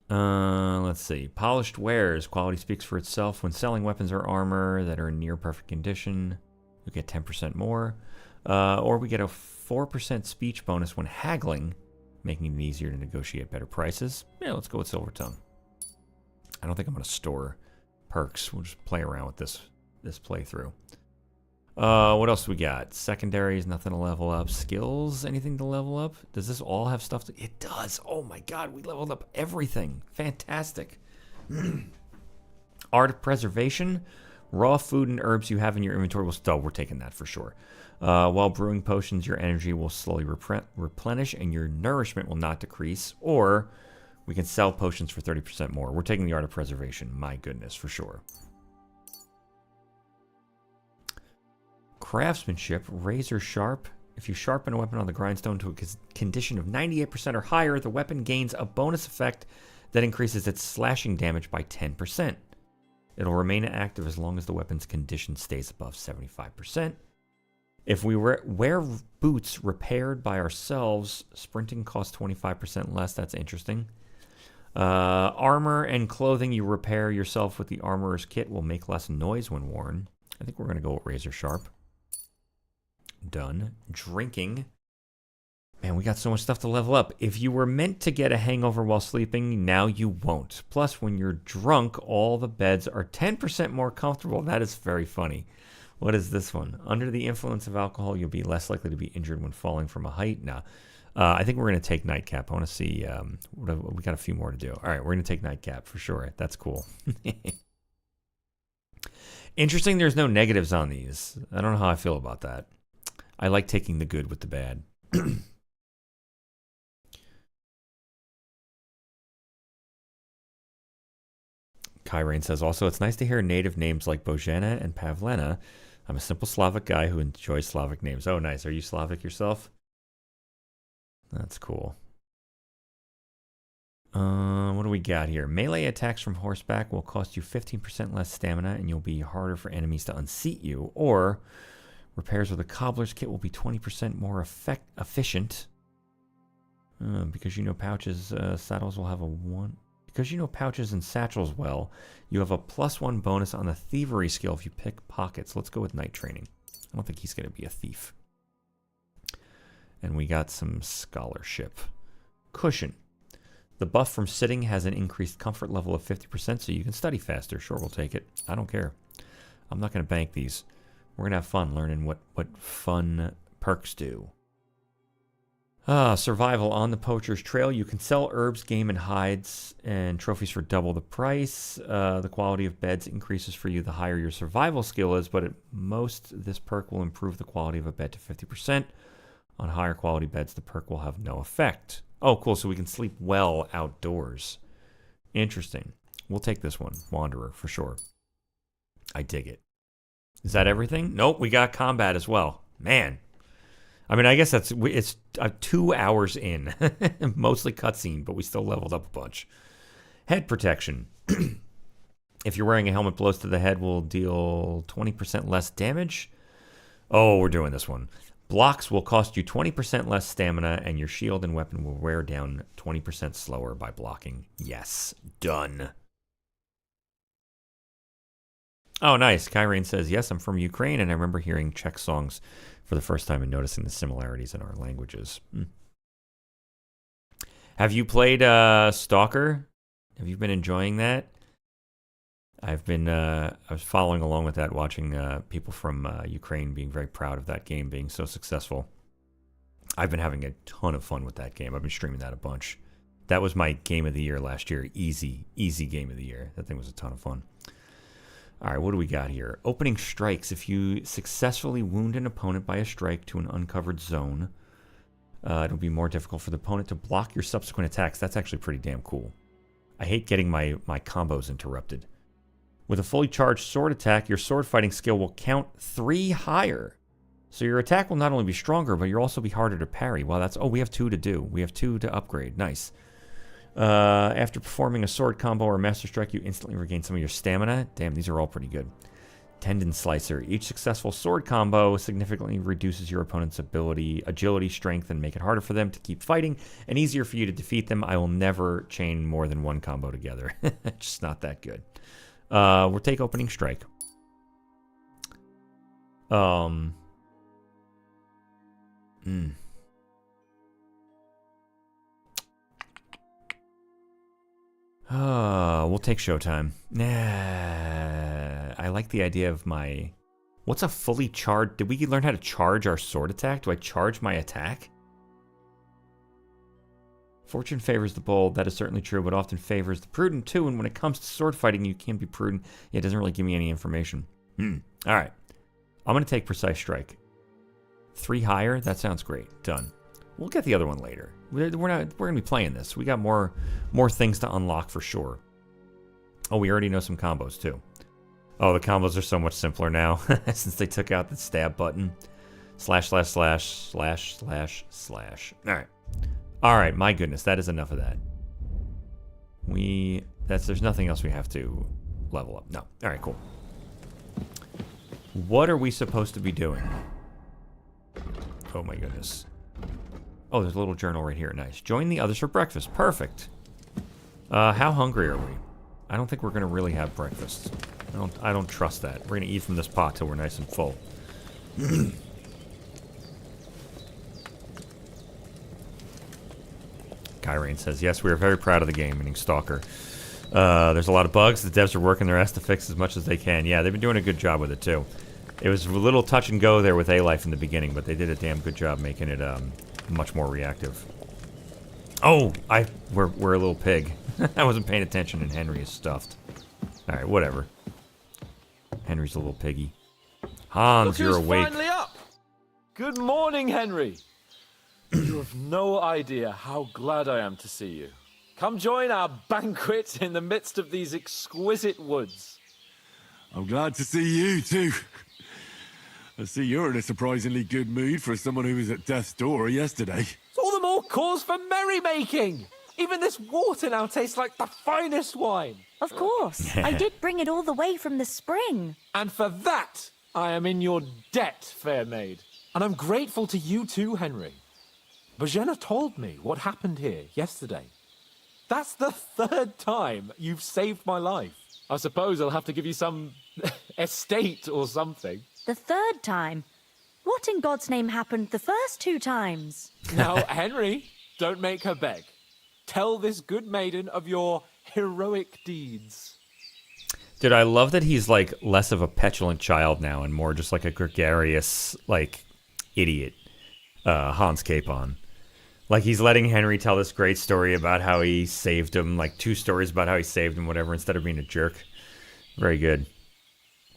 Let's see. Polished wares. Quality speaks for itself. When selling weapons or armor that are in near perfect condition, you get 10% more. Or we get a 4% speech bonus when haggling, making it easier to negotiate better prices. Yeah, let's go with Silver Tongue. I don't think I'm going to store perks. We'll just play around with this playthrough. What else we got? Secondaries, nothing to level up. Skills, anything to level up? Does this all have stuff to... It does. Oh my god, we leveled up everything. Fantastic. Art of Preservation. Raw food and herbs you have in your inventory will still... We're taking that for sure. While brewing potions, your energy will slowly replenish and your nourishment will not decrease. Or we can sell potions for 30% more. We're taking the Art of Preservation. My goodness, for sure. Craftsmanship, razor sharp. If you sharpen a weapon on the grindstone to a condition of 98% or higher, the weapon gains a bonus effect that increases its slashing damage by 10%. It'll remain active as long as the weapon's condition stays above 75%. If we wear boots repaired by ourselves, sprinting costs 25% less. That's interesting. Armor and clothing you repair yourself with the armorer's kit will make less noise when worn. I think we're going to go with razor sharp. Done. Drinking. Man, we got so much stuff to level up. If you were meant to get a hangover while sleeping, now you won't. Plus, when you're drunk, all the beds are 10% more comfortable. That is very funny. What is this one? Under the influence of alcohol, you'll be less likely to be injured when falling from a height. Nah. I think we're going to take Nightcap. I want to see... we got a few more to do. All right, we're going to take Nightcap for sure. That's cool. Interesting there's no negatives on these. I don't know how I feel about that. I like taking the good with the bad. Kyrain says also, it's nice to hear native names like Bojana and Pavlena. I'm a simple Slavic guy who enjoys Slavic names. Oh, nice. Are you Slavic yourself? That's cool. What do we got here? Melee attacks from horseback will cost you 15% less stamina and you'll be harder for enemies to unseat you. Or repairs with a cobbler's kit will be 20% more efficient. Because you know pouches, saddles will have a 1... Because you know pouches and satchels well, you have a +1 bonus on the thievery skill if you pick pockets. Let's go with night training. I don't think he's going to be a thief. And we got some scholarship. Cushion. The buff from sitting has an increased comfort level of 50%, so you can study faster. Sure, we'll take it. I don't care. I'm not going to bank these. We're going to have fun learning what fun perks do. Survival on the Poacher's Trail. You can sell herbs, game, and hides and trophies for double the price. The quality of beds increases for you the higher your survival skill is, but at most, this perk will improve the quality of a bed to 50%. On higher quality beds, the perk will have no effect. Oh, cool. So we can sleep well outdoors. Interesting. We'll take this one. Wanderer, for sure. I dig it. Is that everything? Nope, we got combat as well. Man. I mean, I guess it's 2 hours in. Mostly cutscene, but we still leveled up a bunch. Head protection. If you're wearing a helmet, blows to the head will deal 20% less damage. Oh, we're doing this one. Blocks will cost you 20% less stamina, and your shield and weapon will wear down 20% slower by blocking. Yes, done. Oh, nice. Kyrene says, yes, I'm from Ukraine, and I remember hearing Czech songs for the first time and noticing the similarities in our languages. Have you played Stalker? Have you been enjoying that? I was following along with that, watching people from Ukraine being very proud of that game being so successful. I've been having a ton of fun with that game. I've been streaming that a bunch. That was my game of the year last year. Easy game of the year. That thing was a ton of fun. All right, what do we got here? Opening strikes. If you successfully wound an opponent by a strike to an uncovered zone, it'll be more difficult for the opponent to block your subsequent attacks. That's actually pretty damn cool. I hate getting my combos interrupted. With a fully charged sword attack, your sword fighting skill will count 3 higher. So your attack will not only be stronger, but you'll also be harder to parry. Well, that's... Oh, we have 2 to do. We have 2 to upgrade. Nice. After performing a sword combo or master strike, you instantly regain some of your stamina. Damn, these are all pretty good. Tendon Slicer. Each successful sword combo significantly reduces your opponent's agility, strength, and make it harder for them to keep fighting and easier for you to defeat them. I will never chain more than 1 combo together. It's just not that good. We'll take Opening Strike. We'll take Showtime. Nah, I like the idea of my... What's a fully charged... Did we learn how to charge our sword attack? Do I charge my attack? Fortune favors the bold. That is certainly true, but often favors the prudent too. And when it comes to sword fighting, you can be prudent. It doesn't really give me any information. All right. I'm going to take Precise Strike. 3 higher? That sounds great. Done. We'll get the other one later. We're going to be playing this. We got more things to unlock for sure. Oh, we already know some combos too. Oh, the combos are so much simpler now since they took out the stab button. Slash, slash, slash, slash, slash, slash. All right. All right, my goodness, that is enough of that. There's nothing else we have to level up. No. All right, cool. What are we supposed to be doing? Oh my goodness. Oh, there's a little journal right here. Nice. Join the others for breakfast. Perfect. How hungry are we? I don't think we're gonna really have breakfast. I don't trust that. We're gonna eat from this pot till we're nice and full. Kyrene says, yes, we are very proud of the game, meaning Stalker. There's a lot of bugs. The devs are working their ass to fix as much as they can. Yeah, they've been doing a good job with it, too. It was a little touch and go there with A-Life in the beginning, but they did a damn good job making it much more reactive. Oh, we're a little pig. I wasn't paying attention, and Henry is stuffed. All right, whatever. Henry's a little piggy. Hans, you're awake.
Finally up. Good morning, Henry. You have no idea how glad I am to see you. Come join our banquet in the midst of these exquisite woods.
I'm glad to see you, too. I see you're in a surprisingly good mood for someone who was at death's door yesterday.
It's all the more cause for merrymaking. Even this water now tastes like the finest wine.
Of course. I did bring it all the way from the spring.
And for that, I am in your debt, fair maid. And I'm grateful to you too, Henry. Bojena told me what happened here yesterday. That's the 3rd time you've saved my life. I suppose I'll have to give you some estate or something.
The 3rd time? What in God's name happened the first 2 times?
Now, Henry, don't make her beg. Tell this good maiden of your heroic deeds.
Dude, I love that he's like less of a petulant child now and more just like a gregarious, like, idiot. Hans Capon. Like, he's letting Henry tell this great story about how he saved him, like 2 stories about how he saved him, whatever, instead of being a jerk. Very good.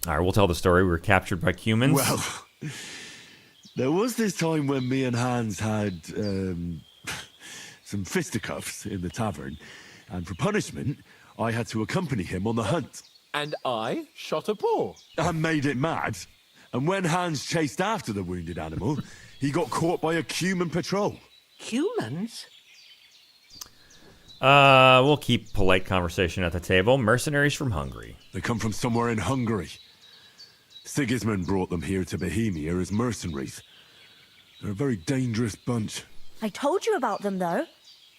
All right, we'll tell the story. We were captured by humans.
Well, there was this time when me and Hans had some fisticuffs in the tavern, and for punishment, I had to accompany him on the hunt.
And I shot a boar.
I made it mad. And when Hans chased after the wounded animal, he got caught by a human patrol.
Humans?
We'll keep polite conversation at the table. Mercenaries from Hungary.
They come from somewhere in Hungary. Sigismund brought them here to Bohemia as mercenaries. They're a very dangerous bunch.
I told you about them, though.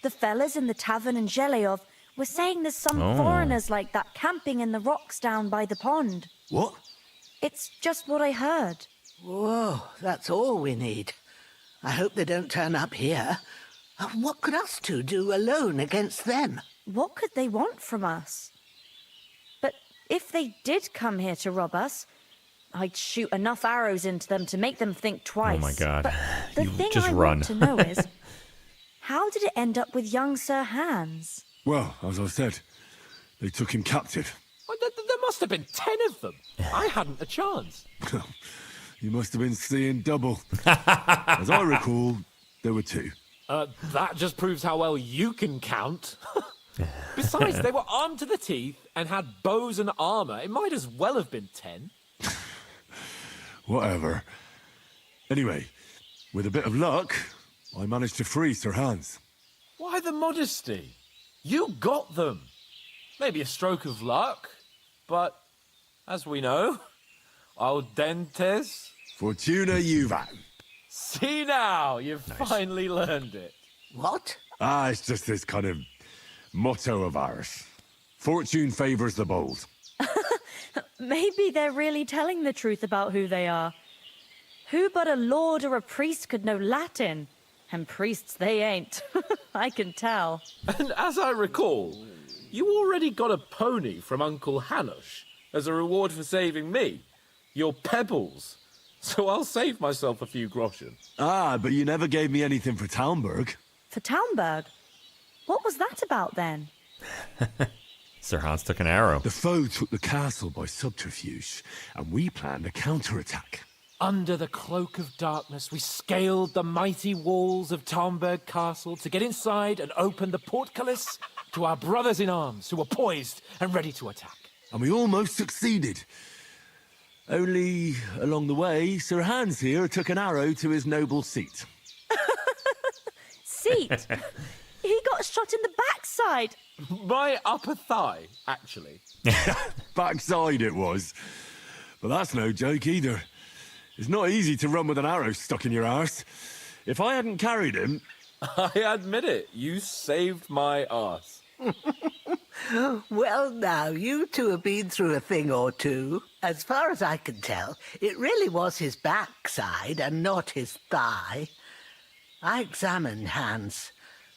The fellas in the tavern in Zheleov were saying there's some foreigners like that camping in the rocks down by the pond.
What?
It's just what I heard.
Whoa, that's all we need. I hope they don't turn up here. What could us two do alone against them?
What could they want from us? But if they did come here to rob us, I'd shoot enough arrows into them to make them think twice.
Oh my God.
But the thing
just
I
run.
want to know is, how did it end up with young Sir Hans?
Well, as I said, they took him captive.
Well, there must have been 10 of them. I hadn't a chance.
You must have been seeing double. As I recall, there were 2.
That just proves how well you can count. Besides, they were armed to the teeth and had bows and armor. It might as well have been 10.
Whatever. Anyway, with a bit of luck, I managed to free Sir Hans.
Why the modesty? You got them. Maybe a stroke of luck, but as we know, audentes.
Fortuna juvat.
See now, you've finally learned it.
What?
It's just this kind of motto of ours. Fortune favors the bold.
Maybe they're really telling the truth about who they are. Who but a lord or a priest could know Latin? And priests they ain't. I can tell.
And as I recall, you already got a pony from Uncle Hanush as a reward for saving me. Your pebbles. So I'll save myself a few groschen.
But you never gave me anything for Talmberg.
For Talmberg? What was that about then?
Sir Hans took an arrow.
The foe took the castle by subterfuge, and we planned a counterattack.
Under the cloak of darkness, we scaled the mighty walls of Talmberg Castle to get inside and open the portcullis to our brothers in arms who were poised and ready to attack.
And we almost succeeded. Only, along the way, Sir Hans here took an arrow to his noble seat.
Seat? He got shot in the backside.
My upper thigh, actually.
Backside it was. But that's no joke either. It's not easy to run with an arrow stuck in your arse. If I hadn't carried him...
I admit it, you saved my arse.
Well, now, you two have been through a thing or two. As far as I can tell, it really was his backside and not his thigh. I examined Hans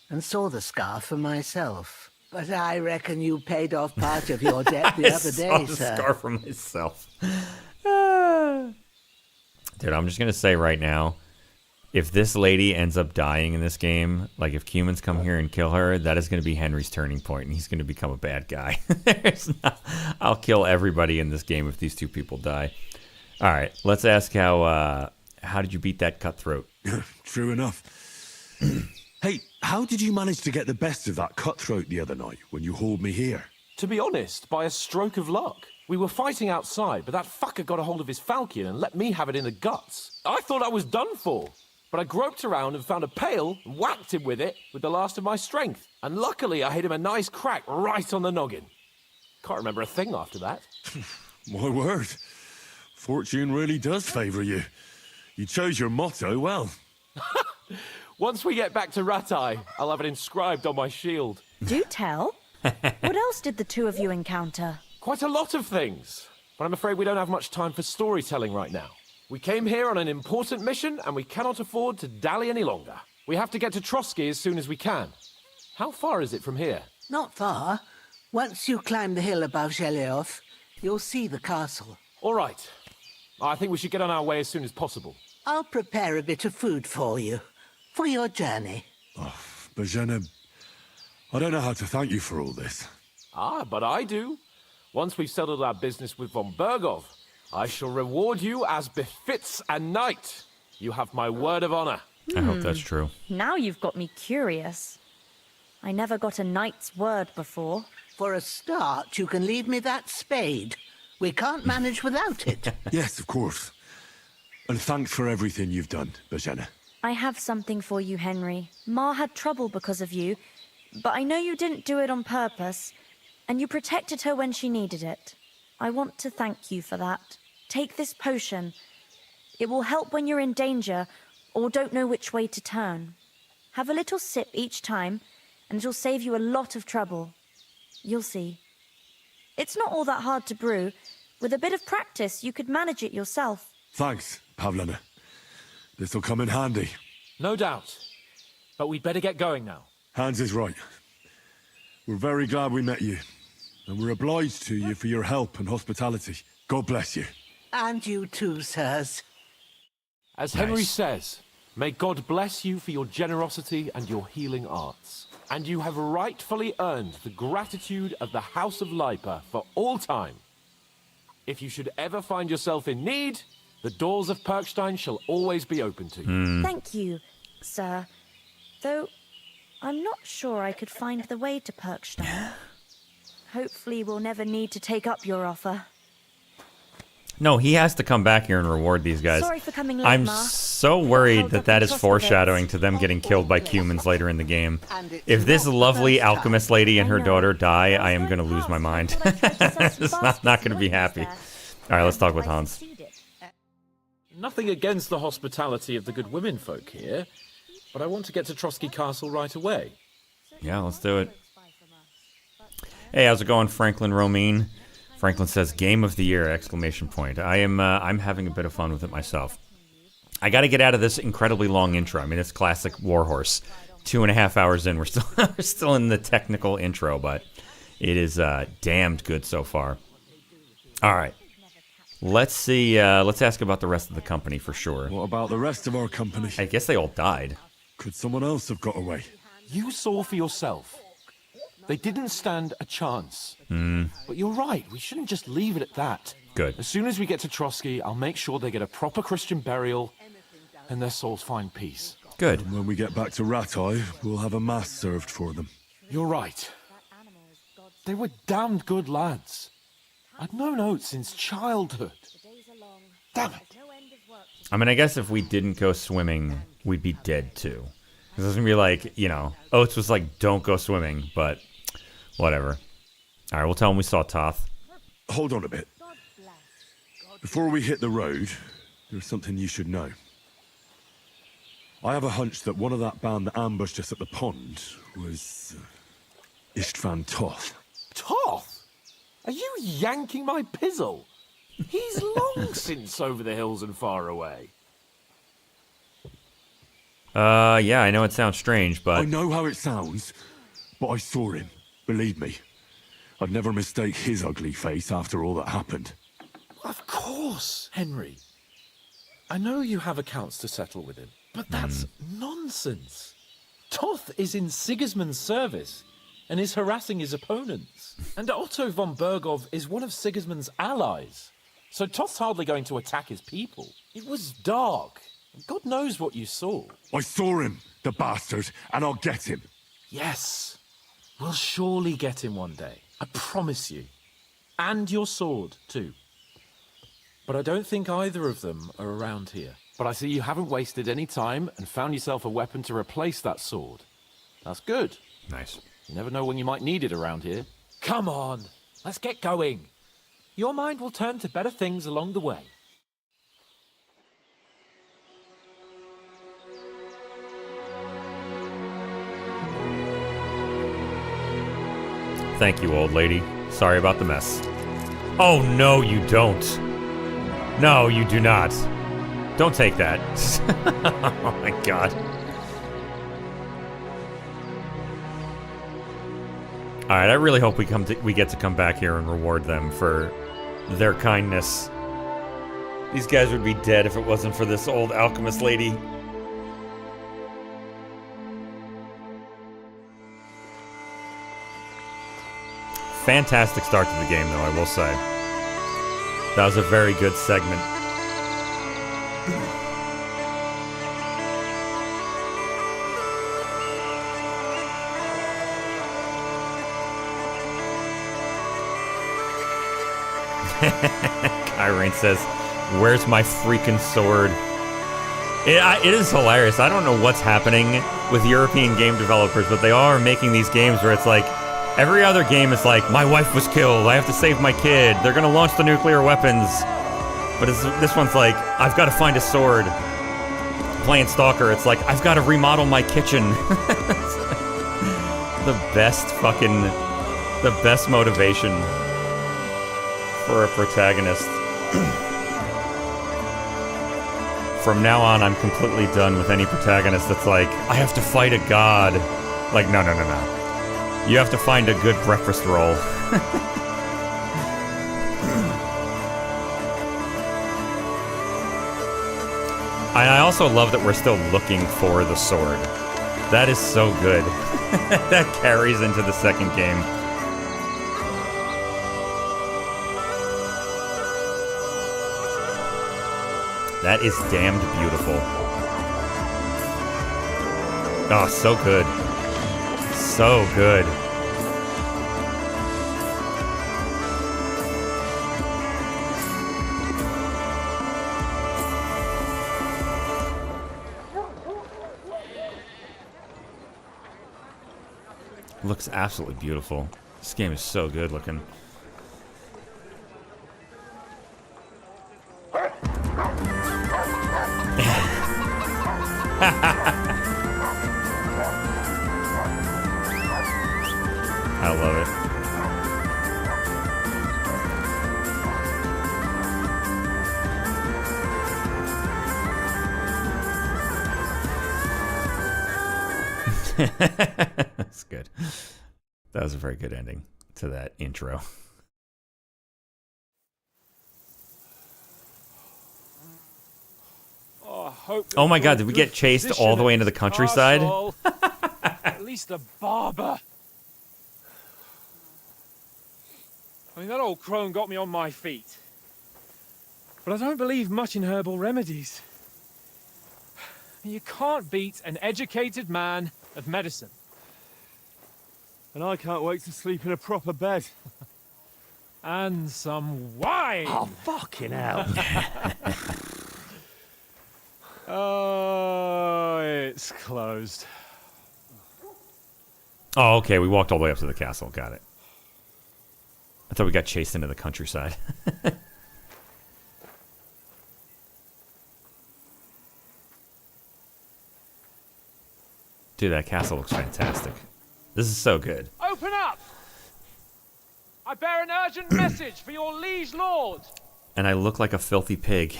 and saw the scar for myself. But I reckon you paid off part of your debt the other day,
I saw the
sir.
scar for myself. Dude, I'm just going to say right now, if this lady ends up dying in this game, like if humans come here and kill her, that is going to be Henry's turning point, and he's going to become a bad guy. I'll kill everybody in this game if these 2 people die. All right, let's ask how did you beat that cutthroat?
True enough. Hey, how did you manage to get the best of that cutthroat the other night when you hauled me here?
To be honest, by a stroke of luck. We were fighting outside, but that fucker got a hold of his falchion and let me have it in the guts. I thought I was done for. But I groped around and found a pail and whacked him with it with the last of my strength. And luckily I hit him a nice crack right on the noggin. Can't remember a thing after that.
My word. Fortune really does favour you. You chose your motto well.
Once we get back to Ratai, I'll have it inscribed on my shield.
Do tell. What else did the 2 of you encounter?
Quite a lot of things. But I'm afraid we don't have much time for storytelling right now. We came here on an important mission, and we cannot afford to dally any longer. We have to get to Trotsky as soon as we can. How far is it from here?
Not far. Once you climb the hill above Zheleov, you'll see the castle.
All right. I think we should get on our way as soon as possible.
I'll prepare a bit of food for you. For your journey.
Bozhena, I don't know how to thank you for all this.
Ah, but I do. Once we've settled our business with von Bergov, I shall reward you as befits a knight. You have my word of honor.
I hope that's true.
Now you've got me curious. I never got a knight's word before.
For a start, you can leave me that spade. We can't manage without it.
Yes, of course. And thanks for everything you've done, Bozhena.
I have something for you, Henry. Ma had trouble because of you, but I know you didn't do it on purpose, and you protected her when she needed it. I want to thank you for that. Take this potion. It will help when you're in danger or don't know which way to turn. Have a little sip each time, and it'll save you a lot of trouble. You'll see. It's not all that hard to brew. With a bit of practice, you could manage it yourself.
Thanks, Pavlena. This'll come in handy.
No doubt. But we'd better get going now.
Hans is right. We're very glad we met you. And we're obliged to you for your help and hospitality. God bless you.
And you too, sirs.
As Henry says, may God bless you for your generosity and your healing arts. And you have rightfully earned the gratitude of the House of Lipa for all time. If you should ever find yourself in need, the doors of Perkstein shall always be open to you.
Thank you, sir. Though, I'm not sure I could find the way to Perkstein. Hopefully we'll never need to take up your offer.
No, he has to come back here and reward these guys.
Sorry for coming late,
I'm
Ma.
so worried that that is foreshadowing to them getting killed by humans later in the game. If this lovely alchemist lady and her daughter die, I am going to lose my mind. It's not going to be happy. All right, let's talk with Hans.
Nothing against the hospitality of the good women folk here, but I want to get to Trotsky Castle right away.
Yeah, let's do it. Hey, how's it going, Franklin Romine? Franklin says, "Game of the year!" Exclamation point. I'm having a bit of fun with it myself. I got to get out of this incredibly long intro. I mean, it's classic Warhorse. 2.5 hours in, we're still in the technical intro, but it is damned good so far. All right, let's see. Let's ask about the rest of the company for sure.
What about the rest of our company?
I guess they all died.
Could someone else have got away?
You saw for yourself. They didn't stand a chance. But you're right, we shouldn't just leave it at that.
Good.
As soon as we get to Trotsky, I'll make sure they get a proper Christian burial and their souls find peace.
Good.
And when we get back to Ratai, we'll have a mass served for them.
You're right. They were damned good lads. I'd known Oates since childhood. Damn it.
I mean, I guess if we didn't go swimming, we'd be dead too. It doesn't be like, Oates was like, "Don't go swimming," but whatever. All right, we'll tell him we saw Toth.
Hold on a bit. Before we hit the road, there's something you should know. I have a hunch that one of that band that ambushed us at the pond was Istvan Toth.
Toth? Are you yanking my pizzle? He's long since over the hills and far away.
Yeah, I know it sounds strange, but...
I know how it sounds, but I saw him. Believe me. I'd never mistake his ugly face after all that happened.
Of course, Henry. I know you have accounts to settle with him, but that's nonsense. Toth is in Sigismund's service and is harassing his opponents. And Otto von Bergov is one of Sigismund's allies. So Toth's hardly going to attack his people. It was dark. God knows what you saw.
I saw him, the bastard, and I'll get him.
Yes. We'll surely get him one day. I promise you. And your sword, too. But I don't think either of them are around here. But I see you haven't wasted any time and found yourself a weapon to replace that sword. That's good.
Nice.
You never know when you might need it around here. Come on, let's get going. Your mind will turn to better things along the way.
Thank you, old lady. Sorry about the mess. Oh, no, you don't. No, you do not. Don't take that. Oh, my God. All right, I really hope we get to come back here and reward them for their kindness. These guys would be dead if it wasn't for this old alchemist lady. Fantastic start to the game, though, I will say. That was a very good segment. Irene says, "Where's my freaking sword?" It is hilarious. I don't know what's happening with European game developers, but they are making these games where it's like, every other game is like, my wife was killed, I have to save my kid, they're gonna launch the nuclear weapons. But this one's like, I've got to find a sword. Playing Stalker, it's like, I've got to remodel my kitchen. The best motivation for a protagonist. From now on, I'm completely done with any protagonist that's like, I have to fight a god. Like, no. You have to find a good breakfast roll. I also love that we're still looking for the sword. That is so good. That carries into the second game. That is damned beautiful. Oh, so good. So good. Looks absolutely beautiful. This game is so good looking. I love it. That's good. That was a very good ending to that intro. Oh my god, did we get chased all the way into the countryside?
At least a barber. I mean, that old crone got me on my feet. But I don't believe much in herbal remedies. You can't beat an educated man of medicine.
And I can't wait to sleep in a proper bed.
And some wine!
Oh, fucking hell.
Oh, it's closed.
Oh, okay, we walked all the way up to the castle. Got it. I thought we got chased into the countryside. Dude, that castle looks fantastic. This is so good.
Open up! I bear an urgent message for your liege lord.
And I look like a filthy pig.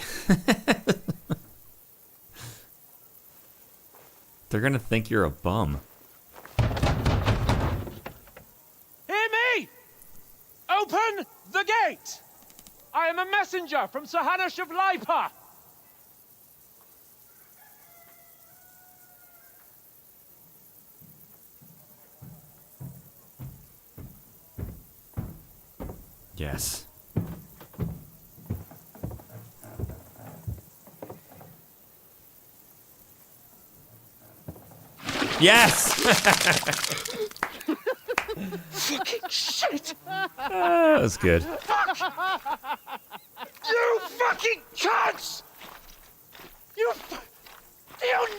They're gonna think you're a bum.
Hear me! Open the gate! I am a messenger from Sir Hanush of Lipa.
Yes. Yes!
Fucking shit!
That was good.
Fuck! You fucking cunts! You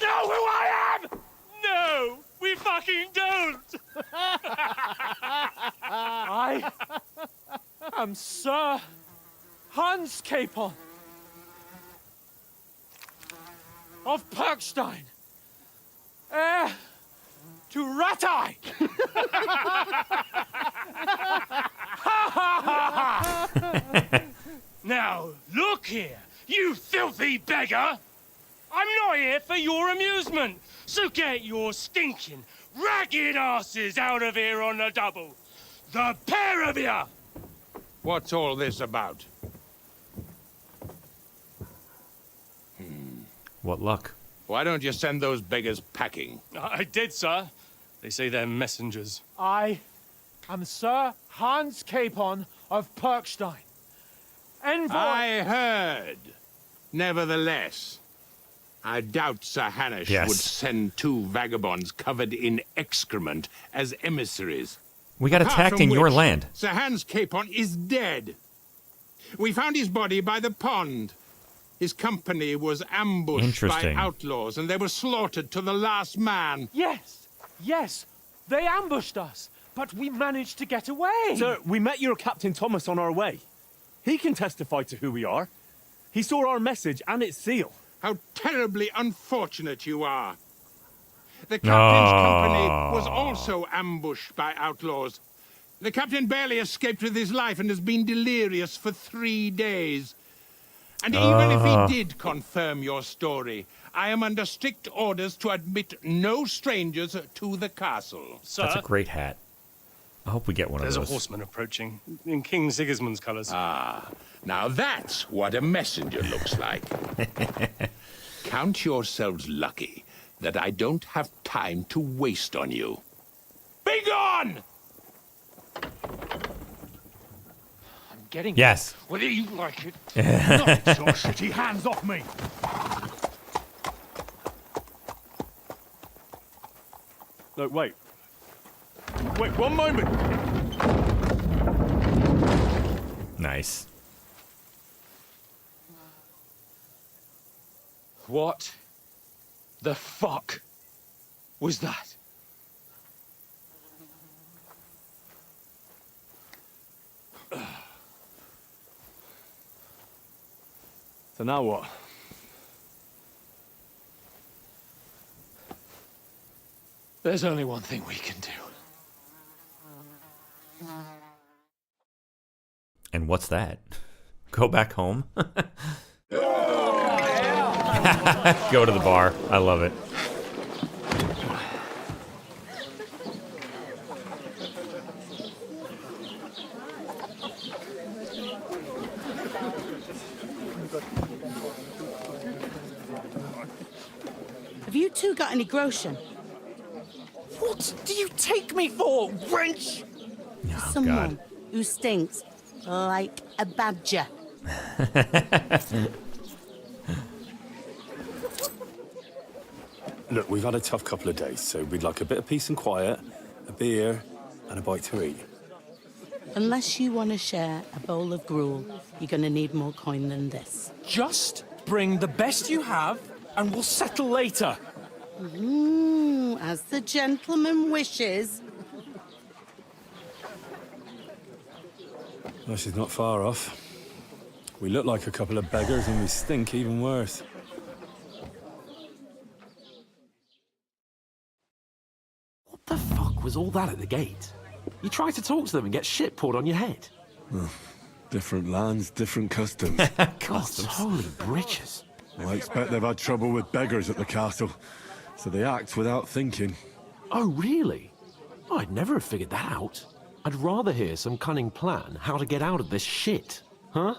know who I am?
No, we fucking don't. I am Sir Hans Capon of Perkstein, heir to Ratai.
Now, look here, you filthy beggar! I'm not here for your amusement, so get your stinking, ragged asses out of here on the double. The pair of you!
What's all this about?
What luck.
Why don't you send those beggars packing?
I did, sir. They say they're messengers.
I
I'm Sir Hans Capon of Perkstein. Envoy...
I heard. Nevertheless, I doubt Sir Hanush
Yes.
would send 2 vagabonds covered in excrement as emissaries.
We got
Apart
attacked
from
in your
which,
land.
Sir Hans Capon is dead. We found his body by the pond. His company was ambushed by
Interesting.
outlaws, and they were slaughtered to the last man.
Yes, yes, they ambushed us, but we managed to get away.
Sir, we met your Captain Thomas on our way. He can testify to who we are. He saw our message and its seal.
How terribly unfortunate you are. The captain's company was also ambushed by outlaws. The captain barely escaped with his life and has been delirious for 3 days. And even if he did confirm your story, I am under strict orders to admit no strangers to the castle.
That's a great hat. I hope we get one of those.
There's a horseman approaching, in King Sigismund's colours.
Ah, now that's what a messenger looks like. Count yourselves lucky that I don't have time to waste on you. Be gone!
I'm getting
Yes.
it, whether you like it.
Not
your shitty hands off me.
No, wait. Wait, one moment!
Nice.
What the fuck was that?
So now what?
There's only one thing we can do.
And what's that? Go back home? Go to the bar. I love it.
Have you two got any groschen?
What do you take me for, wench?
Someone who stinks like a badger.
Look, we've had a tough couple of days, so we'd like a bit of peace and quiet, a beer, and a bite to eat.
Unless you want to share a bowl of gruel, you're going to need more coin than this.
Just bring the best you have, and we'll settle later.
As the gentleman wishes.
Well, she's not far off. We look like a couple of beggars, and we stink even worse.
What the fuck was all that at the gate? You try to talk to them and get shit poured on your head.
Well, different lands, different customs.
Customs? Holy britches.
I expect they've had trouble with beggars at the castle, so they act without thinking.
Oh, really? I'd never have figured that out. I'd rather hear some cunning plan how to get out of this shit. Huh?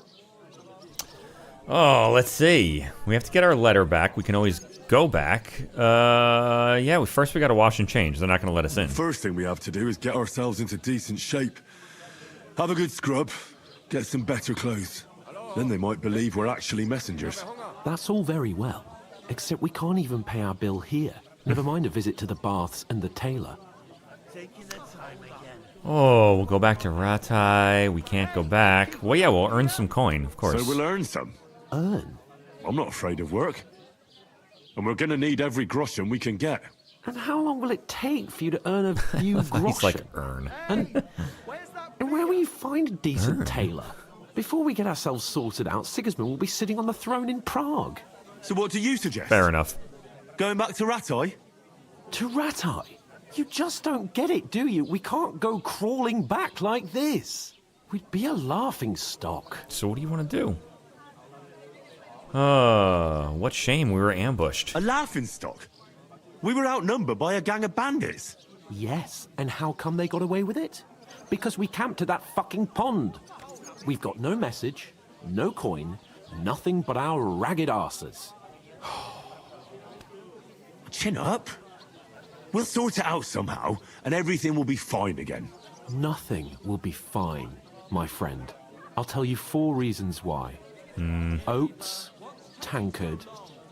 Oh, let's see. We have to get our letter back. We can always go back. Yeah, first we gotta wash and change. They're not gonna let us in.
First thing we have to do is get ourselves into decent shape. Have a good scrub, get some better clothes. Then they might believe we're actually messengers.
That's all very well, except we can't even pay our bill here. Never mind a visit to the baths and the tailor.
Oh, we'll go back to Ratai. We can't go back. Well, yeah, we'll earn some coin, of course.
So we'll earn some.
Earn?
I'm not afraid of work. And we're gonna need every groschen we can get.
And how long will it take for you to earn a few groschen?
He's like, earn.
And where will you find a decent tailor? Before we get ourselves sorted out, Sigismund will be sitting on the throne in Prague.
So what do you suggest?
Fair enough.
Going back to Ratai?
To Ratai? You just don't get it, do you? We can't go crawling back like this. We'd be a laughing stock.
So what do you want to do? What shame we were ambushed.
A laughing stock? We were outnumbered by a gang of bandits.
Yes, and how come they got away with it? Because we camped at that fucking pond. We've got no message, no coin, nothing but our ragged arses.
Chin up. We'll sort it out somehow, and everything will be fine again.
Nothing will be fine, my friend. I'll tell you 4 reasons why. Oates, Tankard,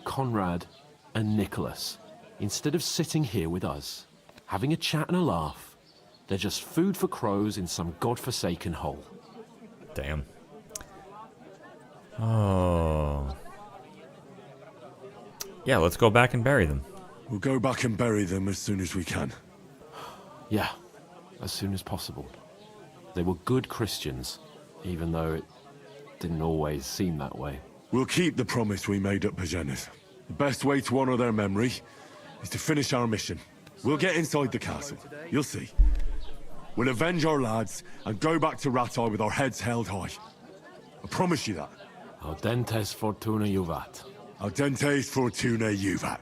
Conrad, and Nicholas, instead of sitting here with us, having a chat and a laugh, they're just food for crows in some godforsaken hole.
Damn. Oh. Yeah, let's go back and bury them.
We'll go back and bury them as soon as we can.
Yeah, as soon as possible. They were good Christians, even though it didn't always seem that way.
We'll keep the promise we made at Pageneth. The best way to honor their memory is to finish our mission. We'll get inside the castle. You'll see. We'll avenge our lads and go back to Rattay with our heads held high. I promise you that.
Audentes fortuna juvat.
Audentes fortuna juvat.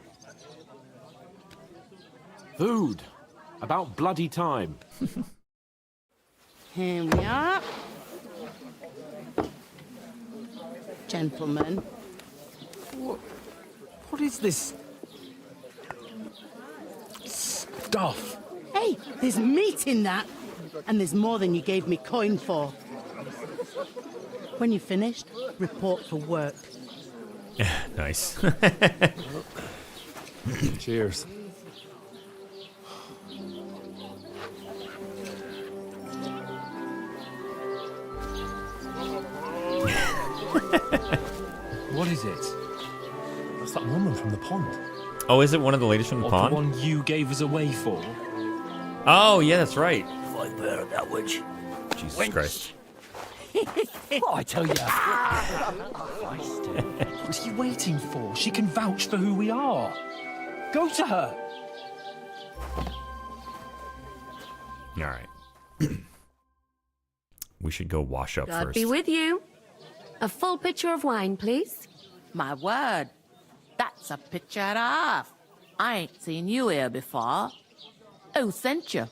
Food! About bloody time.
Here we are. Gentlemen.
What is this stuff?
Hey, there's meat in that. And there's more than you gave me coin for. When you're finished, report for work.
Nice.
Cheers.
What is it? That's that woman from the pond.
Oh, is it one of the ladies from the pond?
The one you gave us away for?
Oh, yeah, that's right.
If I bear that witch.
Jesus Christ.
What I tell you? What are you waiting for? She can vouch for who we are. Go to her.
All right. We should go wash up
God
first.
be with you. A full pitcher of wine, please.
My word. That's a picture and a half. I ain't seen you here before. Who sent you?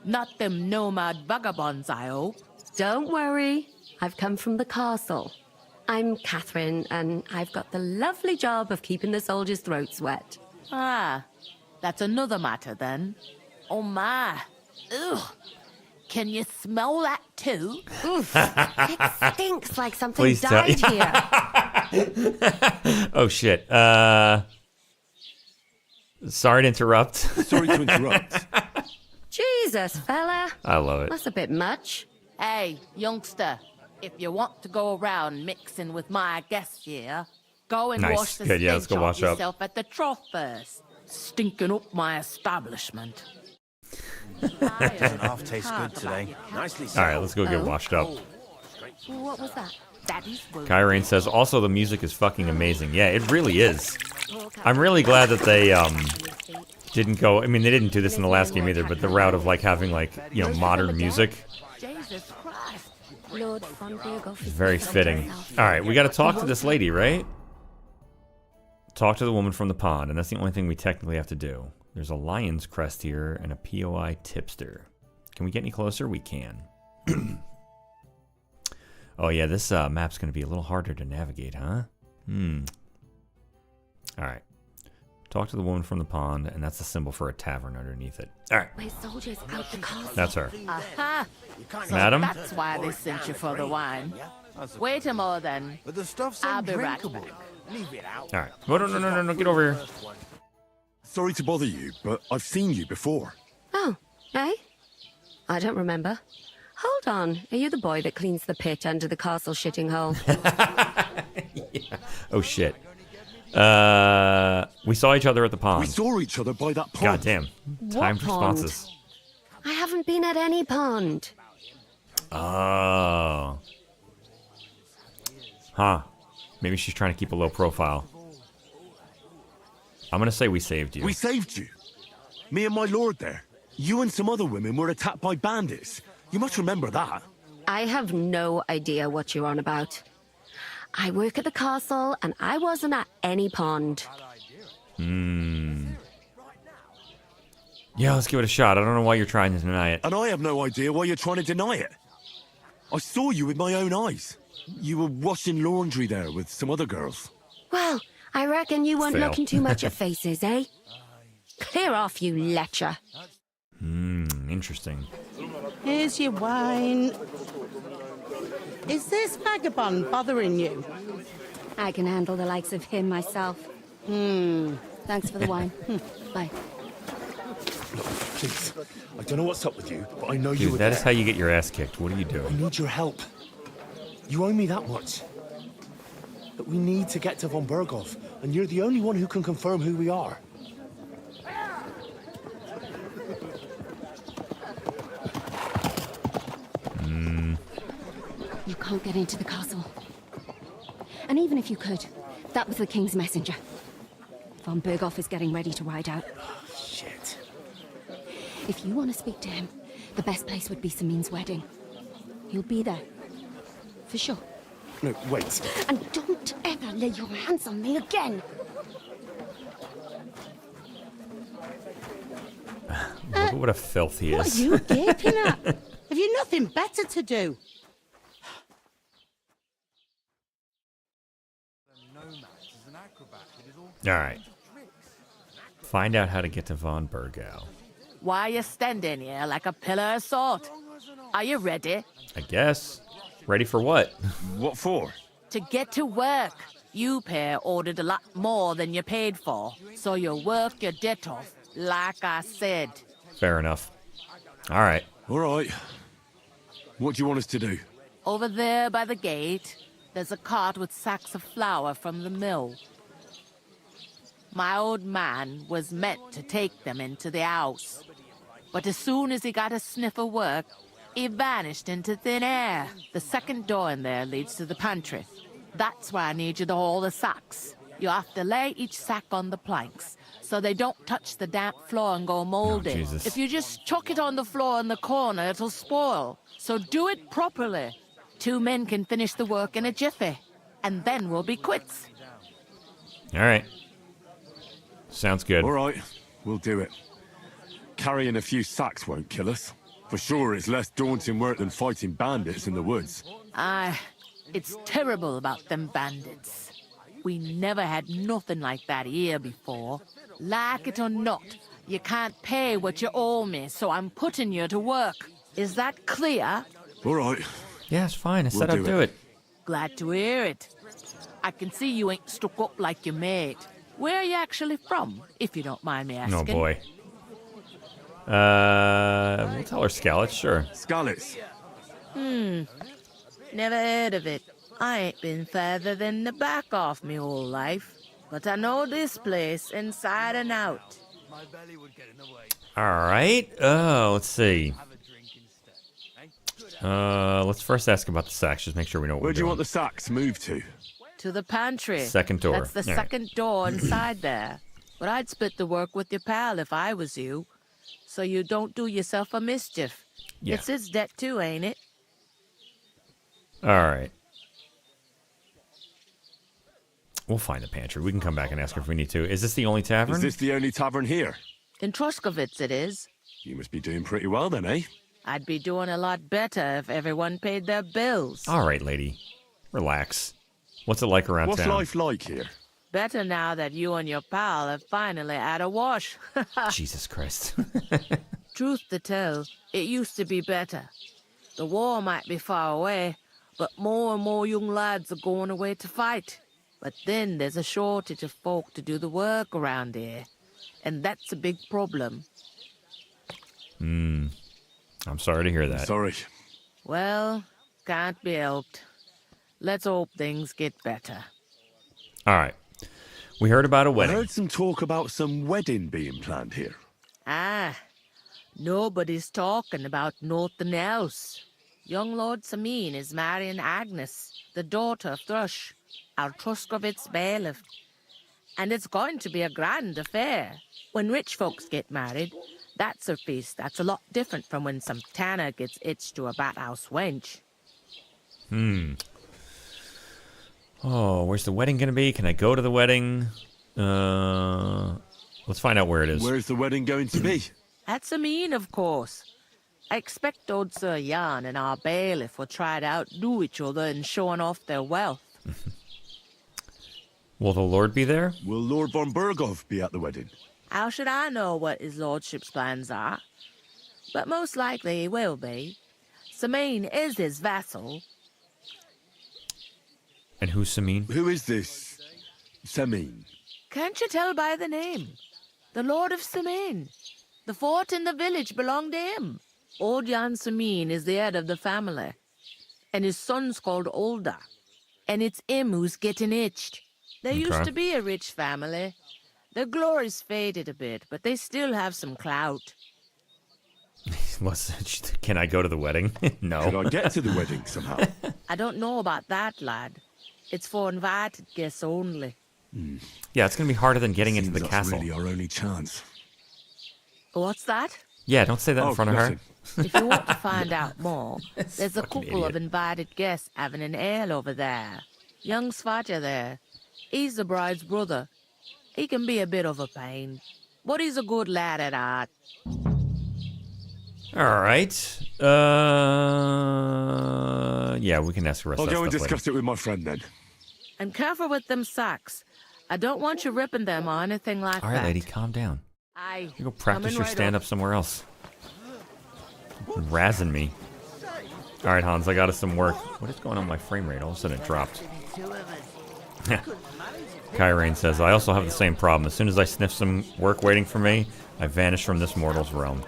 Not them nomad vagabonds, I hope.
Don't worry. I've come from the castle. I'm Catherine, and I've got the lovely job of keeping the soldiers' throats wet.
Ah, that's another matter then. Oh my. Ugh. Can you smell that too?
Oof. It stinks like something died here.
Oh, shit. Sorry to interrupt.
Sorry to interrupt.
Jesus, fella.
I love it.
That's a bit much.
Hey, youngster, if you want to go around mixing with my guests here, go and
Nice.
wash the
Good, yeah, let's
stench
go
off
wash up.
yourself at the trough first. Stinking up my establishment.
Doesn't half taste good today. Nicely
All right, let's go get
Oh.
washed up.
What was that?
Daddy's
Kyrain says, also the music is fucking amazing. Yeah, it really is. I'm really glad that they didn't go, I mean, they didn't do this in the last game either, but the route of like having like, you know, modern music
Jesus Christ.
Lord von Beergoff
is very fitting. All right, we got to talk to this lady, right? Talk to the woman from the pond, and that's the only thing we technically have to do. There's a lion's crest here and a POI tipster. Can we get any closer? We can. Oh yeah, this map's going to be a little harder to navigate, huh? All right. Talk to the woman from the pond, and that's the symbol for a tavern underneath it. All right.
My soldiers out the castle.
That's her.
Aha! So
Madam?
that's why they sent you for the wine. Wait a more then.
But the stuff's
I'll be right
undrinkable.
back.
Leave it out.
All right. Oh, no, get over here.
Sorry to bother you, but I've seen you before.
Oh, eh? I don't remember. Hold on. Are you the boy that cleans the pit under the castle shitting hole?
Yeah. Oh, shit. We saw each other at the pond.
We saw each other by that pond.
Goddamn. Timed
pond?
responses.
I haven't been at any pond.
Oh. Huh. Maybe she's trying to keep a low profile. I'm going to say we saved you.
We saved you. Me and my lord there. You and some other women were attacked by bandits. You must remember that.
I have no idea what you're on about. I work at the castle, and I wasn't at any pond.
Yeah, let's give it a shot. I don't know why you're trying to deny it.
And I have no idea why you're trying to deny it. I saw you with my own eyes. You were washing laundry there with some other girls.
Well, I reckon you weren't
Fail.
looking too much at faces, eh? Clear off, you lecher.
Interesting.
Here's your wine. Is this vagabond bothering you?
I can handle the likes of him myself. Thanks for the wine. Bye.
Please, I don't know what's up with you, but I know you
Dude,
were
that
there.
is how you get your ass kicked. What are you
I
doing?
need your help. You owe me that much. But we need to get to von Berghoff, and you're the only one who can confirm who we are.
You can't get into the castle. And even if you could, that was the king's messenger. Von Berghoff is getting ready to ride out.
Shit.
If you want to speak to him, the best place would be Samin's wedding. He'll be there. For sure.
No, wait.
And don't ever lay your hands on me again!
Look at what a filth he
What
is.
are you gaping at? Have you nothing better to do?
All right. Find out how to get to Von Bergau.
Why are you standing here like a pillar of salt? Are you ready?
I guess. Ready for what?
What for?
To get to work. You pair ordered a lot more than you paid for, so you work your debt off, like I said.
Fair enough. All right.
All right. What do you want us to do?
Over there by the gate, there's a cart with sacks of flour from the mill. My old man was meant to take them into the house. But as soon as he got a sniff of work, he vanished into thin air. The second door in there leads to the pantry. That's why I need you to haul the sacks. You have to lay each sack on the planks, so they don't touch the damp floor and go moldy.
Jesus.
If you just chuck it on the floor in the corner, it'll spoil. So do it properly. 2 men can finish the work in a jiffy, and then we'll be quits.
All right. Sounds good.
All right, we'll do it. Carrying a few sacks won't kill us. For sure, it's less daunting work than fighting bandits in the woods.
It's terrible about them bandits. We never had nothing like that here before. Like it or not, you can't pay what you owe me, so I'm putting you to work. Is that clear?
All right.
Yeah, it's fine. I
We'll
said I'd do it.
Glad to hear it. I can see you ain't stuck up like your mate. Where are you actually from, if you don't mind me asking?
Oh, boy. We'll tell her Skalitz, sure.
Skalitz.
Never heard of it. I ain't been further than the back off me whole life. But I know this place inside and out.
All right. Let's see. Let's first ask about the sacks. Just make sure we know what
Where
we're
do you
doing.
want the sacks moved to?
To the pantry.
Second door.
That's the
All right.
second door inside there. But I'd split the work with your pal if I was you. So you don't do yourself a mischief.
Yeah.
It's his debt too, ain't it?
All right. We'll find the pantry. We can come back and ask her if we need to. Is this the only tavern?
Is this the only tavern here?
In Troskovitz it is.
You must be doing pretty well then, eh?
I'd be doing a lot better if everyone paid their bills.
All right, lady. Relax. What's it like around
What's
town?
life like here?
Better now that you and your pal have finally had a wash.
Jesus Christ.
Truth to tell, it used to be better. The war might be far away, but more and more young lads are going away to fight. But then there's a shortage of folk to do the work around here, and that's a big problem.
I'm sorry to hear that.
Sorry.
Well, can't be helped. Let's hope things get better.
All right. We heard about a
I
wedding.
heard some talk about some wedding being planned here.
Nobody's talking about nothing else. Young Lord Samin is marrying Agnes, the daughter of Thrush, our Troskovitz bailiff. And it's going to be a grand affair. When rich folks get married, that's a feast that's a lot different from when some tanner gets hitched to a bat-house wench.
Oh, where's the wedding going to be? Can I go to the wedding? Let's find out where it is.
Where's the wedding going to be?
At Samin, of course. I expect old Sir Jan and our bailiff will try to outdo each other in showing off their wealth.
Will the Lord be there?
Will Lord von Berghoff be at the wedding?
How should I know what his lordship's plans are? but most likely he will be. Samine is his vassal.
And who's Samine?
Who is this Samine?
Can't you tell by the name? The Lord of Samine. The fort and the village belong to him. Old Jan Samine is the head of the family, and his son's called Olda, and it's him who's getting itched. They used to be a rich family. Their glory's faded a bit, but they still have some clout.
Can I go to the wedding? No.
Could I get to the wedding somehow?
I don't know about that, lad. It's for invited guests only.
Yeah, it's going to be harder than getting into
Seems
the
that's
castle.
really our only chance.
What's that?
Yeah, don't say that in front of her.
If you want to find out more, there's a
fucking
couple of
idiot.
invited guests having an ale over there. Young Svatja there. He's the bride's brother. He can be a bit of a pain, but he's a good lad at heart.
All right. Yeah, we can ask the rest
I'll
of that
go and
stuff
discuss it with my friend then.
And careful with them sacks. I don't want you ripping them or anything like
All right,
that.
lady, calm down.
Aye.
You go practice
coming
your
right
stand-up somewhere else. Razzing me. All right, Hans, I got us some work. What is going on with my frame rate? All of a sudden it dropped. Kyrain says, I also have the same problem. As soon as I sniff some work waiting for me, I vanish from this mortal's realm.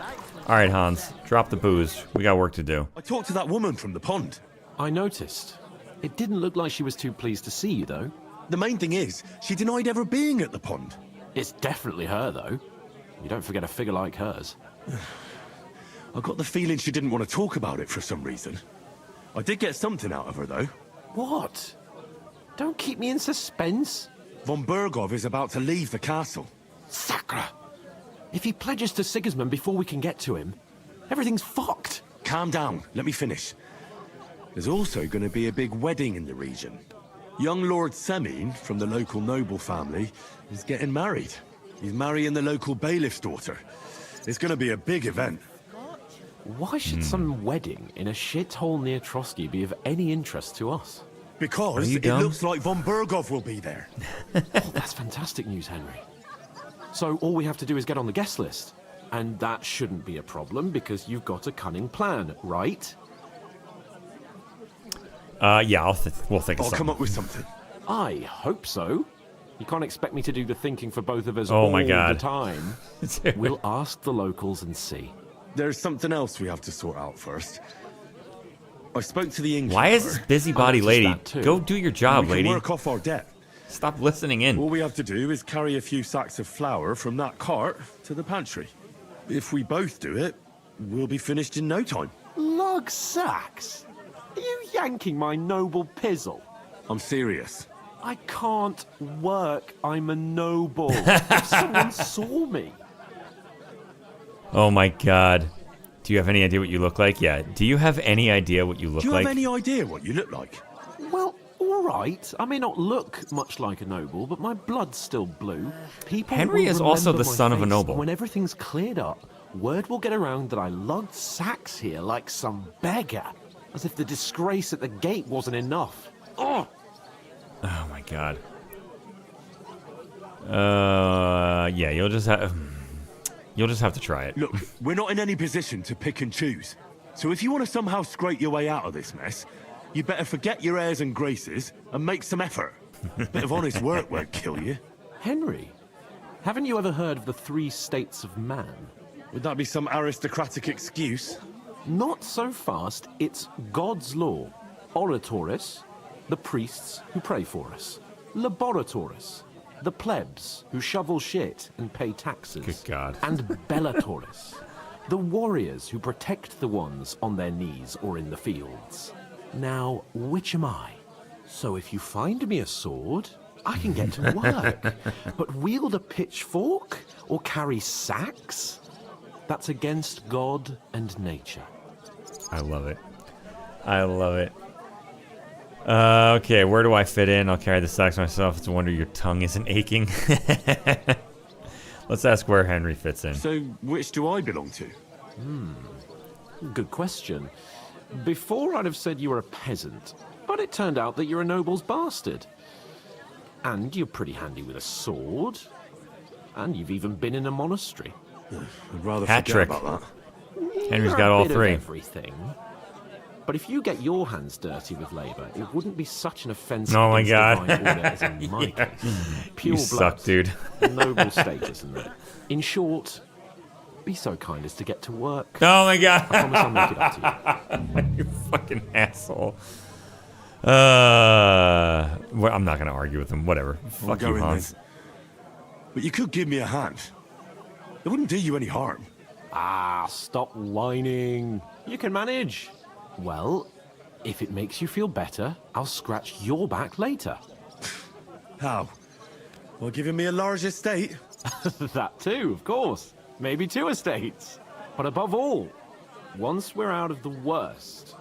All right, Hans, drop the booze. We got work to do.
I talked to that woman from the pond.
I noticed. It didn't look like she was too pleased to see you, though.
The main thing is, she denied ever being at the pond.
It's definitely her, though. You don't forget a figure like hers.
I got the feeling she didn't want to talk about it for some reason. I did get something out of her, though.
What? Don't keep me in suspense.
Von Bergov is about to leave the castle.
Sacra! If he pledges to Sigismund before we can get to him, everything's fucked.
Calm down, let me finish. There's also going to be a big wedding in the region. Young Lord Semine, from the local noble family, is getting married. He's marrying the local bailiff's daughter. It's going to be a big event.
Why should some wedding in a shithole near Trotsky be of any interest to us?
Because it looks like Von Bergov will be there.
Oh, that's fantastic news, Henry. So all we have to do is get on the guest list. And that shouldn't be a problem because you've got a cunning plan, right?
Yeah, we'll think of something.
I'll come up with something.
I hope so. You can't expect me to do the thinking for both of us
Oh
all
my God.
the time. We'll ask the locals and see.
There's something else we have to sort out first. I spoke to the innkeeper.
Why is this busybody lady? Go do your job,
we can
lady.
work off our debt.
Stop listening in.
All we have to do is carry a few sacks of flour from that cart to the pantry. If we both do it, we'll be finished in no time.
Lug sacks? Are you yanking my noble pizzle?
I'm serious.
I can't work. I'm a noble. If someone saw me.
Oh my God. Do you have any idea what you look like? Yeah. Do you have any idea what you look
Do you
like?
have any idea what you look like?
Well, all right. I may not look much like a noble, but my blood's still blue. People
Henry
will
is also
remember
the
my
son of a
face.
noble.
When everything's cleared up, word will get around that I lugged sacks here like some beggar. As if the disgrace at the gate wasn't enough. Oh!
Oh my God. Yeah, you'll just have to try it.
Look, we're not in any position to pick and choose. So if you want to somehow scrape your way out of this mess, you better forget your airs and graces and make some effort. A bit of honest work won't kill you.
Henry, haven't you ever heard of the 3 states of man?
Would that be some aristocratic excuse?
Not so fast. It's God's law. Oratoris, the priests who pray for us. Laboratoris, the plebs who shovel shit and pay taxes.
Good God.
And Bellatoris, the warriors who protect the ones on their knees or in the fields. Now, which am I? So if you find me a sword, I can get to work. But wield a pitchfork or carry sacks? That's against God and nature.
I love it. I love it. Okay, where do I fit in? I'll carry the sacks myself. It's a wonder your tongue isn't aching. Let's ask where Henry fits in.
So, which do I belong to?
Good question. Before I'd have said you were a peasant, but it turned out that you're a noble's bastard. And you're pretty handy with a sword. And you've even been in a monastery.
I'd rather
Hat
forget
trick.
about that.
Henry's
You're
got
a
all
bit of
three.
everything. But if you get your hands dirty with labour, it wouldn't be such an offence
Oh my
against
God.
divine order as in my
Yeah.
case. Pure
You
blood,
suck, dude.
noble status and that. In short, be so kind as to get to work.
Oh my God.
I promise I'll make it up to you.
You fucking asshole. Well, I'm not gonna argue with him. Whatever.
I'll
Fuck
go
you,
in
Hans.
then. But you could give me a hand. It wouldn't do you any harm.
Ah, stop whining. You can manage. Well, if it makes you feel better, I'll scratch your back later.
How? Well, giving me a large estate?
That too, of course. Maybe 2 estates. But above all, once we're out of the worst,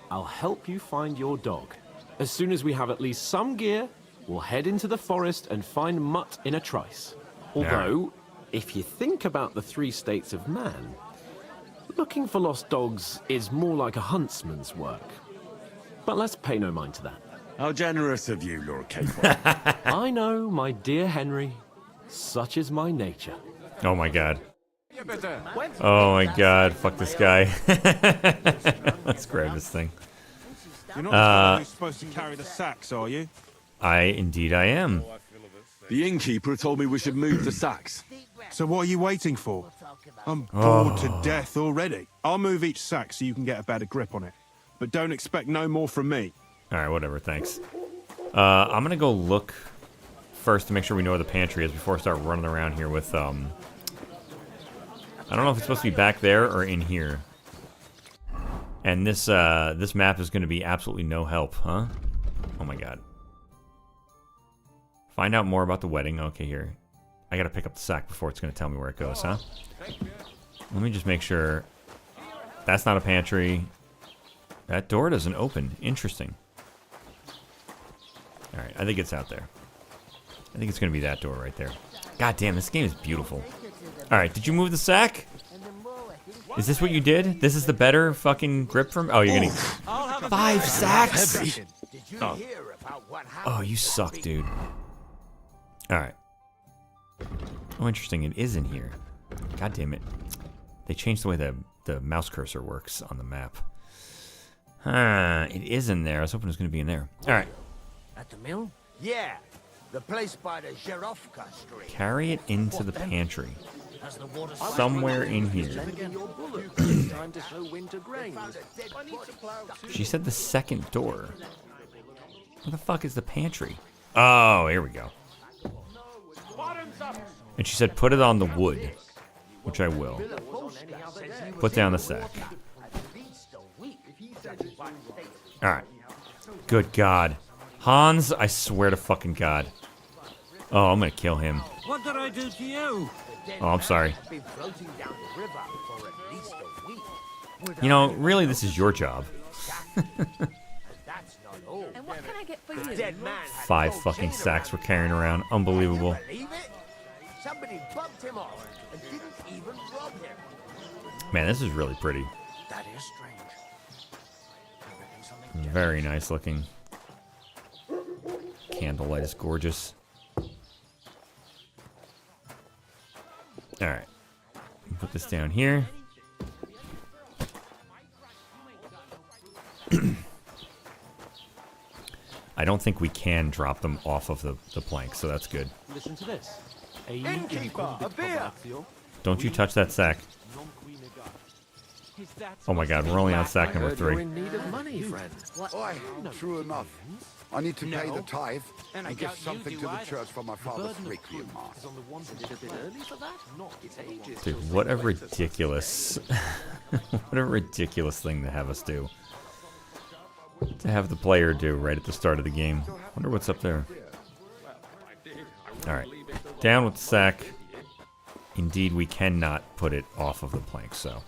I'll help you find your dog. As soon as we have at least some gear, we'll head into the forest and find Mutt in a trice. Although, if you think about the 3 states of man, looking for lost dogs is more like a huntsman's work. But let's pay no mind to that.
How generous of you, Lord Capewell.
I know, my dear Henry. Such is my nature.
Oh my God. Oh my God. Fuck this guy. Let's grab this thing.
You're not the guy who's supposed to carry the sacks, are you?
Indeed I am.
The innkeeper told me we should move the sacks.
So what are you waiting for? I'm bored to death already. I'll move each sack so you can get a better grip on it. But don't expect no more from me.
Alright, whatever, thanks. I'm gonna go look first to make sure we know where the pantry is before I start running around here with, I don't know if it's supposed to be back there or in here. And this map is gonna be absolutely no help, huh? Oh my God. Find out more about the wedding. Okay, here. I gotta pick up the sack before it's gonna tell me where it goes, huh? Let me just make sure. That's not a pantry. That door doesn't open. Interesting. Alright, I think it's out there. I think it's gonna be that door right there. God damn, this game is beautiful. Alright, did you move the sack? Is this what you did? This is the better fucking grip from... Oh, you're getting 5 sacks? Oh, you suck, dude. Alright. Oh, interesting. It is in here. God damn it. They changed the way the mouse cursor works on the map. It is in there. I was hoping it was going to be in there. Alright.
At the mill?
Yeah, the place by the Zherovka Street.
Carry it into the pantry. Somewhere in here. She said the second door. Where the fuck is the pantry? Oh, here we go. And she said put it on the wood, which I will. Put down the sack. Alright. Good God. Hans, I swear to fucking God. Oh, I'm gonna kill him.
What did I do to you?
Oh, I'm sorry. You know, really, this is your job.
And what can I get for you?
5 fucking sacks we're carrying around. Unbelievable.
Somebody bumped him off and didn't even rob him.
Man, this is really pretty.
That is strange.
Very nice looking. Candlelight is gorgeous. Alright. Put this down here. I don't think we can drop them off of the plank, so that's good.
Listen to this.
Innkeeper, a beer!
Don't you touch that sack. Oh my God, we're only on sack number 3.
in need of money, friend.
Aye, true enough. I need to pay the tithe and give something to the church for my father's requiem mass.
Dude, what a ridiculous... what a ridiculous thing to have us do. To have the player do right at the start of the game. Wonder what's up there. Alright. Down with the sack. Indeed, we cannot put it off of the plank, so...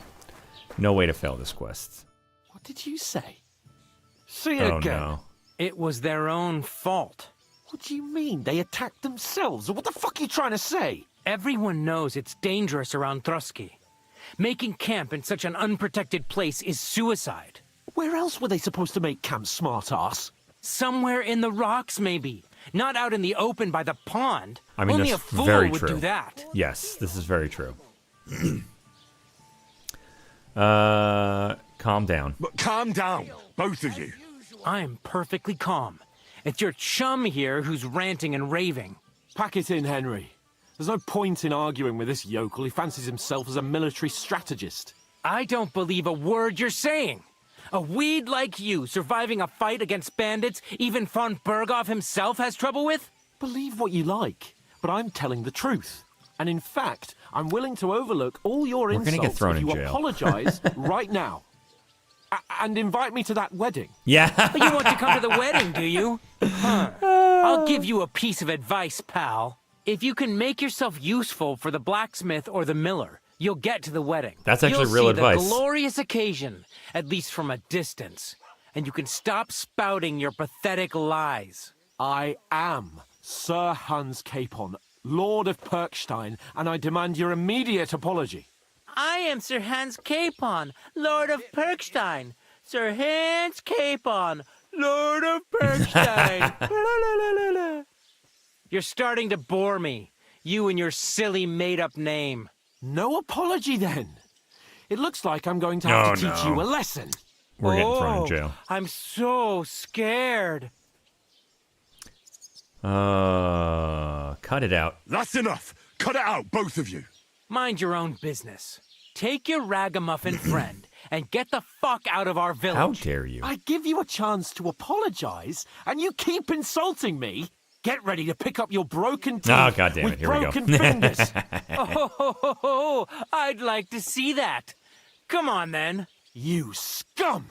no way to fail this quest.
What did you say?
See
Oh,
again.
no.
It was their own fault.
What do you mean? They attacked themselves? What the fuck are you trying to say?
Everyone knows it's dangerous around Trusky. Making camp in such an unprotected place is suicide.
Where else were they supposed to make camp, smartass?
Somewhere in the rocks, maybe. Not out in the open by the pond.
I mean,
Only a
that's
fool
very
would
true.
do that.
Yes, this is very true. Calm down.
But calm down, both of you.
I'm perfectly calm. It's your chum here who's ranting and raving.
Pack it in, Henry. There's no point in arguing with this yokel. He fancies himself as a military strategist.
I don't believe a word you're saying. A weed like you surviving a fight against bandits even von Berghoff himself has trouble with?
Believe what you like, but I'm telling the truth. And in fact, I'm willing to overlook all your
We're gonna
insults
get thrown
if
in
you
jail.
apologize right now. And invite me to that wedding.
Yeah.
But you want to come to the wedding, do you? Huh. I'll give you a piece of advice, pal. If you can make yourself useful for the blacksmith or the miller, you'll get to the wedding.
That's actually
You'll
real
see
advice.
The glorious occasion, at least from a distance. And you can stop spouting your pathetic lies.
I am Sir Hans Capon, Lord of Perkstein, and I demand your immediate apology.
I am Sir Hans Capon, Lord of Perkstein. Sir Hans Capon, Lord of Perkstein. You're starting to bore me. You and your silly made-up name.
No apology, then. It looks like I'm going to have to teach you a lesson.
We're getting thrown in jail.
I'm so scared.
Cut it out.
That's enough. Cut it out, both of you.
Mind your own business. Take your ragamuffin friend and get the fuck out of our village.
How dare you?
I give you a chance to apologize, and you keep insulting me. Get ready to pick up your broken teeth
Oh, God damn it.
with
Here we go.
broken fingers.
I'd like to see that. Come on, then.
You scum!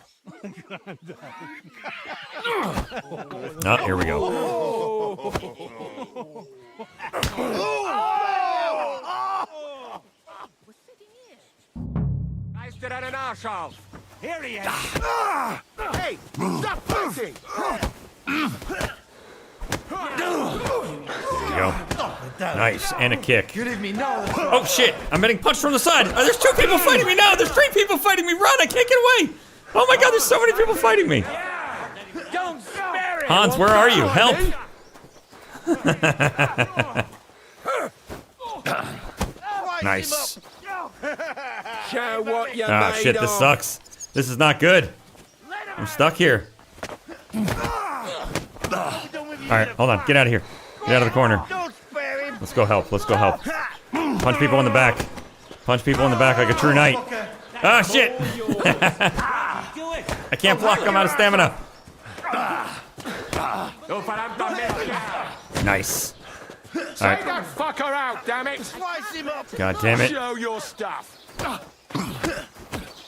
Oh, here we go.
Meister an Arschloch. Here he is.
Hey, stop fighting!
There you go. Nice. And a kick.
You leave me now.
Oh, shit. I'm getting punched from the side. Oh, there's 2 people fighting me now. There's 3 people fighting me. Run. I can't get away. Oh, my God. There's so many people fighting me.
Don't spare it.
Hans, where are you? Help. Nice.
Show what you're
Ah,
made
shit.
of.
This sucks. This is not good. I'm stuck here. Alright, hold on. Get out of here. Get out of the corner. Let's go help. Let's go help. Punch people in the back. Punch people in the back like a true knight. Ah, shit! I can't block. I'm out of stamina. Nice.
Take
Alright.
that fucker out, damn it!
Slice him up!
God damn it.
Show your stuff!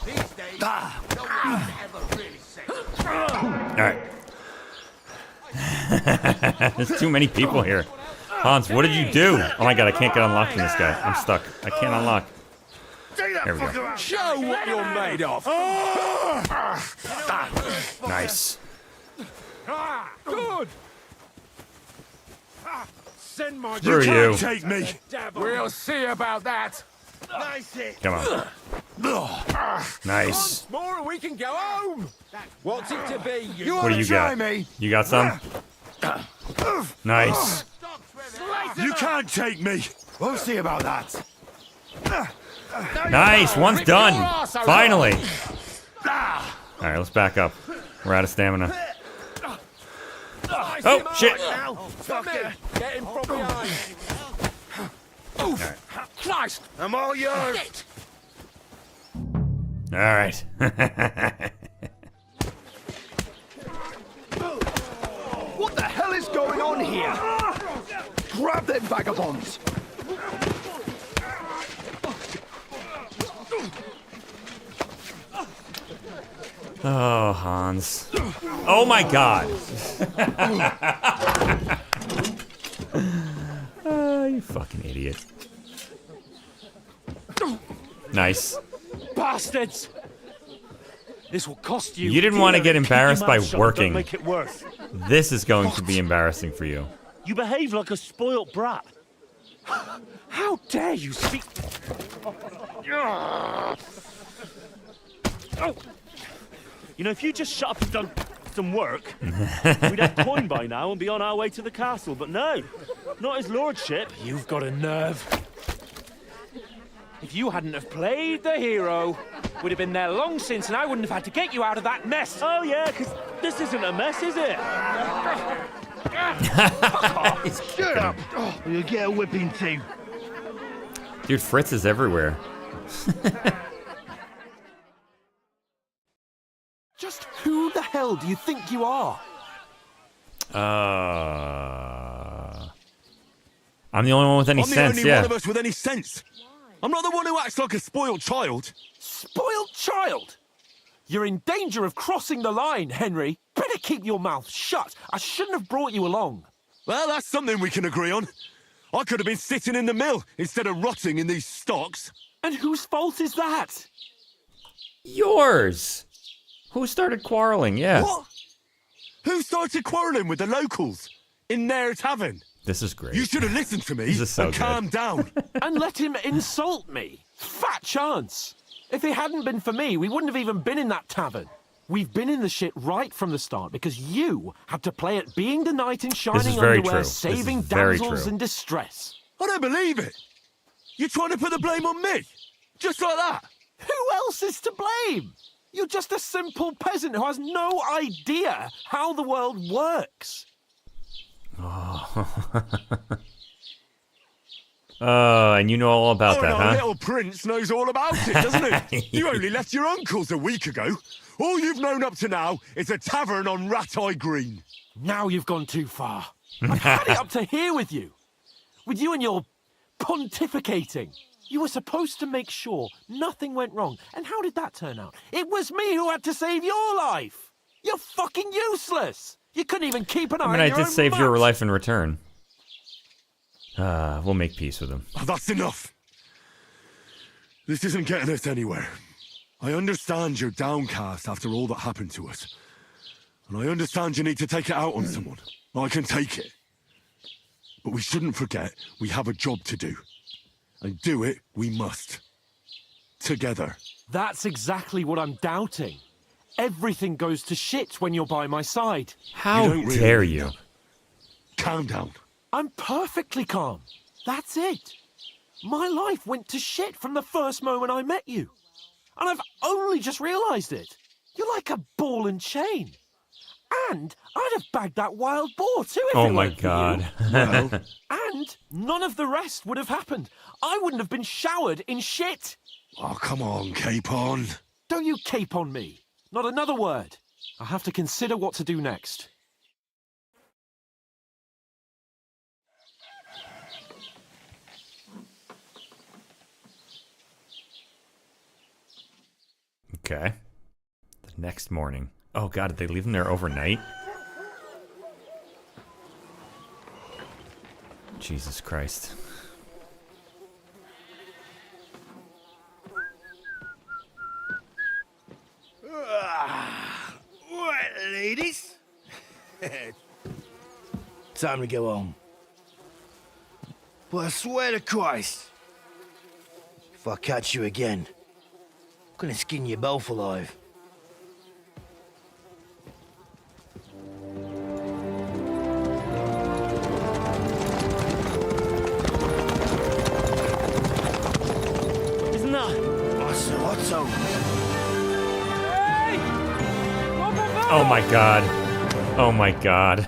These days, no one ever really said.
Alright. There's too many people here. Hans, what did you do? Oh my God, I can't get unlocked from this guy. I'm stuck. I can't unlock. There we go.
Show what you're made of!
Nice.
Good! Send my...
Screw you.
Take me.
We'll see about that. Nice it.
Come on. Nice.
Once more and we can go home. What's it to be?
What do you got? You got some? Nice.
You can't take me.
We'll see about that.
Nice. One's done. Finally. Alright, let's back up. We're out of stamina. Oh, shit.
Get him from behind.
Alright.
Christ! I'm all yours.
Alright.
What the hell is going on here? Grab them vagabonds!
Oh, Hans. Oh my God. You fucking idiot. Nice.
Bastards! This will cost you.
You didn't want to get embarrassed by
Don't
working.
make it worse.
This is going to be embarrassing for you.
You behave like a spoilt brat. How dare you speak? You know, if you just shut up and done some work, we'd have coin by now and be on our way to the castle. But no, not his lordship.
You've got a nerve.
If you hadn't have played the hero, we'd have been there long since, and I wouldn't have had to get you out of that mess.
Oh, yeah, because this isn't a mess, is it?
Shut up! Oh, you'll get a whipping too.
Dude, Fritz is everywhere.
Just who the hell do you think you are?
I'm the only one with any
I'm
sense,
the only
yeah.
one of us with any sense. I'm not the one who acts like a spoiled child.
Spoiled child? You're in danger of crossing the line, Henry. Better keep your mouth shut. I shouldn't have brought you along.
Well, that's something we can agree on. I could have been sitting in the mill instead of rotting in these stocks.
And whose fault is that?
Yours. Who started quarreling? Yeah.
What? Who started quarreling with the locals in their tavern?
This is great.
You should have listened to me
This is so
and
good.
calmed down.
And let him insult me. Fat chance. If it hadn't been for me, we wouldn't have even been in that tavern. We've been in the shit right from the start because you had to play at being the knight in shining underwear, saving damsels in distress.
I don't believe it. You're trying to put the blame on me? Just like that?
Who else is to blame? You're just a simple peasant who has no idea how the world works.
Oh. And you know all about that,
no,
huh?
Little Prince knows all about it, doesn't he? You only left your uncle's a week ago. All you've known up to now is a tavern on Rat-Eye Green.
Now you've gone too far. I've had it up to here with you. With you and your pontificating. You were supposed to make sure nothing went wrong. And how did that turn out? It was me who had to save your life. You're fucking useless. You couldn't even keep an eye on your
I
own
did save
mutt.
your life in return. We'll make peace with him.
Oh, that's enough. This isn't getting us anywhere. I understand you're downcast after all that happened to us. And I understand you need to take it out on someone. I can take it. But we shouldn't forget we have a job to do. And do it we must. Together.
That's exactly what I'm doubting. Everything goes to shit when you're by my side.
How dare you?
Calm down.
I'm perfectly calm. That's it. My life went to shit from the first moment I met you. And I've only just realised it. You're like a ball and chain. And I'd have bagged that wild boar too if
Oh
it
my
weren't for
God.
you. Well, and none of the rest would have happened. I wouldn't have been showered in shit.
Oh, come on, Capon.
Don't you cape on me. Not another word. I have to consider what to do next.
Okay. The next morning. Oh God, did they leave him there overnight? Jesus Christ.
Right, ladies. Time to go home. But I swear to Christ, if I catch you again, I'm gonna skin you both alive.
Isn't that?
Otto.
Oh my God. Oh my God.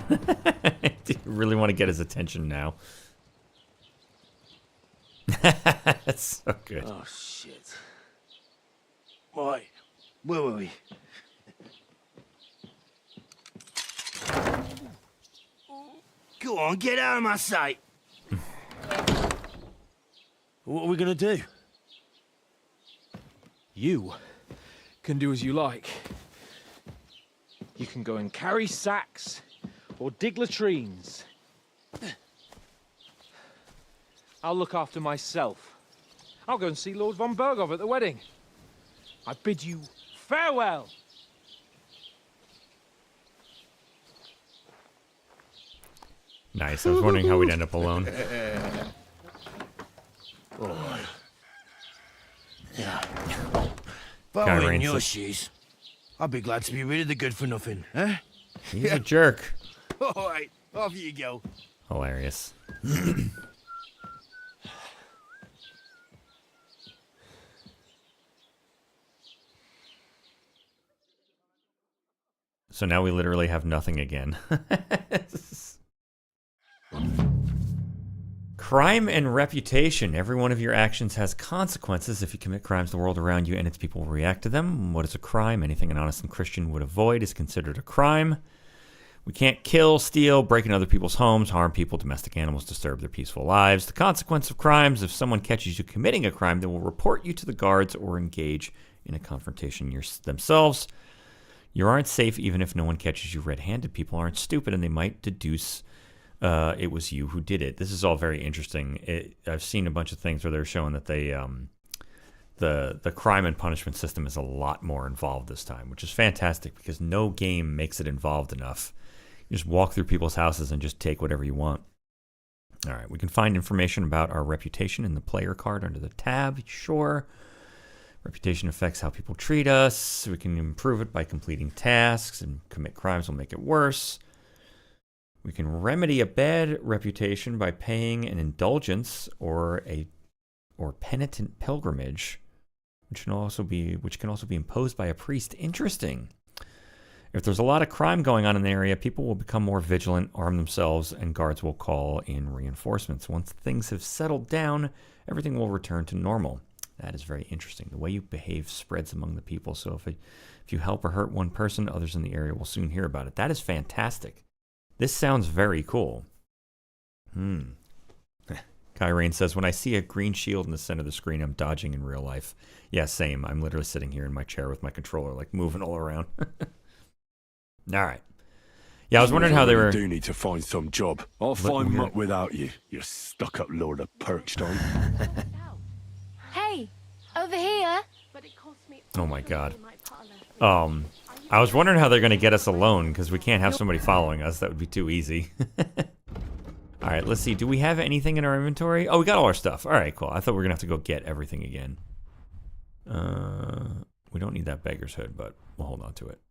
Do you really want to get his attention now? That's so good.
Oh, shit. Right, where were we? Go on, get out of my sight.
What are we gonna do? You can do as you like. You can go and carry sacks or dig latrines. I'll look after myself. I'll go and see Lord von Berghoff at the wedding. I bid you farewell.
Nice. I was wondering how we'd end up alone.
Oh. Yeah. If
Kinda
I were in
rains
your
it.
shoes, I'd be glad to be rid of the good for nothing, eh?
He's a jerk.
All right, off you go.
Hilarious. So now we literally have nothing again. Crime and reputation. Every one of your actions has consequences. If you commit crimes, the world around you and its people will react to them. What is a crime? Anything an honest and Christian would avoid is considered a crime. We can't kill, steal, break into other people's homes, harm people, domestic animals, disturb their peaceful lives. The consequence of crimes: if someone catches you committing a crime, they will report you to the guards or engage in a confrontation themselves. You aren't safe even if no one catches you red-handed. People aren't stupid, and they might deduce it was you who did it. This is all very interesting. I've seen a bunch of things where they're showing that they the crime and punishment system is a lot more involved this time, which is fantastic because no game makes it involved enough. You just walk through people's houses and just take whatever you want. All right, we can find information about our reputation in the player card under the tab. Sure. Reputation affects how people treat us. We can improve it by completing tasks, and commit crimes will make it worse. We can remedy a bad reputation by paying an indulgence or penitent pilgrimage, which can also be imposed by a priest. Interesting. If there's a lot of crime going on in the area, people will become more vigilant, arm themselves, and guards will call in reinforcements. Once things have settled down, everything will return to normal. That is very interesting. The way you behave spreads among the people. So if you help or hurt one person, others in the area will soon hear about it. That is fantastic. This sounds very cool. Kyrain says, when I see a green shield in the center of the screen, I'm dodging in real life. Yeah, same. I'm literally sitting here in my chair with my controller, like moving all around. All right. Yeah, I was wondering how they were...
You do need to find some job. I'll find muck without you, you stuck-up lord of Perchton.
Hey, over here.
Oh my god. I was wondering how they're going to get us alone, because we can't have somebody following us. That would be too easy. All right, let's see. Do we have anything in our inventory? Oh, we got all our stuff. All right, cool. I thought we were going to have to go get everything again. We don't need that beggar's hood, but we'll hold on to it.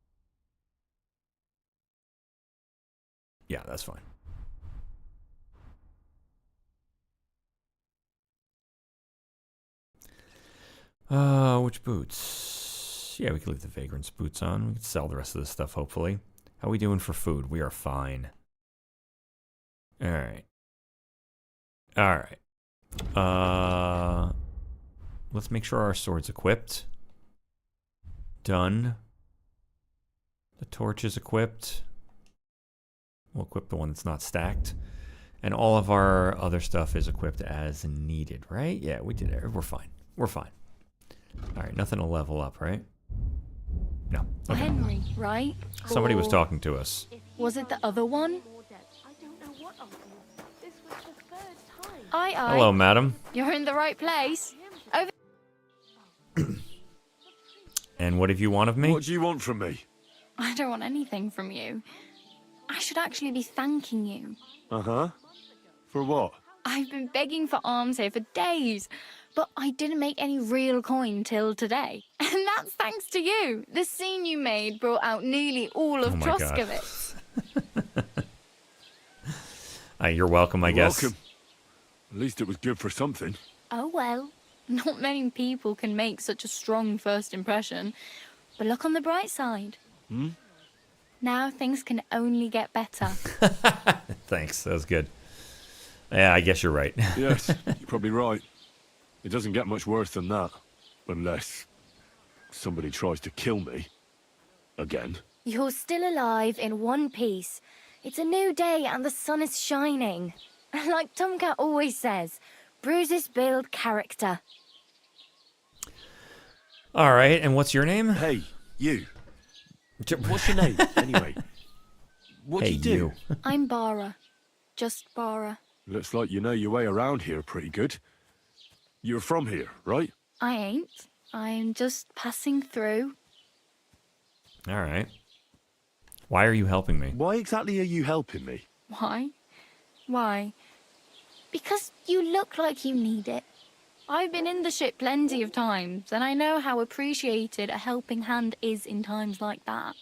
Yeah, that's fine. Which boots? Yeah, we could leave the Vagrant's boots on. We could sell the rest of this stuff, hopefully. How are we doing for food? We are fine. Alright. Alright. Let's make sure our sword's equipped. Done. The torch is equipped. We'll equip the one that's not stacked. And all of our other stuff is equipped as needed, right? Yeah, we did it. We're fine. We're fine. All right, nothing to level up, right? No. Okay.
Henry, right?
Somebody was talking to us.
Was it the other one? Aye, aye.
Hello, madam.
You're in the right place. Over.
And what have you want of me?
What do you want from me?
I don't want anything from you. I should actually be thanking you.
Uh-huh. For what?
I've been begging for alms here for days, but I didn't make any real coin till today. And that's thanks to you. The scene you made brought out nearly all of Troskowitz.
You're welcome, I guess.
Welcome. At least it was good for something.
Oh well, not many people can make such a strong first impression. But look on the bright side. Now things can only get better.
Thanks, that was good. Yeah, I guess you're right.
Yes, you're probably right. It doesn't get much worse than that. Unless somebody tries to kill me. Again.
You're still alive in one piece. It's a new day and the sun is shining. Like Tomcat always says, bruises build character.
All right, and what's your name?
Hey, you. What's your name, anyway? What do you do?
I'm Bara. Just Bara.
Looks like you know your way around here pretty good. You're from here, right?
I ain't. I'm just passing through.
All right. Why are you helping me?
Why exactly are you helping me?
Why? Why? Because you look like you need it. I've been in the ship plenty of times, and I know how appreciated a helping hand is in times like that.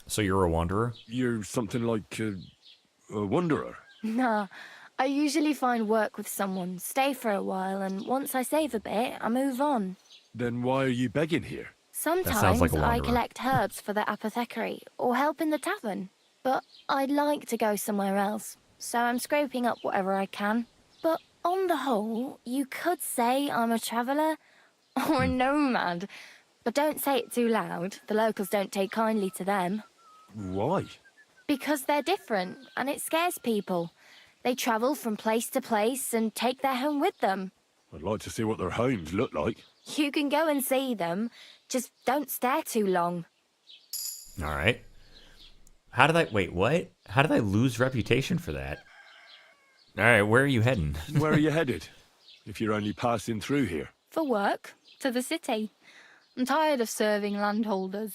So you're a wanderer?
You're something like a wanderer?
Nah, I usually find work with someone, stay for a while, and once I save a bit, I move on.
Then why are you begging here?
sounds like
Sometimes
a
I
wanderer.
collect herbs for the apothecary or help in the tavern. But I'd like to go somewhere else, so I'm scraping up whatever I can. But on the whole, you could say I'm a traveller or a nomad. But don't say it too loud. The locals don't take kindly to them.
Why?
Because they're different, and it scares people. They travel from place to place and take their home with them.
I'd like to see what their homes look like.
You can go and see them, just don't stare too long.
All right. How did I... Wait, what? How did I lose reputation for that? All right, where are you heading?
Where are you headed? If you're only passing through here.
For work, to the city. I'm tired of serving landholders.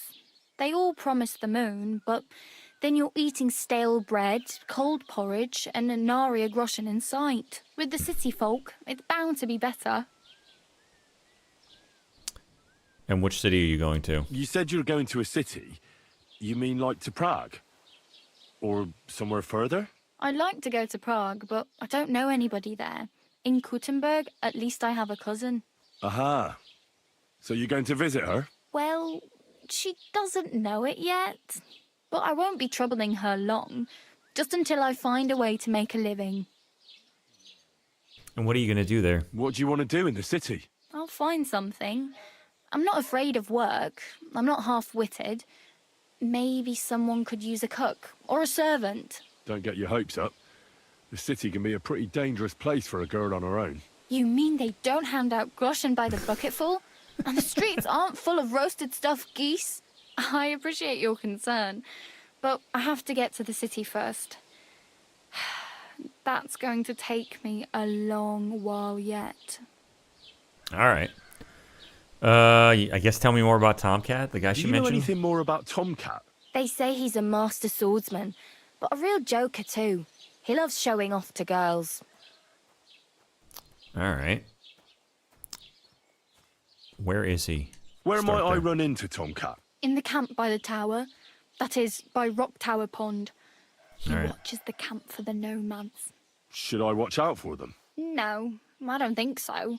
They all promise the moon, but then you're eating stale bread, cold porridge, and a nary a groschen in sight. With the city folk, it's bound to be better.
And which city are you going to?
You said you're going to a city. You mean like to Prague? Or somewhere further?
I'd like to go to Prague, but I don't know anybody there. In Kuttenberg, at least I have a cousin.
Aha. So you're going to visit her?
Well, she doesn't know it yet. But I won't be troubling her long, just until I find a way to make a living.
And what are you going to do there?
What do you want to do in the city?
I'll find something. I'm not afraid of work. I'm not half-witted. Maybe someone could use a cook or a servant.
Don't get your hopes up. The city can be a pretty dangerous place for a girl on her own.
You mean they don't hand out groschen by the bucketful? And the streets aren't full of roasted stuffed geese? I appreciate your concern, but I have to get to the city first. That's going to take me a long while yet.
All right. I guess tell me more about Tomcat, the guy she
Do you know
mentioned.
anything more about Tomcat?
They say he's a master swordsman, but a real joker too. He loves showing off to girls.
All right. Where is he?
Where
Start
might I
there.
run into Tomcat?
In the camp by the tower. That is, by Rock Tower Pond. He
All right.
watches the camp for the nomads.
Should I watch out for them?
No, I don't think so.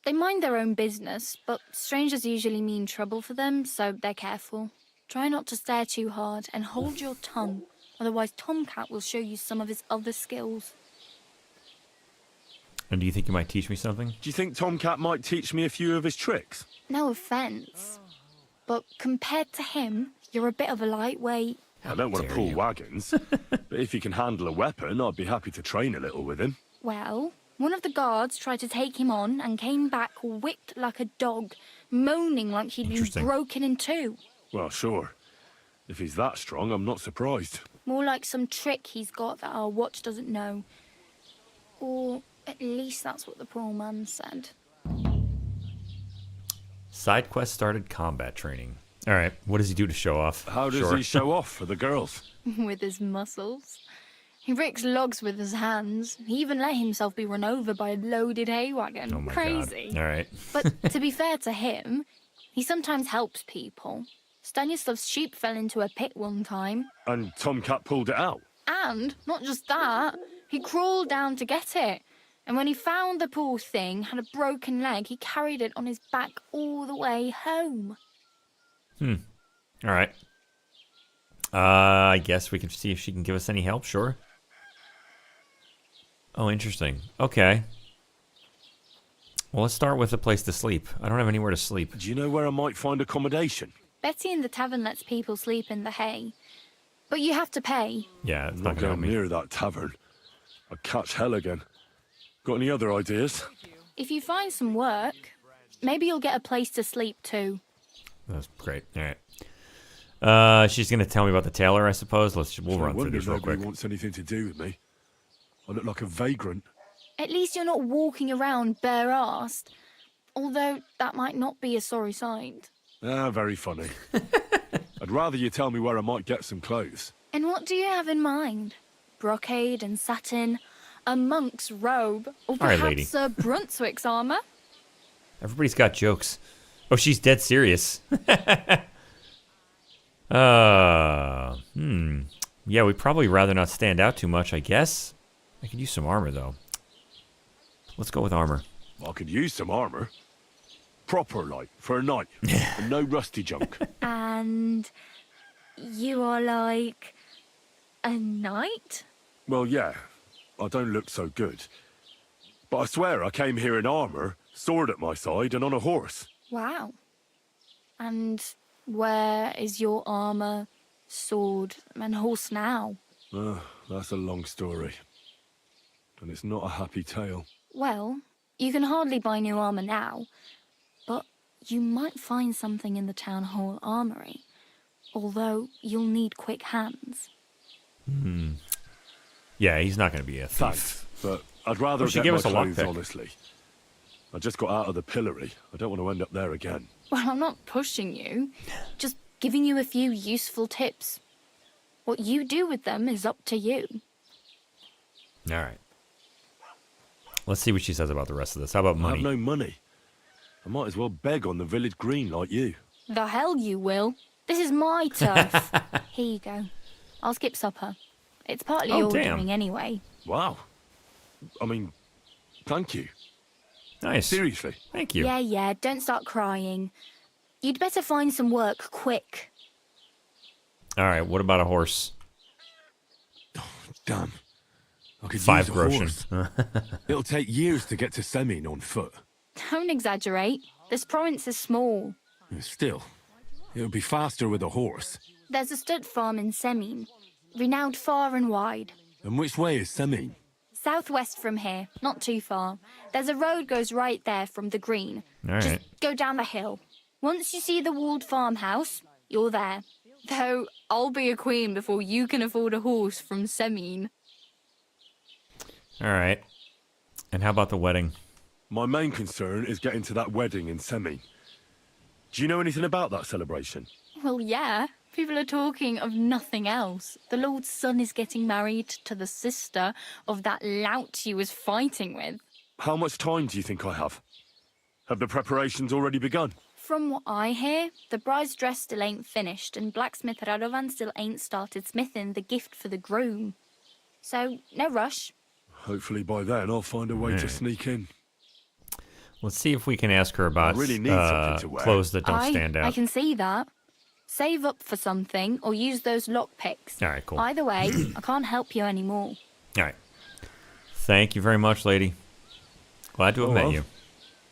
They mind their own business, but strangers usually mean trouble for them, so they're careful. Try not to stare too hard and hold your tongue, otherwise Tomcat will show you some of his other skills.
And do you think you might teach me something?
Do you think Tomcat might teach me a few of his tricks?
No offence, but compared to him, you're a bit of a lightweight.
I don't want to pull wagons, but if he can handle a weapon, I'd be happy to train a little with him.
Well, one of the guards tried to take him on and came back whipped like a dog, moaning like he'd been
Interesting.
broken in two.
Well, sure. If he's that strong, I'm not surprised.
More like some trick he's got that our watch doesn't know. Or at least that's what the poor man said.
Side quest started combat training. All right. What does he do to show off?
How does
Sure.
he show off for the girls?
With his muscles. He breaks logs with his hands. He even let himself be run over by a loaded hay wagon.
Oh my
Crazy.
God. All right.
But to be fair to him, he sometimes helps people. Stanislav's sheep fell into a pit one time.
And Tomcat pulled it out.
And not just that, he crawled down to get it. And when he found the poor thing had a broken leg, he carried it on his back all the way home.
All right. I guess we can see if she can give us any help. Sure. Oh, interesting. Okay. Well, let's start with a place to sleep. I don't have anywhere to sleep.
Do you know where I might find accommodation?
Betty in the tavern lets people sleep in the hay. But you have to pay.
Yeah, it's
I'm
not
not
going
going
to
near that tavern. I'd catch hell again. Got any other ideas?
If you find some work, maybe you'll get a place to sleep too.
That's great. All right. She's going to tell me about the tailor, I suppose. We'll
No
run through
wonder
this real
nobody
quick.
wants anything to do with me. I look like a vagrant.
At least you're not walking around bare-assed. Although that might not be a sorry sight.
Ah, very funny. I'd rather you tell me where I might get some clothes.
And what do you have in mind? Brocade and satin, a monk's robe, or
All right,
perhaps
lady.
Sir Brunswick's armour?
Everybody's got jokes. Oh, she's dead serious. Yeah, we'd probably rather not stand out too much, I guess. I could use some armor, though. Let's go with armor.
I could use some armor. Proper, like, for a night. And no rusty junk.
And you are like a knight?
Well, yeah. I don't look so good. But I swear I came here in armor, sword at my side, and on a horse.
Wow. And where is your armor, sword, and horse now?
That's a long story. And it's not a happy tale.
Well, you can hardly buy new armor now, but you might find something in the town hall armory. Although you'll need quick hands.
Yeah, he's not going to be a thief.
Thanks, but I'd rather
she
get
give
my
us a
clothes,
lockpick.
honestly. I just got out of the pillory. I don't want to end up there again.
Well, I'm not pushing you, just giving you a few useful tips. What you do with them is up to you.
All right. Let's see what she says about the rest of this. How about
I
money?
have no money. I might as well beg on the village green like you.
The hell you will. This is my turf. Here you go. I'll skip supper. It's partly your doing anyway.
Wow. I mean, thank you.
Nice.
Seriously.
Thank you.
Yeah, don't start crying. You'd better find some work quick.
All right, what about a horse?
Damn. I could
5
use a
groschen.
horse. It'll take years to get to Semin on foot.
Don't exaggerate. This province is small.
Still, it would be faster with a horse.
There's a stud farm in Semin, renowned far and wide.
And which way is Semin?
Southwest from here, not too far. There's a road goes right there from the green.
All
Just
right.
go down the hill. Once you see the walled farmhouse, you're there. Though I'll be a queen before you can afford a horse from Semin.
All right. And how about the wedding?
My main concern is getting to that wedding in Semin. Do you know anything about that celebration?
Well, yeah. People are talking of nothing else. The Lord's son is getting married to the sister of that lout he was fighting with.
How much time do you think I have? Have the preparations already begun?
From what I hear, the bride's dress still ain't finished, and blacksmith Radovan still ain't started smithing the gift for the groom. So, no rush.
Hopefully by then I'll find a way to
Yeah.
sneak in.
Let's see if we can ask her about
really need something to wear.
clothes that don't stand out.
I can see that. Save up for something or use those lockpicks.
All right, cool.
Either way, I can't help you anymore.
All right. Thank you very much, lady. Glad to have met you.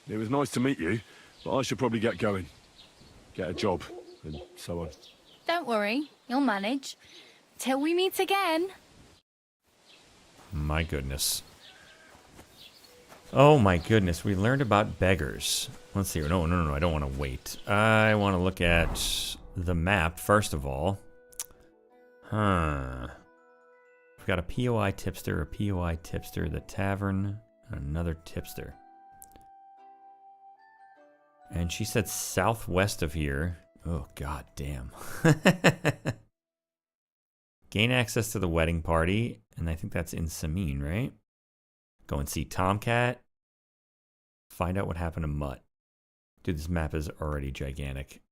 It was nice to meet you, but I should probably get going. Get a job, and so on.
Don't worry, you'll manage. Till we meet again.
My goodness. Oh my goodness, we learned about beggars. Let's see. No, I don't want to wait. I want to look at the map first of all. We've got a POI tipster, the tavern, and another tipster. And she said southwest of here. Oh, god damn. Gain access to the wedding party, and I think that's in Semin, right? Go and see Tomcat. Find out what happened to Mutt. Dude, this map is already gigantic.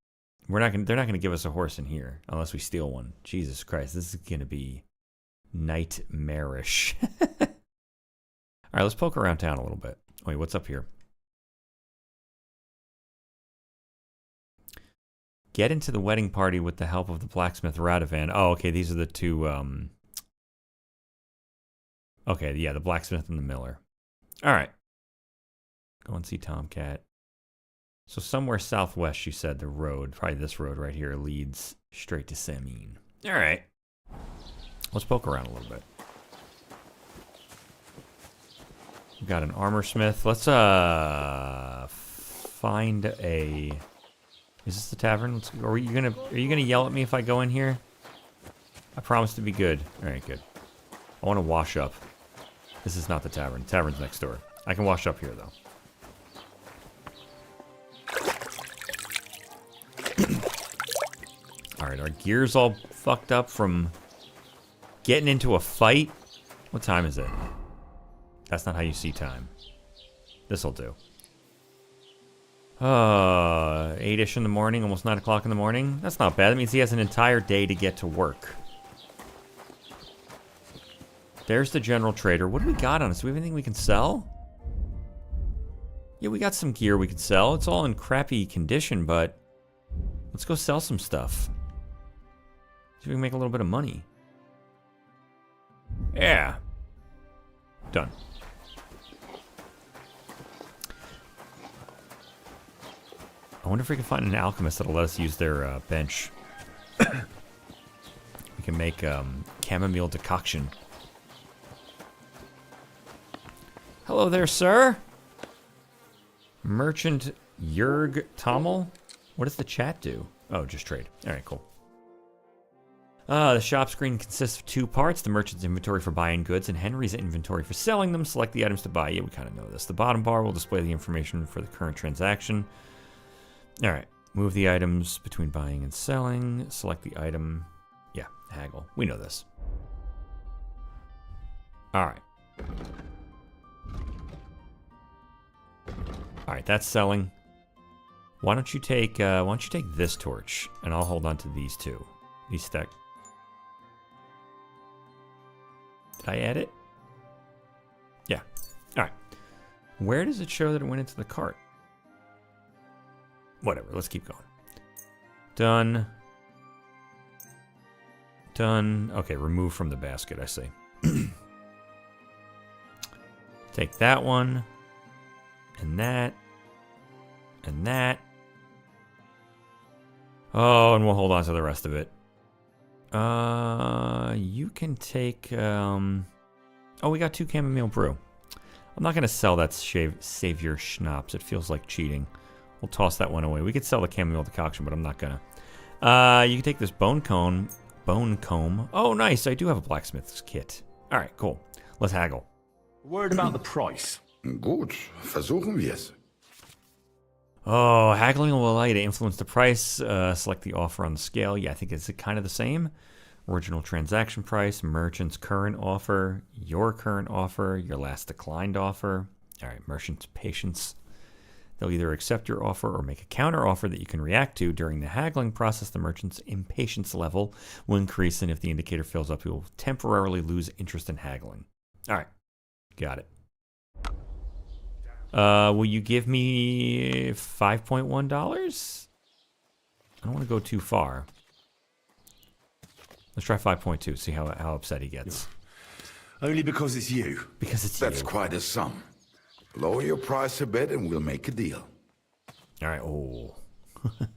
They're not gonna give us a horse in here unless we steal one. Jesus Christ, this is gonna be nightmarish. All right, let's poke around town a little bit. Wait, what's up here? Get into the wedding party with the help of the blacksmith Radovan. Oh, okay, these are the two. Okay, yeah, the blacksmith and the miller. All right. Go and see Tomcat. So somewhere southwest, you said the road, probably this road right here, leads straight to Semin. All right. Let's poke around a little bit. We've got an armor smith. Let's find a. Is this the tavern? Are you gonna yell at me if I go in here? I promise to be good. All right, good. I want to wash up. This is not the tavern. The tavern's next door. I can wash up here though. All right, our gear's all fucked up from getting into a fight. What time is it? That's not how you see time. This'll do. 8-ish in the morning, almost 9 o'clock in the morning. That's not bad. That means he has an entire day to get to work. There's the general trader. What do we got on us? Do we have anything we can sell? Yeah, we got some gear we could sell. It's all in crappy condition, but let's go sell some stuff. See if we can make a little bit of money. Yeah. Done. I wonder if we can find an alchemist that'll let us use their bench. We can make chamomile decoction. Hello there, sir. Merchant Jurg Tommel. What does the chat do? Oh, just trade. All right, cool. The shop screen consists of 2 parts. The merchant's inventory for buying goods and Henry's inventory for selling them. Select the items to buy. Yeah, we kind of know this. The bottom bar will display the information for the current transaction. All right. Move the items between buying and selling. Select the item. Yeah, haggle. We know this. All right. All right, that's selling. Why don't you take this torch, and I'll hold on to these 2. These stack. Did I add it? Yeah. All right. Where does it show that it went into the cart? Whatever. Let's keep going. Done. Done. Okay, remove from the basket, I see. Take that one. And that. And that. Oh, and we'll hold on to the rest of it. You can take, oh, we got 2 chamomile brew. I'm not going to sell that Savior Schnapps. It feels like cheating. We'll toss that one away. We could sell the chamomile decoction, but I'm not going to. You can take this bone comb. Oh, nice. I do have a blacksmith's kit. All right, cool. Let's haggle.
Word about the price.
Gut, versuchen wir's.
Oh, haggling will allow you to influence the price. Select the offer on the scale. Yeah, I think it's kind of the same. Original transaction price, merchant's current offer, your current offer, your last declined offer. All right, merchant's patience. They'll either accept your offer or make a counter offer that you can react to. During the haggling process, the merchant's impatience level will increase, and if the indicator fills up, he will temporarily lose interest in haggling. All right, got it. Will you give me $5.1? I don't want to go too far. Let's try 5.2, see how upset he gets.
Only because it's you.
Because it's
That's quite a sum. Lower your price a bit and we'll make a deal.
All right, oh. How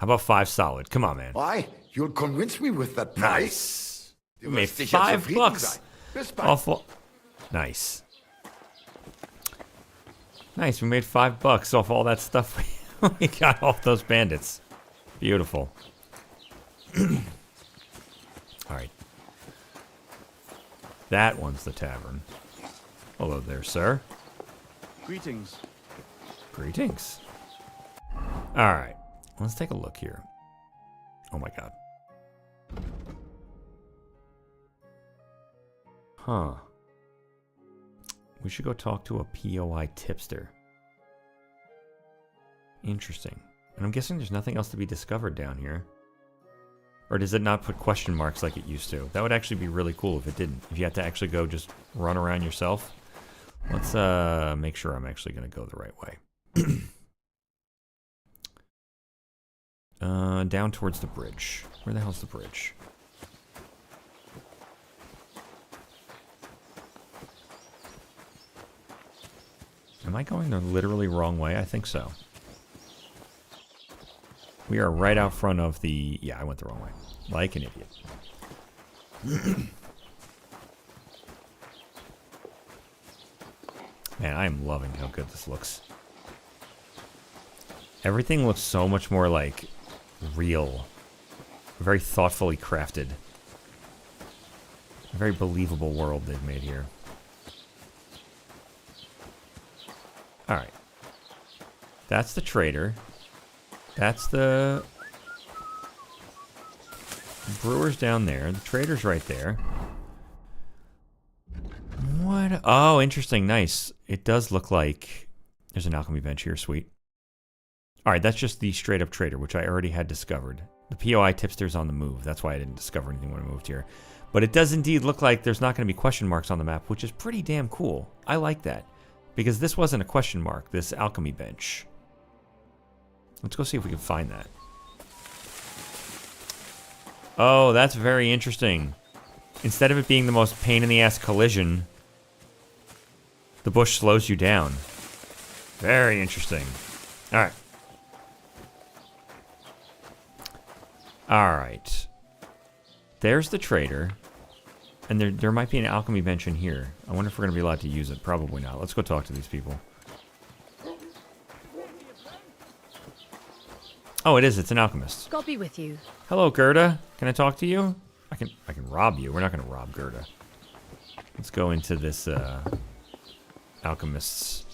about 5 solid? Come on, man.
Why? You'll convince me with that price.
Nice. We made $5 off. Nice. Nice, we made $5 off all that stuff we got off those bandits. Beautiful. All right. That one's the tavern. Hello there, sir.
Greetings.
Greetings. All right, let's take a look here. Oh my god. Huh. We should go talk to a POI tipster. Interesting. And I'm guessing there's nothing else to be discovered down here. Or does it not put question marks like it used to? That would actually be really cool if it didn't. If you had to actually go just run around yourself. Let's make sure I'm actually going to go the right way. Down towards the bridge. Where the hell's the bridge? Am I going the literally wrong way? I think so. We are right out front of the... Yeah, I went the wrong way. Like an idiot. Man, I am loving how good this looks. Everything looks so much more, like, real. Very thoughtfully crafted. A very believable world they've made here. Alright. That's the trader. That's the brewer's down there. The trader's right there. What? Oh, interesting. Nice. It does look like there's an alchemy bench here. Sweet. Alright, that's just the straight up trader, which I already had discovered. The POI tipster's on the move. That's why I didn't discover anything when I moved here. But it does indeed look like there's not going to be question marks on the map, which is pretty damn cool. I like that. Because this wasn't a question mark, this alchemy bench. Let's go see if we can find that. Oh, that's very interesting. Instead of it being the most pain-in-the-ass collision, the bush slows you down. Very interesting. Alright. Alright. There's the trader. And there might be an alchemy bench in here. I wonder if we're going to be allowed to use it. Probably not. Let's go talk to these people. Oh, it is. It's an alchemist.
God be with you.
Hello, Gerda. Can I talk to you? I can rob you. We're not going to rob Gerda. Let's go into this alchemist's.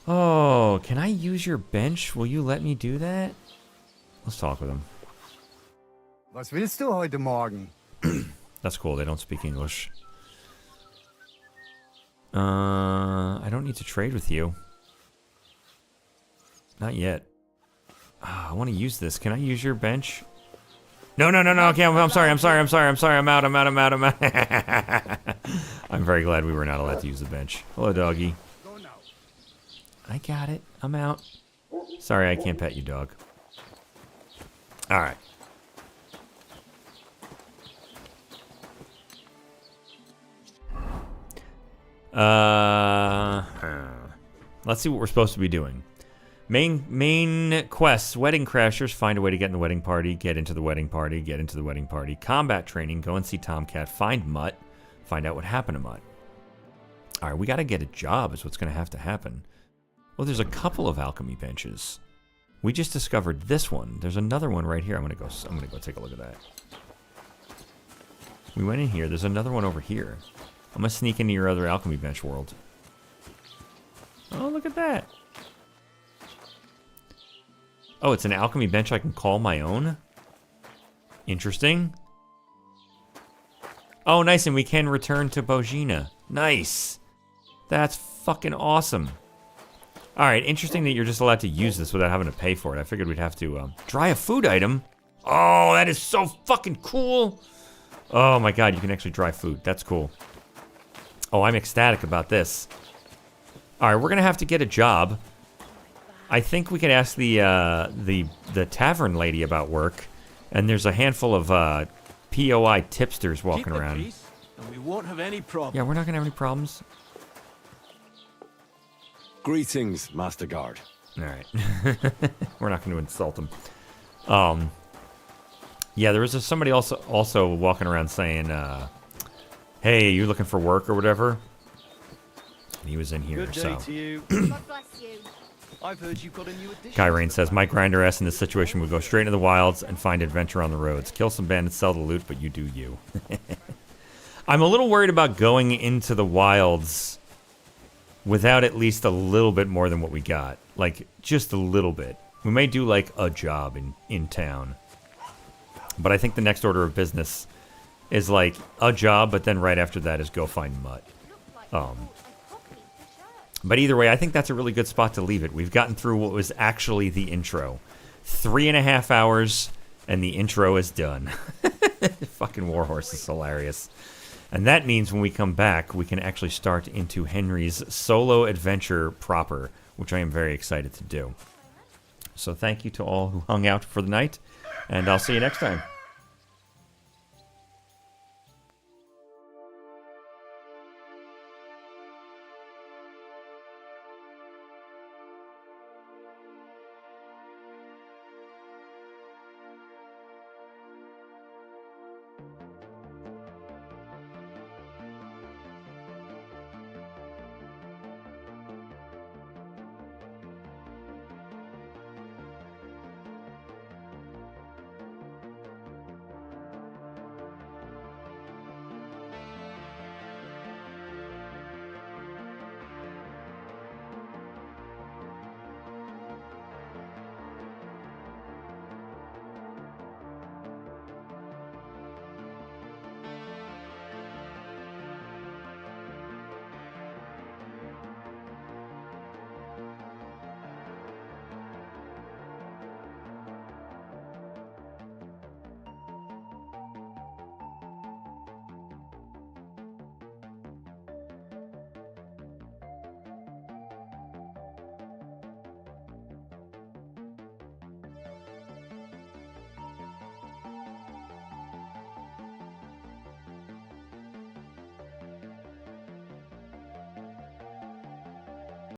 Oh, can I use your bench? Will you let me do that? Let's talk with him.
Was willst du heute Morgen?
That's cool. They don't speak English. I don't need to trade with you. Not yet. I want to use this. Can I use your bench? No. Okay, I'm sorry. I'm out. I'm very glad we were not allowed to use the bench. Hello, doggy. I got it. I'm out. Sorry, I can't pet you, dog. All right. Let's see what we're supposed to be doing. Main quests: Wedding Crashers, find a way to get in the wedding party, get into the wedding party, get into the wedding party. Combat training, go and see Tomcat, find Mutt, find out what happened to Mutt. All right, we got to get a job is what's going to have to happen. Well, there's a couple of alchemy benches. We just discovered this one. There's another one right here. I'm gonna go take a look at that. We went in here. There's another one over here. I'm gonna sneak into your other alchemy bench world. Oh, look at that. Oh, it's an alchemy bench I can call my own? Interesting. Oh, nice, and we can return to Bojina. Nice. That's fucking awesome. Alright, interesting that you're just allowed to use this without having to pay for it. I figured we'd have to, dry a food item. Oh, that is so fucking cool. Oh my god, you can actually dry food. That's cool. Oh, I'm ecstatic about this. Alright, we're gonna have to get a job. I think we could ask the tavern lady about work. And there's a handful of, POI tipsters walking around.
Peace, and we won't have any problems.
Yeah, we're not gonna have any problems.
Greetings, Master Guard.
Alright. We're not going to insult him. Yeah, there was somebody also walking around saying, hey, you looking for work or whatever? And he was in here,
Good day
so.
to you. God bless you. I've heard you've got a new addition.
Guy Rain says, my grinder ass in this situation would go straight into the wilds and find adventure on the roads. Kill some bandits, sell the loot, but you do you. I'm a little worried about going into the wilds without at least a little bit more than what we got. Like, just a little bit. We may do, like, a job in town. But I think the next order of business is, like, a job, but then right after that is go find Mutt. But either way, I think that's a really good spot to leave it. We've gotten through what was actually the intro. 3.5 hours, and the intro is done. Fucking Warhorse is hilarious. And that means when we come back, we can actually start into Henry's solo adventure proper, which I am very excited to do. So thank you to all who hung out for the night, and I'll see you next time.